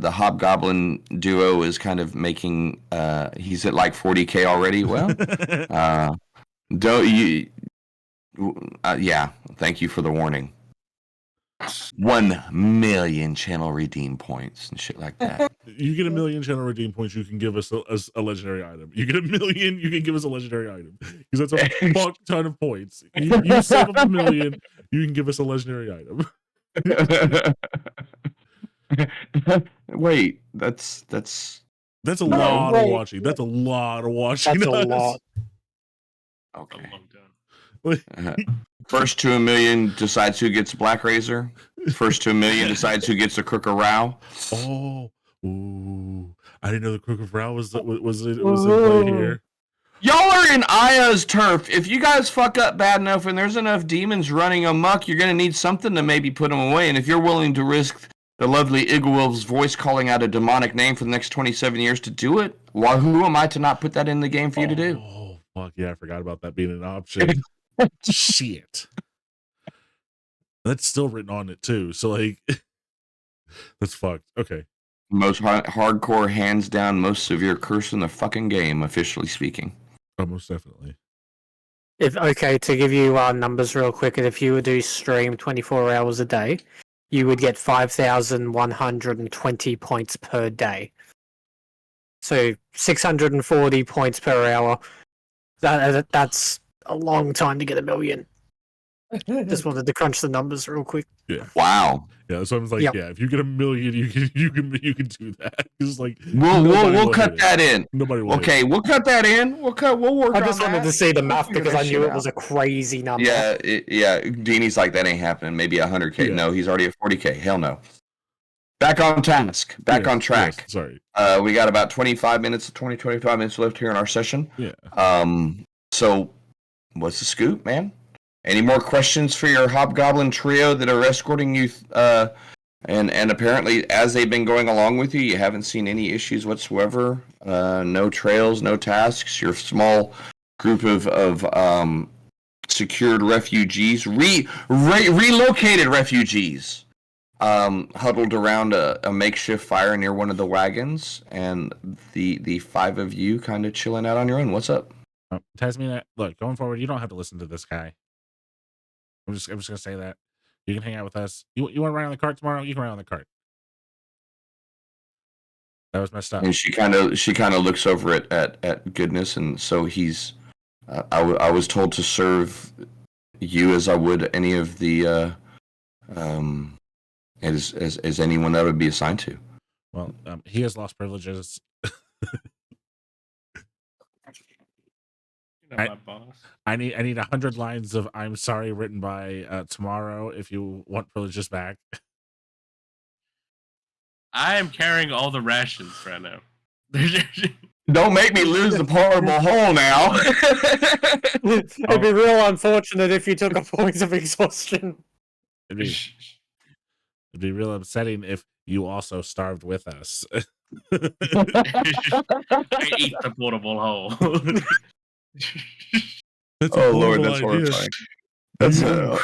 hobgoblin duo is kind of making. He's at like 40K already. Well, don't you? Yeah. Thank you for the warning. 1 million channel redeem points and shit like that. you get a million channel redeem points, you can give us a legendary item. You get a million, you can give us a legendary item because that's a fuck ton of points. You save up a million, you can give us a legendary item. Wait, that's That's a No, lot of wait. watching. That's a lot of watching. That's a us. lot. okay. A long time. First to a million decides who gets Black Razor. First to a million decides who gets a Crook of Row. Oh, ooh! I didn't know the Crook of Row was in play here. Y'all are in Aya's turf. If you guys fuck up bad enough and there's enough demons running amok, you're gonna need something to maybe put them away. And if you're willing to risk the lovely Igwilf's voice calling out a demonic name for the next 27 years to do it, well, who am I to not put that in the game for you to do? Oh fuck yeah! I forgot about that being an option. Shit. That's still written on it too. So like, that's fucked. Okay. Most hardcore, hands down, most severe curse in the fucking game, officially speaking. Most definitely. Okay, to give you numbers real quick, and if you would do stream 24 hours a day, you would get 5,120 points per day. So 640 points per hour. That's a long time to get a million. Just wanted to crunch the numbers real quick. Wow. Yeah. So I was like, Yep. yeah, if you get a million, you can do that. It's like We'll nobody will cut hit it. that in. Nobody will. Okay, we'll cut that in. We'll work I on just wanted that. to see the We'll math figure because that I knew shit it was out. a crazy number. Yeah, Deanie's like, that ain't happening. Maybe 100K. Yeah. No, he's already at 40K. Hell no. Back on task. Back Yes, on track. yes, sorry. We got about 25 minutes left here in our session. Yeah. So what's the scoop, man? Any more questions for your hobgoblin trio that are escorting you? And apparently, as they've been going along with you, you haven't seen any issues whatsoever. No trails, no tasks. Your small group of secured refugees, relocated refugees, huddled around a makeshift fire near one of the wagons, and the five of you kind of chilling out on your own. What's up? Tasmina, look, going forward, you don't have to listen to this guy. I'm just gonna say that. You can hang out with us. You want to ride on the cart tomorrow? You can ride on the cart. That was messed up. And she kind of looks over at Goodness, and so he's. I was told to serve you as I would any of the as anyone that would be assigned to. Well, he has lost privileges. You're not my boss. I need 100 lines of "I'm sorry" written by tomorrow if you want privileges back. I am carrying all the rations right now. Don't make me lose the portable hole now. It'd be real unfortunate if you took a point of exhaustion. It'd be real upsetting if you also starved with us. I eat the portable hole. That's a Oh Lord, horrible that's idea. horrifying.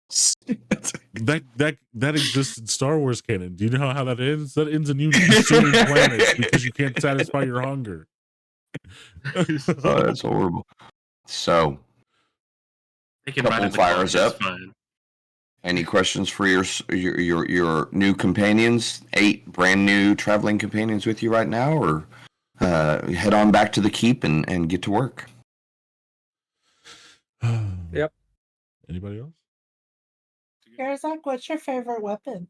That's That exists in Star Wars canon. Do you know how that ends? That ends in you consuming planets because you can't satisfy your hunger. Oh, that's horrible. So, They can Couple ride in the fires car just up. fine. any questions for your new companions? 8 brand new traveling companions with you right now, or head on back to the keep and get to work? Yep. Anybody else? Garazak, what's your favorite weapon?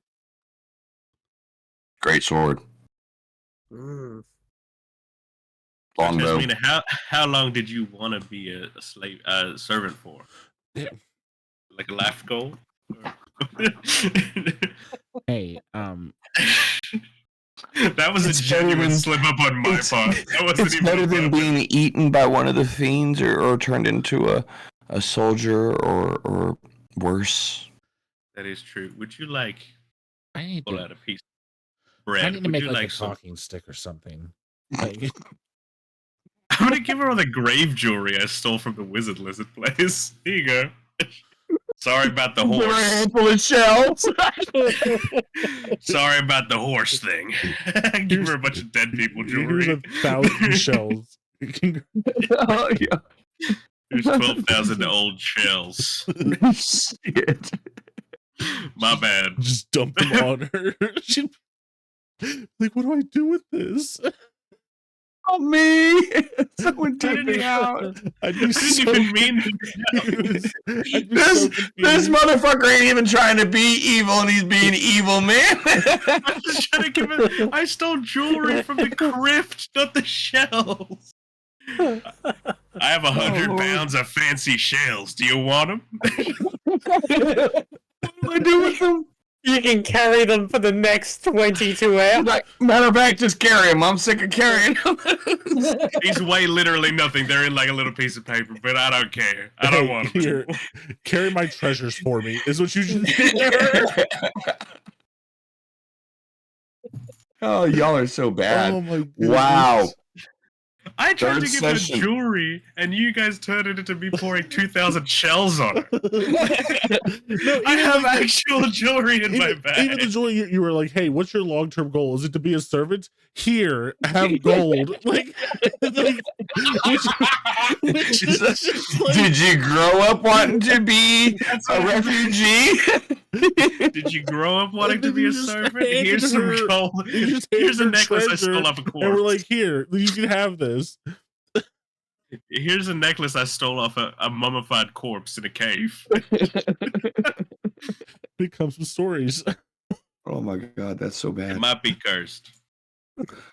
Great sword, Mm. longbow. Jasmina, how long did you want to be a slave servant for? Yeah. Like a life goal? Hey, That was It's a genuine better than- slip up on my part. That wasn't It's even better on than purpose. being eaten by one of the fiends or turned into a soldier or worse. That is true. Would you like I need pull to, out a piece of bread? I need to Would make you like a some? talking stick or something. Like, I'm gonna give her all the grave jewelry I stole from the wizard lizard place. Here you go. Sorry about the Give her a horse. handful of shells. Sorry about the horse thing. Give her a bunch of dead people jewelry. Here's 1,000 shells. Oh yeah. There's 12,000 old shells. Shit. My bad. Just dump them on her. She'd like, what do I do with this? Oh me! Someone take me out. I'd be I didn't so even mean confused. I'd be This so this confused. motherfucker ain't even trying to be evil, and he's being evil, man. I was trying to give it. I stole jewelry from the crypt, not the shells. I have 100 Lord. pounds of fancy shells. Do you want them? What do I do with them? You can carry them for the next 22 hours. Like, matter of fact, just carry him. I'm sick of carrying him. These weigh literally nothing. They're in like a little piece of paper, but I don't care. I don't Hey, want them. here, carry my treasures for me, is what you should do. Oh, y'all are so bad. Oh my goodness. Wow. I tried Third to give session. her jewelry, and you guys turned it into me pouring 2,000 shells on her. No, I even have like- actual jewelry in my even, bag. even the jewelry, you were like, hey, what's your long-term goal? Is it to be a servant? Here, have gold. Like, which is just like, Did you grow up wanting to be a refugee? Did you grow up wanting to then be you a just servant? handed Here's some her- gold. you just Here's a handed her necklace I treasure, stole off a and we're corpse. like, here, you can have this. Here's a necklace I stole off a mummified corpse in a cave. It comes with stories. Oh my god, that's so It bad. might be cursed.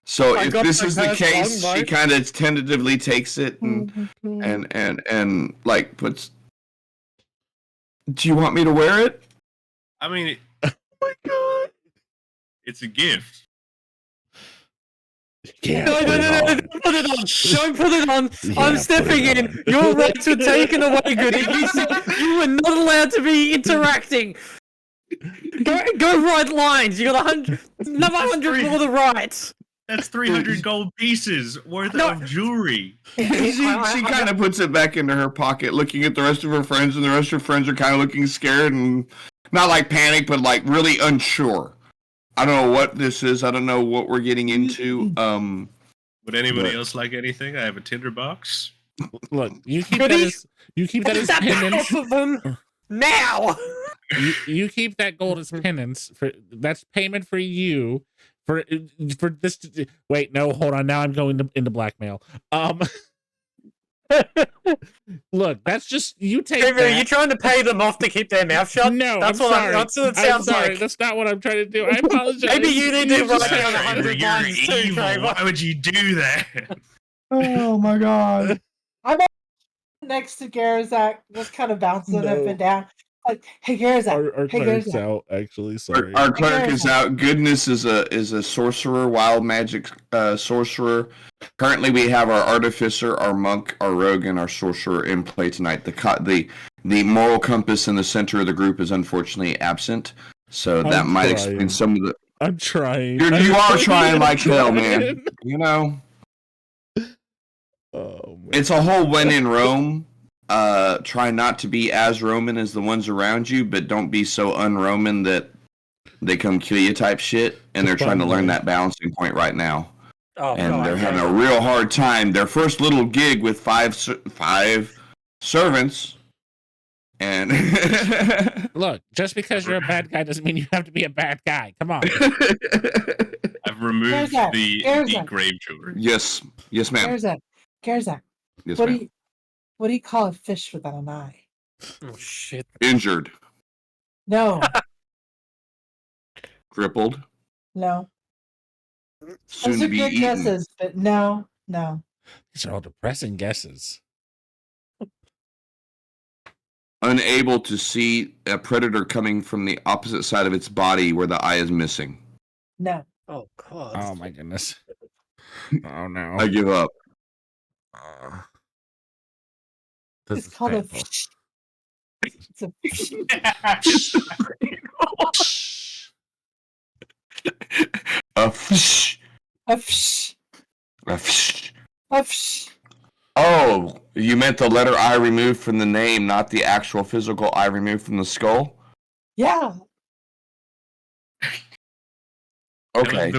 So I if got this my is the pants case, long, she mate. kind of tentatively takes it Oh and like puts. Do you want me to wear it? I mean, Oh my god. it's a gift. Yeah, No, no, no, no, no, don't put it on. Don't put it on. I'm stepping in. Your rights were taken away, Goody. You said you were not allowed to be interacting. Go write lines. You got 100, another 100 for the rights. That's 300 gold pieces worth No. of jewelry. She kind of puts it back into her pocket, looking at the rest of her friends, and the rest of her friends are kind of looking scared and not like panicked, but like really unsure. I don't know what this is. I don't know what we're getting into. Would anybody But- else like anything? I have a tinder box. Look, you keep Goody? that as Get that penance. off of them now. you keep that gold as penance for that's payment for you for this. Wait, no, hold on. Now I'm going into blackmail. Look, that's just you take Are you that. trying to pay them off to keep their mouth shut? No, that's I'm what sorry. that's what it I'm sounds sorry. like. That's not what I'm trying to do. I apologize. Maybe you need to write just- down Trevor, 100 you're lines too, evil. Trevor. Why would you do that? Oh my god. Next to Garazak, just kind of bouncing up No. and down. Like, hey Garazak, Our hey clerk's Garazak. out, actually. Our, Sorry. our cleric is out. Goodness is a sorcerer, wild magic sorcerer. Currently, we have our artificer, our monk, our rogue, and our sorcerer in play tonight. The moral compass in the center of the group is unfortunately absent, so that I'm might trying. explain some of the. I'm trying. You are I'm trying like hell, trying. man. You know, Oh, man. it's a whole when in Rome try not to be as Roman as the ones around you, but don't be so un-Roman that they come kill you type shit. And they're trying to learn that balancing point right now. Oh, And no, they're I having a know. real hard time. Their first little gig with five servants. And Look, just because you're a bad guy doesn't mean you have to be a bad guy. Come on. I've removed Garazak, the Garazak. grave jewelry. yes, ma'am. Garazak, Garazak, Yes, what ma'am. do you call a fish without an eye? Oh, shit. Injured, No, crippled, no. soon Those to are be good eaten. guesses, but no. These are all depressing guesses. Unable to see a predator coming from the opposite side of its body where the eye is missing. No. Oh, God. Oh my goodness. Oh no. I give up. This It's is called a painful. fish. It's a fish. A fish. A fish. A fish. A fish. Oh, you meant the letter I removed from the name, not the actual physical I removed from the skull? Yeah. Okay.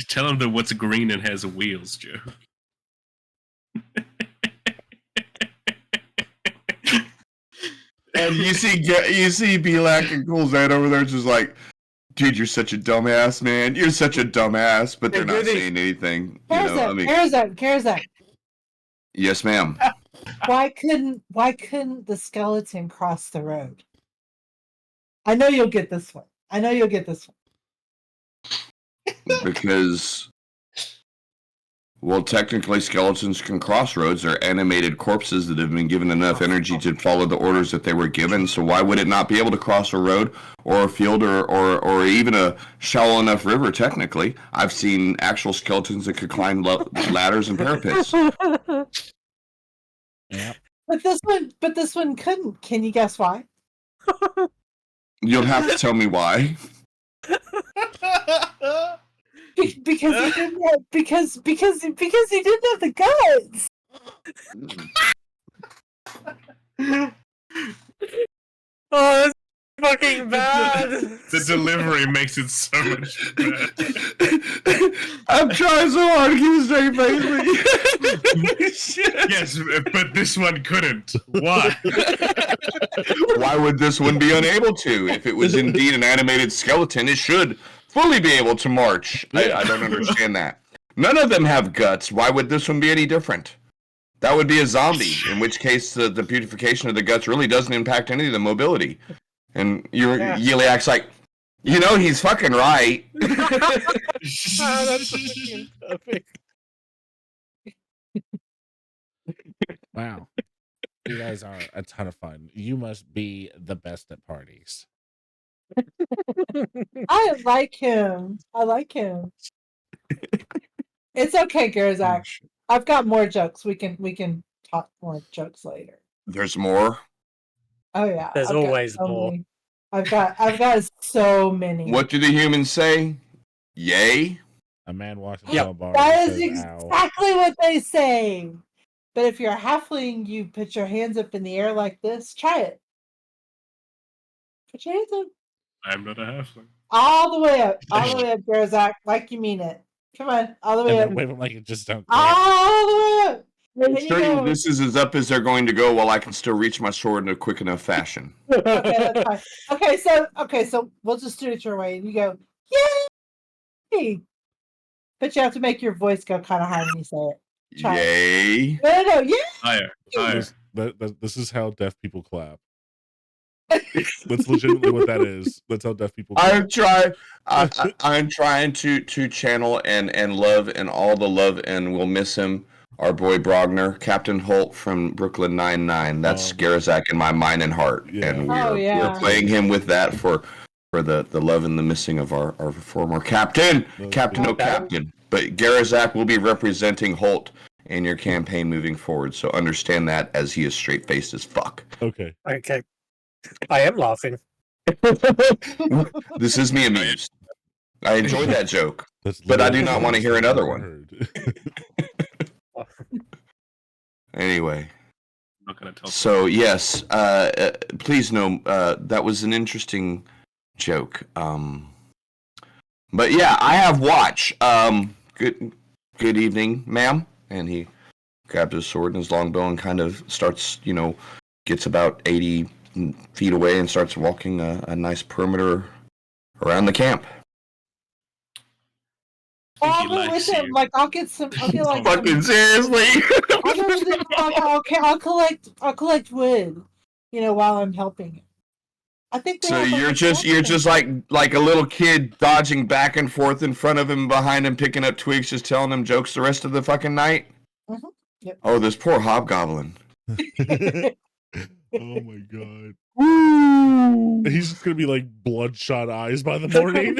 Tell him that what's green and has wheels, Joe. And you see Belak and Coolzad over there just like, dude, you're such a dumbass, man. You're such a dumbass. But they're not saying anything. You know, I mean, Garazak. yes, ma'am. Why couldn't the skeleton cross the road? I know you'll get this one. Because, well, technically skeletons can cross roads. They're animated corpses that have been given enough energy to follow the orders that they were given. So why would it not be able to cross a road or a field or even a shallow enough river, technically? I've seen actual skeletons that could climb ladders and parapets. Yeah. But this one couldn't. Can you guess why? You'll have to tell me why. Because he didn't have, because he didn't have the guts. Oh, that's fucking bad. The delivery makes it so much better. I'm trying so hard to keep a straight face. Yes, but this one couldn't. Why? Why would this one be unable to? If it was indeed an animated skeleton, it should fully be able to march. I don't understand that. None of them have guts. Why would this one be any different? That would be a zombie, in which case the beautification of the guts really doesn't impact any of the mobility. And Yeliak's like, you know, he's fucking right. Oh, that's fucking perfect. Wow. You guys are a ton of fun. You must be the best at parties. I like him. It's okay, Garazak. I've got more jokes. We can talk more jokes later. There's more. Oh yeah. There's I've got always so more. many. I've got so many. What do the humans say? Yay? A man walks into Yep. a bar That and is says, ow. exactly what they say. But if you're a halfling, you put your hands up in the air like this. Try it. Put your hands up. I'm not a halfling. All the way up. All the way up, Garazak, like you mean it. Come on. All the way And up. then wave them like you just don't care. All the way up. I'm There you sure go. this is as up as they're going to go while I can still reach my sword in a quick enough fashion. Okay, that's fine. Okay, so we'll just do it your way. And you go, yay! But you have to make your voice go kind of high when you say it. Try it. Yay. No, yeah. Higher. This is how deaf people clap. That's legitimately what that is. That's how deaf people clap. I'm trying to channel and love and all the love, and we'll miss him. Our boy Brogner, Captain Holt from Brooklyn Nine-Nine. That's Garazak in my mind and heart, Yeah. and yeah. we're playing him with that for the love and the missing of our former captain, Captain O'Captain. But Garazak will be representing Holt in your campaign moving forward. So understand that, as he is straight-faced as fuck. Okay. Okay. I am laughing. This is me amused. I enjoyed that joke. That's But I do literally not want to hear what another I one. heard. Anyway, not going to tell. So yes, please know that was an interesting joke. But yeah, I have watch. Good evening, ma'am. And he grabs his sword and his longbow and kind of starts, gets about 80 feet away and starts walking a nice perimeter around the camp. I think I'll he go with likes him. you. Like I'll get some. I'll get like Fucking some. seriously. I'll collect wood. While I'm helping him. I think. So you're just like a little kid dodging back and forth in front of him, behind him, picking up twigs, just telling him jokes the rest of the fucking night. Mhm. Yep. Oh, this poor hobgoblin. Oh my god. He's just gonna be like bloodshot eyes by the morning.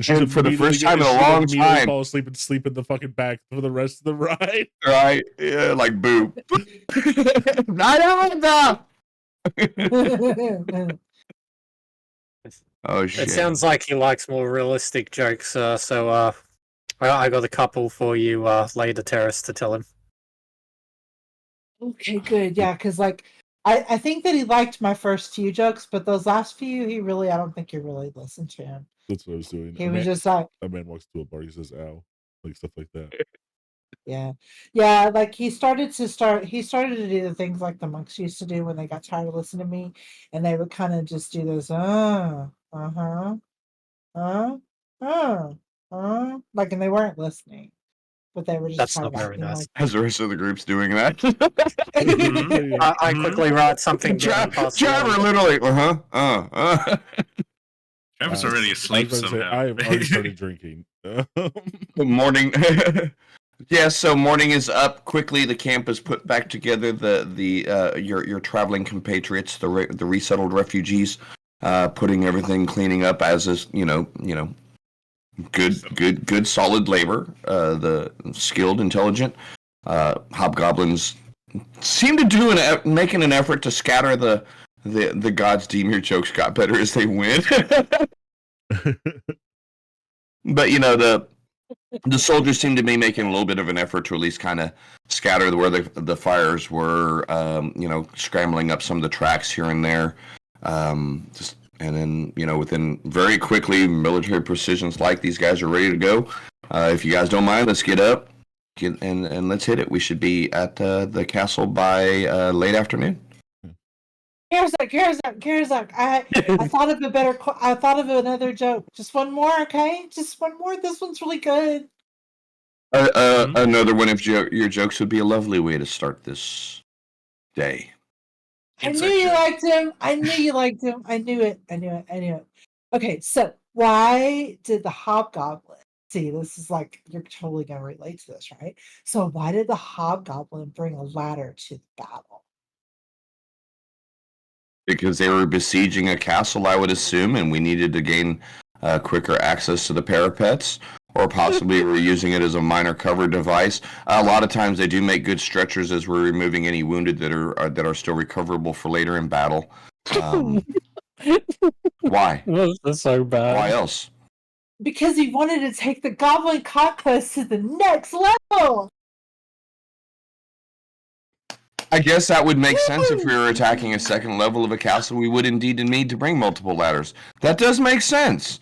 And for the first time in a long time, fall asleep and sleep in the fucking back for the rest of the ride. right? Yeah, like boo. Not out. Oh shit! It sounds like he likes more realistic jokes, so I got a couple for you later, Terrace, to tell him. Okay, good. Yeah, because I think that he liked my first few jokes, but those last few, I don't think he really listened to him. That's what I was doing. He was just like, a man walks to a bar, he says "ow," like stuff like that. yeah, like he started to do the things like the monks used to do when they got tired of listening to me, and they would kind of just do those like, and they weren't listening, but they were just That's kind not of very acting nice. like. As the rest of the group's doing that, I quickly write something down. Trevor literally, Trevor's already asleep somehow. I've already started drinking. The morning. Yeah, so morning is up quickly. The camp is put back together. Your traveling compatriots, the resettled refugees, putting everything, cleaning up as is good solid labor. The skilled, intelligent hobgoblins seem to making an effort to scatter the gods. Deem your jokes got better as they went. But the soldiers seem to be making a little bit of an effort to at least kind of scatter where the fires were, scrambling up some of the tracks here and there. And then, within very quickly, military precision's like these guys are ready to go. If you guys don't mind, let's get up and let's hit it. We should be at the castle by late afternoon. Karazak, I thought of I thought of another joke. Just one more, okay? Just one more. This one's really good. Another one of your jokes would be a lovely way to start this day. I knew you liked him. I knew it. Okay, so why did the hobgoblin? See, this is like you're totally gonna relate to this, right? So why did the hobgoblin bring a ladder to the battle? Because they were besieging a castle, I would assume, and we needed to gain quicker access to the parapets, or possibly we're using it as a minor cover device. A lot of times they do make good stretchers as we're removing any wounded that are still recoverable for later in battle. Why? That's so bad. Why else? Because he wanted to take the goblin conquest to the next level. I guess that would make sense if we were attacking a second level of a castle. We would indeed need to bring multiple ladders. That does make sense.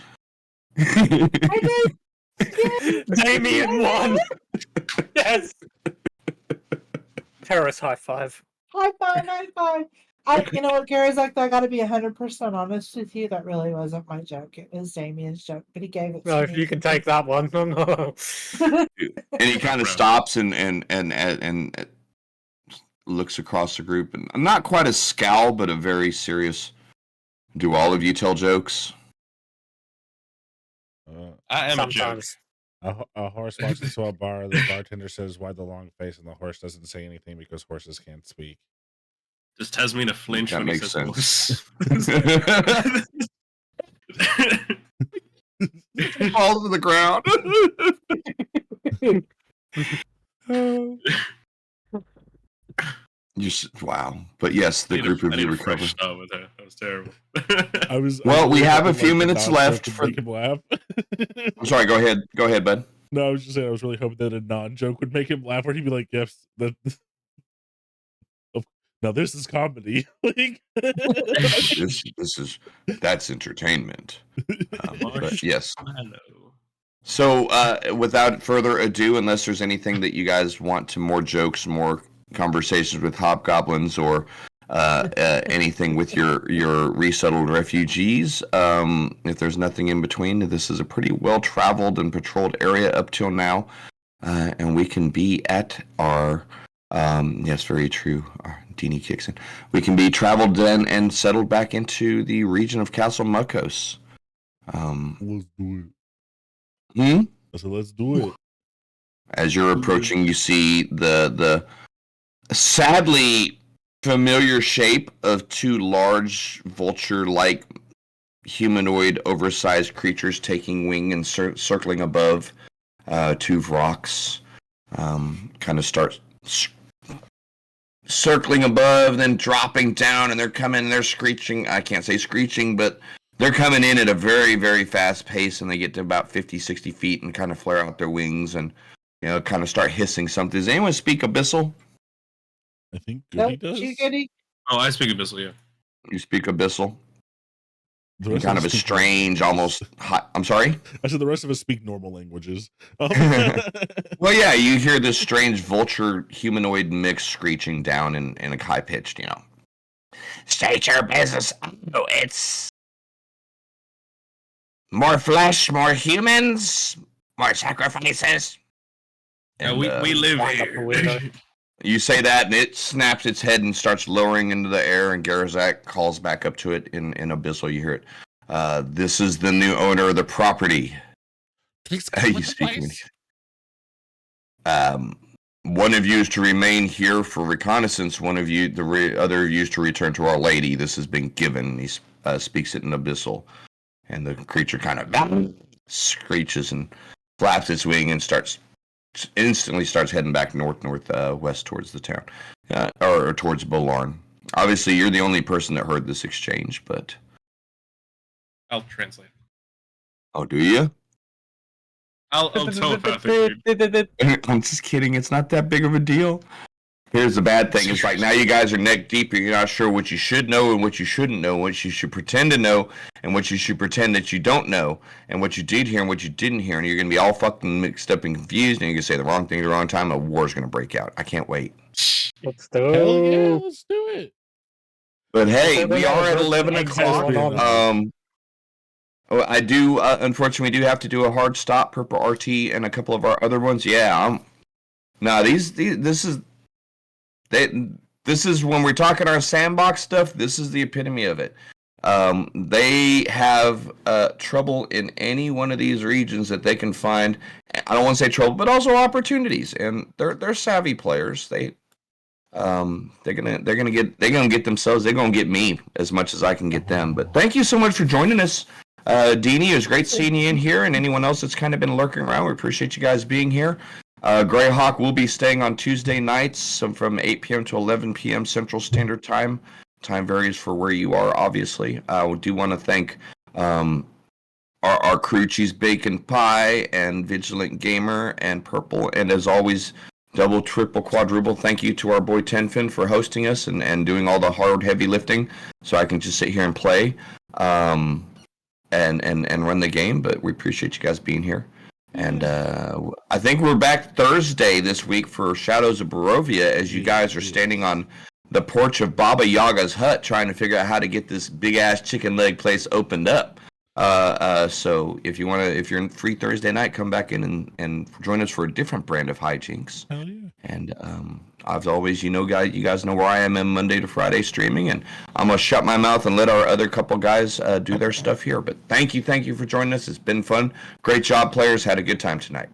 I did. Damien won. Yes. Terrace high five. High five. You know what, Karazak, I gotta be 100% honest with you. That really wasn't my joke. It was Damien's joke, but he gave it to No, me. if you can take that one. No. And he kind of stops and looks across the group, and not quite a scowl, but a very serious. Do all of you tell jokes? I am Sometimes. A horse walks into a bar. The bartender says, "Why the long face?" And the horse doesn't say anything because horses can't speak. Does Tasmina flinch That when he makes says sense. Falls to the ground. Wow. But yes, the group of you recover. Start with her. That was terrible. Well, we have a few like, minutes the left to for. make him laugh. I'm sorry. Go ahead. Go ahead, bud. No, I was just saying I was really hoping that a non-joke would make him laugh, where he'd be like, "Yes, that." Now this is comedy. Like, That's entertainment. But yes. Marshmallow. So, without further ado, unless there's anything that you guys want to more jokes, more conversations with hobgoblins, or anything with your resettled refugees, if there's nothing in between, this is a pretty well traveled and patrolled area up till now, and we can be at our. Yes, very true. Dini kicks in. We can be traveled then and settled back into the region of Castle Muckos. let's do it. Hmm? I said, let's do it. As you're approaching, you see the sadly familiar shape of two large vulture-like humanoid oversized creatures taking wing and circling above two rocks. Kind of start circling above, then dropping down, and they're screeching. I can't say screeching, but they're coming in at a very, very fast pace, and they get to about 50, 60 feet and kind of flare out their wings and, kind of start hissing something. Does anyone speak Abyssal? I think Goody Nope, does. you Goody? Oh, I speak Abyssal, yeah. You speak Abyssal? The In rest kind of of a us speak strange, normal almost languages. hot. I'm sorry? I said the rest of us speak normal languages. Well, yeah, you hear this strange vulture humanoid mix screeching down in a high pitched, State your business. Oh, it's more flesh, more humans, more sacrifices. Yeah, And, we live wind up the window. here. You say that, and it snaps its head and starts lowering into the air, and Garazak calls back up to it in Abyssal. You hear it. This is the new owner of the property. Please You come with the speak place. one of you is to remain here for reconnaissance. One of you, other of you, is to return to Our Lady. This has been given. He speaks it in Abyssal, and the creature kind of screeches and flaps its wing and instantly starts heading back northwest towards the town, or towards Bolarn. Obviously, you're the only person that heard this exchange, but I'll translate. oh, do you? I'll telepathically. I'm just kidding. It's not that big of a deal. Here's the bad thing. It's like now you guys are neck deep. You're not sure what you should know and what you shouldn't know, what you should pretend to know and what you should pretend that you don't know, and what you did hear and what you didn't hear. And you're going to be all fucking mixed up and confused, and you're going to say the wrong thing at the wrong time. A war's going to break out. I can't wait. Let's do Hell yeah, it. let's do it. But hey, So we then are at there's 11 eggs o'clock. going on. I do, unfortunately, do have to do a hard stop, Purple RT, and a couple of our other ones. Yeah, this is when we're talking our sandbox stuff. This is the epitome of it. They have trouble in any one of these regions that they can find. I don't want to say trouble, but also opportunities. And they're savvy players. They're gonna get themselves. They're gonna get me as much as I can get them. But thank you so much for joining us, Dini. It was great seeing you in here, and anyone else that's kind of been lurking around. We appreciate you guys being here. Greyhawk will be staying on Tuesday nights from 8 p.m. to 11 p.m. Central Standard Time. Time varies for where you are, obviously. We do want to thank our crew, Cheese Bacon Pie and Vigilant Gamer and Purple. And as always, double, triple, quadruple thank you to our boy Tenfin for hosting us and doing all the hard, heavy lifting so I can just sit here and play and run the game. But we appreciate you guys being here. And I think we're back Thursday this week for Shadows of Barovia as you guys are standing on the porch of Baba Yaga's hut trying to figure out how to get this big ass chicken leg place opened up. So if you're free Thursday night, come back in and join us for a different brand of hijinks. Hell yeah. And as always, you guys know where I am Monday to Friday streaming, and I'm gonna shut my mouth and let our other couple guys do their stuff here. But thank you for joining us. It's been fun. Great job, players. Had a good time tonight.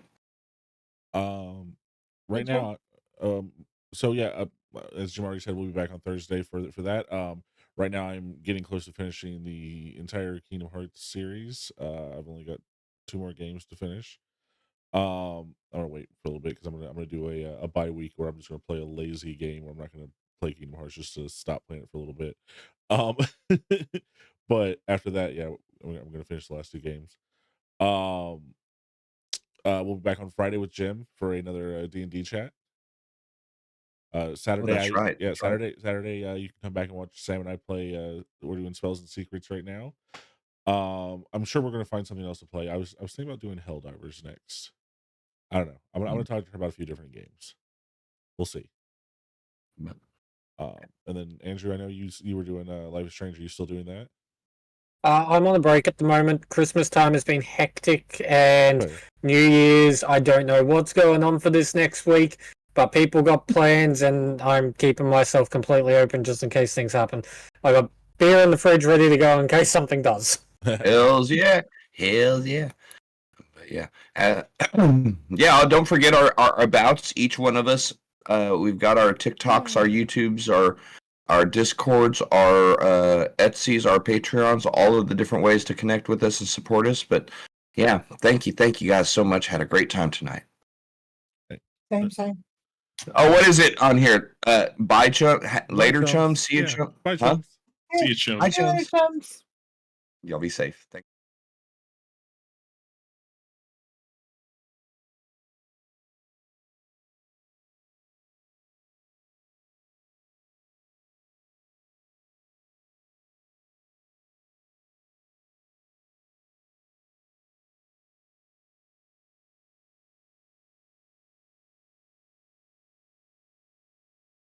Right now, so yeah, as Jim already said, we'll be back on Thursday for that. Right now, I'm getting close to finishing the entire Kingdom Hearts series. I've only got 2 more games to finish. I'm gonna wait for a little bit because I'm gonna do a bye week where I'm just gonna play a lazy game where I'm not gonna play Kingdom Hearts just to stop playing it for a little bit. But after that, yeah, I'm gonna finish the last 2 games. We'll be back on Friday with Jim for another D&D chat. Saturday, that's right. Yeah, That's right. Saturday. You can come back and watch Sam and I play. We're doing Spells and Secrets right now. I'm sure we're gonna find something else to play. I was thinking about doing Helldivers next. I don't know. I'm gonna talk to her about a few different games. We'll see. But- And then Andrew, I know you were doing Life is Strange. Are you still doing that? I'm on a break at the moment. Christmas time has been hectic, and Okay. New Year's, I don't know what's going on for this next week, but people got plans, and I'm keeping myself completely open just in case things happen. I got beer in the fridge ready to go in case something does. Hells yeah. Hells yeah. But yeah. Yeah, don't forget our abouts, each one of us. We've got our TikToks, our YouTubes, our Discords, our Etsy's, our Patreons, all of the different ways to connect with us and support us. But yeah, thank you guys so much. Had a great time tonight. Same. Oh, what is it on here? Bye, chum. Later, chums. chum. See you, Yeah. chum. Bye, Huh? chums. See you, chum. Bye, chums. Chums. Y'all be safe. Thank you.